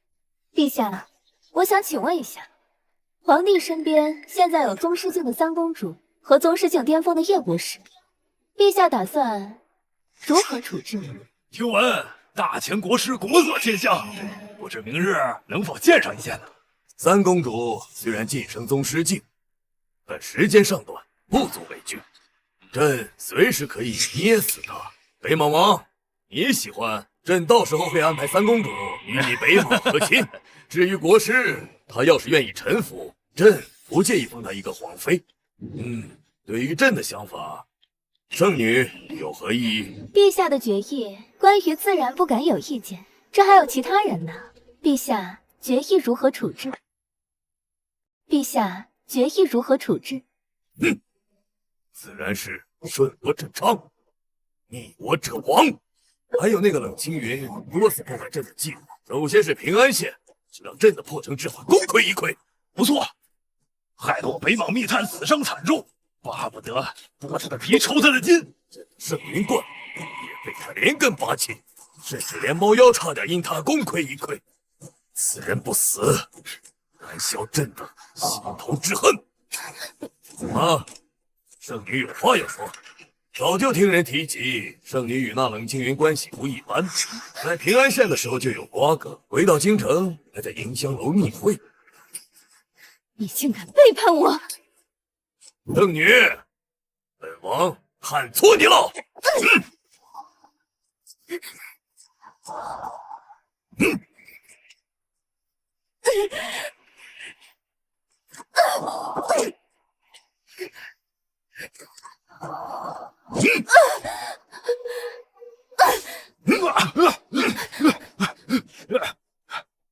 陛下，我想请问一下，皇帝身边现在有宗师境的三公主和宗师境巅峰的叶国师，陛下打算如何处置？听闻大前国师国色天香，不知明日能否见上一见呢？三公主虽然晋升宗师境，但时间尚短，不足为惧。朕随时可以捏死她。北莽王，你喜欢，朕到时候会安排三公主与你北莽和亲。至于国师，他要是愿意臣服，朕不介意封他一个皇妃。对于朕的想法，圣女有何异议？陛下的决议，关于自然不敢有意见。这还有其他人呢。陛下决议如何处置？陛下决议如何处置？自然是顺我者昌，逆我者亡。还有那个冷青云多次破坏朕的计划，首先是平安县，就让朕的破城之法功亏一篑。不错，害得我北莽密探死伤惨重，巴不得剥他的皮抽他的筋。圣灵冠也被他连根拔起，甚至连猫妖差点因他功亏一篑。此人不死，燃烧朕的心头之恨。怎么，圣女有话要说？早就听人提及，圣女与那冷青云关系不一般，在平安县的时候就有瓜葛，回到京城还在迎香楼密会。你竟敢背叛我！圣女，本王看错你了。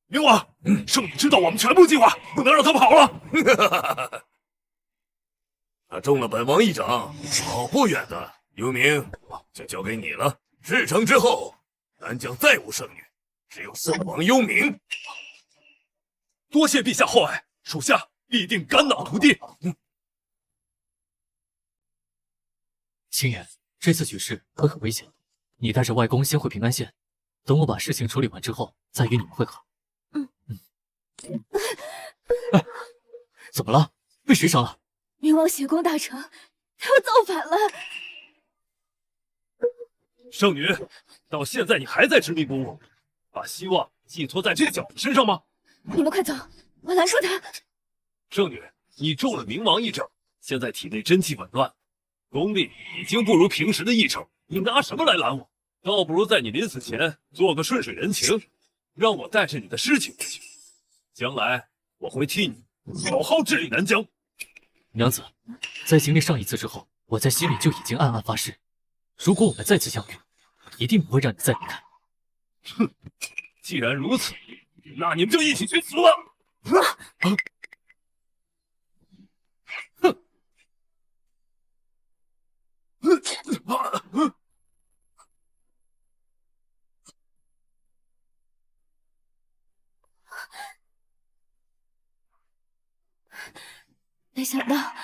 明王，圣女知道我们全部计划，不能让他跑了。他中了本王一掌，跑不远的。幽冥，就交给你了。事成之后，南疆再无圣女，只有圣王幽冥。多谢陛下厚爱，属下必定肝脑涂地。青岩，这次举事可很危险，你带着外公先回平安县，等我把事情处理完之后，再与你们会合。哎，怎么了？被谁伤了？冥王血功大成，他要造反了！圣女，到现在你还在执迷不悟，把希望寄托在这小子身上吗？你们快走，我拦住他！圣女，你中了冥王一掌，现在体内真气紊乱，功力已经不如平时的一成，你拿什么来拦我？倒不如在你临死前做个顺水人情，让我带着你的尸体回去，将来我会替你好好治理南疆。娘子，在经历上一次之后，我在心里就已经暗暗发誓，如果我们再次相遇，一定不会让你再离开。哼，既然如此，那你们就一起去死吧！没想到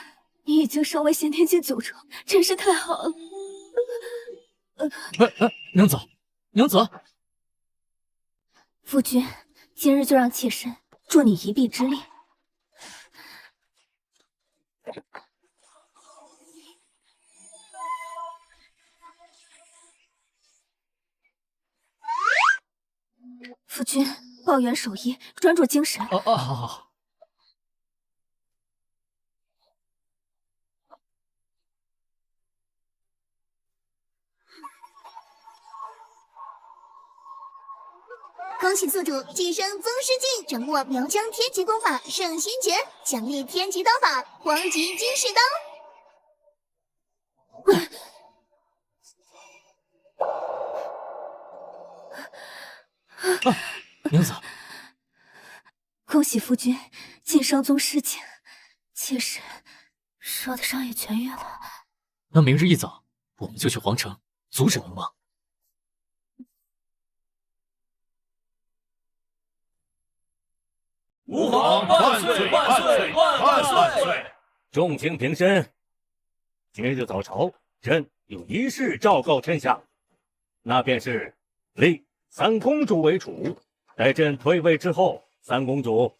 你已经升为先天境9重，真是太好了。娘子，娘子，夫君，今日就让妾身助你一臂之力。夫君，抱元守一，专注精神。好。恭喜宿主晋升宗师境，掌握苗疆天级功法圣心诀，奖励天级刀法黄级金士刀。娘子，恭喜夫君晋升宗师境，妾身受的伤也痊愈了。那明日一早，我们就去皇城阻止冥王。吾皇万岁万岁万岁！众卿平身。今日早朝，朕有一事昭告臣下，那便是立三公主为主。待朕退位之后，三公主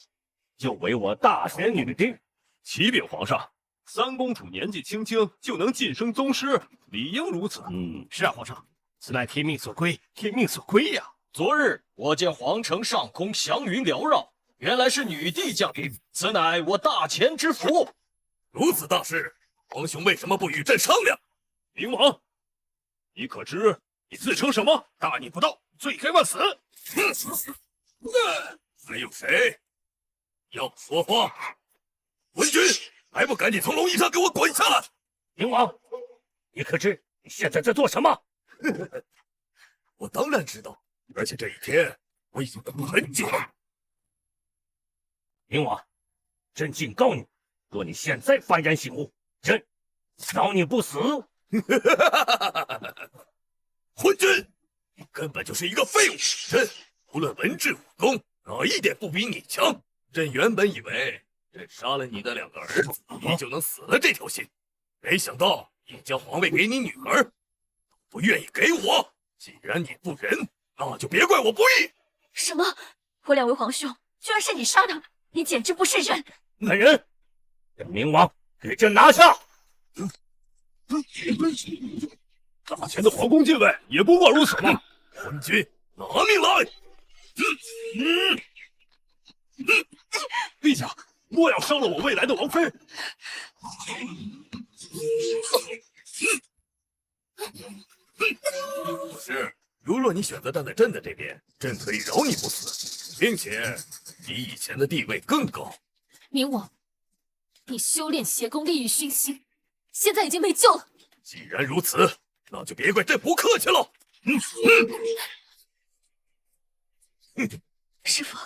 就为我大贤女帝。启禀皇上，三公主年纪轻轻就能晋升宗师，理应如此。是啊，皇上，此乃天命所归，天命所归呀。昨日我见皇城上空祥云缭绕，原来是女帝降临，此乃我大前之福。如此大事，皇兄为什么不与朕商量？冥王，你可知你自称什么？大逆不道，罪该万死！还有谁要说话？文君，还不赶紧从龙椅上给我滚下来！冥王，你可知你现在在做什么？我当然知道，而且这一天我已经等了很久了。冥王，朕警告你，若你现在幡然醒悟，朕饶你不死！昏君，你根本就是一个废物！朕无论文治武功，哪一点不比你强？朕原本以为朕杀了你的2个儿子，你就能死了这条心，没想到你将皇位给你女儿，都不愿意给我。既然你不仁，那就别怪我不义。什么？我2位皇兄，居然是你杀的！你简直不是人！来人，将冥王给朕拿下！大前的皇宫禁卫也不过如此嘛！昏君，拿命来！陛下，莫要伤了我未来的王妃。可是，如若你选择站在朕的这边，朕可以饶你不死，并且比以前的地位更高。冥王，你修炼邪功利欲熏心，现在已经没救了。既然如此，那就别怪朕不客气了。师傅，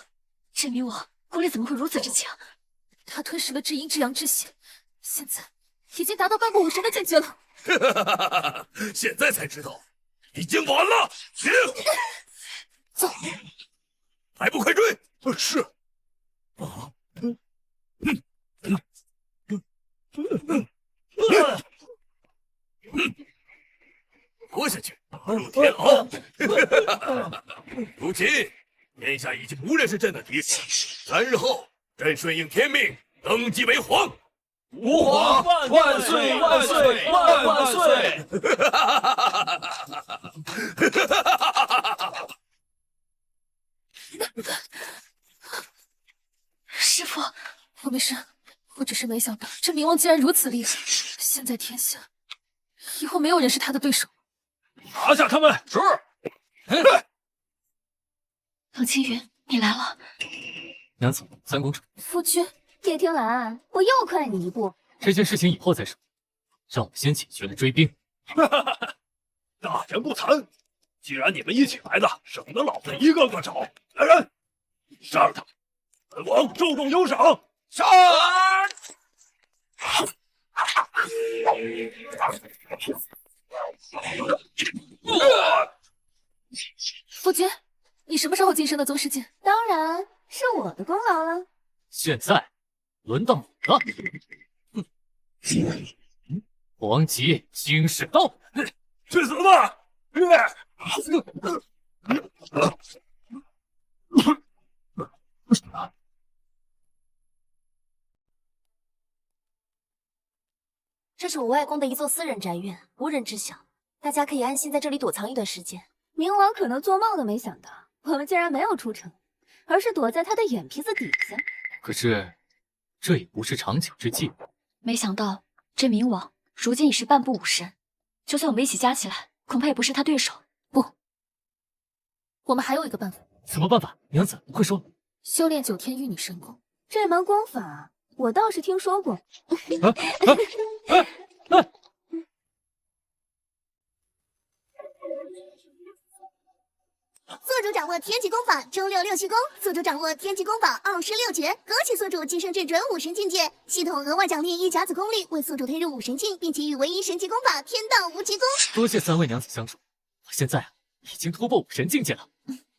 这冥王功力怎么会如此之强？他吞噬了至阴至阳之血，现在已经达到半步武神的境界了。现在才知道，已经晚了。走，还不快追！是。活下去，打入天牢。如今天下已经无人是朕的敌人。3日后，朕顺应天命，登基为皇。吾皇万岁万岁万万岁！师傅，我没事，我只是没想到这冥王竟然如此厉害。现在天下，以后没有人是他的对手。拿下他们！是。冷青云，你来了。娘子，三公主。夫君，叶听兰，我又快你一步。这件事情以后再说，让我先解决了追兵。大言不惭！既然你们一起来的，省得老子一个个找。来人，杀了他！本王重重有赏。杀！夫君，你什么时候晋升的宗师境？当然是我的功劳了。现在轮到你了。皇级惊世刀，去死吧！这是我外公的一座私人宅院，无人知晓，大家可以安心在这里躲藏一段时间。冥王可能做梦都没想到，我们竟然没有出城，而是躲在他的眼皮子底下。可是，这也不是长久之计。没想到这冥王如今已是半步武神，就算我们一起加起来，恐怕也不是他对手。不，我们还有一个办法。什么办法？娘子，快说。修炼9天玉女神功，这门功法我倒是听说过。宿主掌握天级功法周六六气功，宿主掌握天级功法26绝，恭喜宿主晋升至准武神境界。系统额外奖励1甲子功力，为宿主推入武神境，并给予唯一神级功法天道无极功。多谢3位娘子相助，我现在已经突破武神境界了。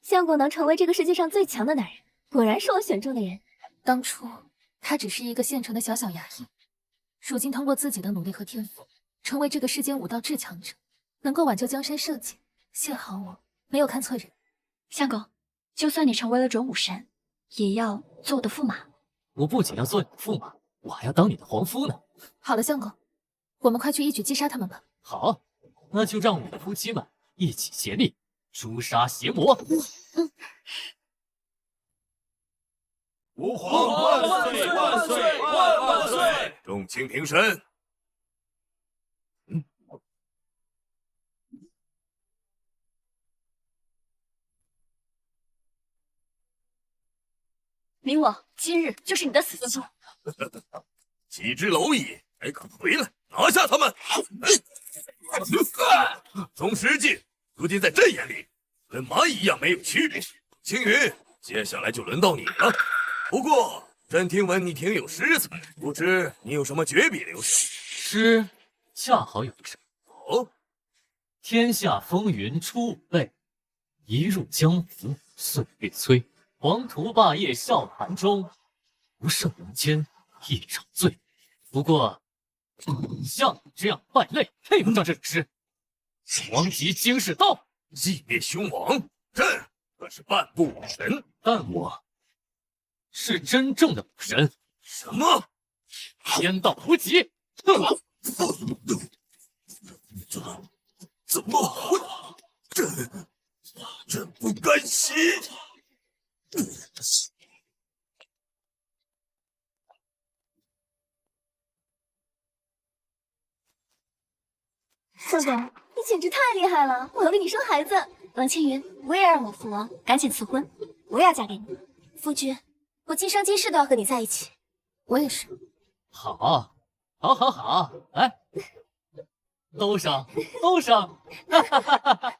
相公能成为这个世界上最强的男人，果然是我选中的人。当初他只是一个县城的小小衙役，如今通过自己的努力和天赋，成为这个世间武道至强者，能够挽救江山社稷。幸好我没有看错人。相公，就算你成为了准武神，也要做我的驸马。我不仅要做你的驸马，我还要当你的皇夫呢。好了，相公，我们快去一举击杀他们吧。好，那就让我们夫妻们一起协力诛杀邪魔。吾皇万岁万岁万万岁！众卿平身。冥王，今日就是你的死期。几只蝼蚁还敢回来？拿下他们！宗师境，如今在朕眼里，跟蚂蚁一样没有区别。青云，接下来就轮到你了。不过，朕听闻你挺有诗才，不知你有什么绝笔留下？诗恰好有一首。哦，天下风云出五类，一入江湖岁月催。黄土霸业笑谈中，不胜人间一场醉。不过，像你这样败类，配不上这种诗。皇级惊世刀，寂灭凶王，朕可是半步武神，但我是真正的武神。什么？天道无极！哼！怎么会？朕不甘心！相公，你简直太厉害了！我要给你生孩子。王青云，我也让我父王赶紧赐婚，我也要嫁给你。夫君，我今生今世都要和你在一起。我也是。好，好，来，都上，都上！哈哈哈哈哈！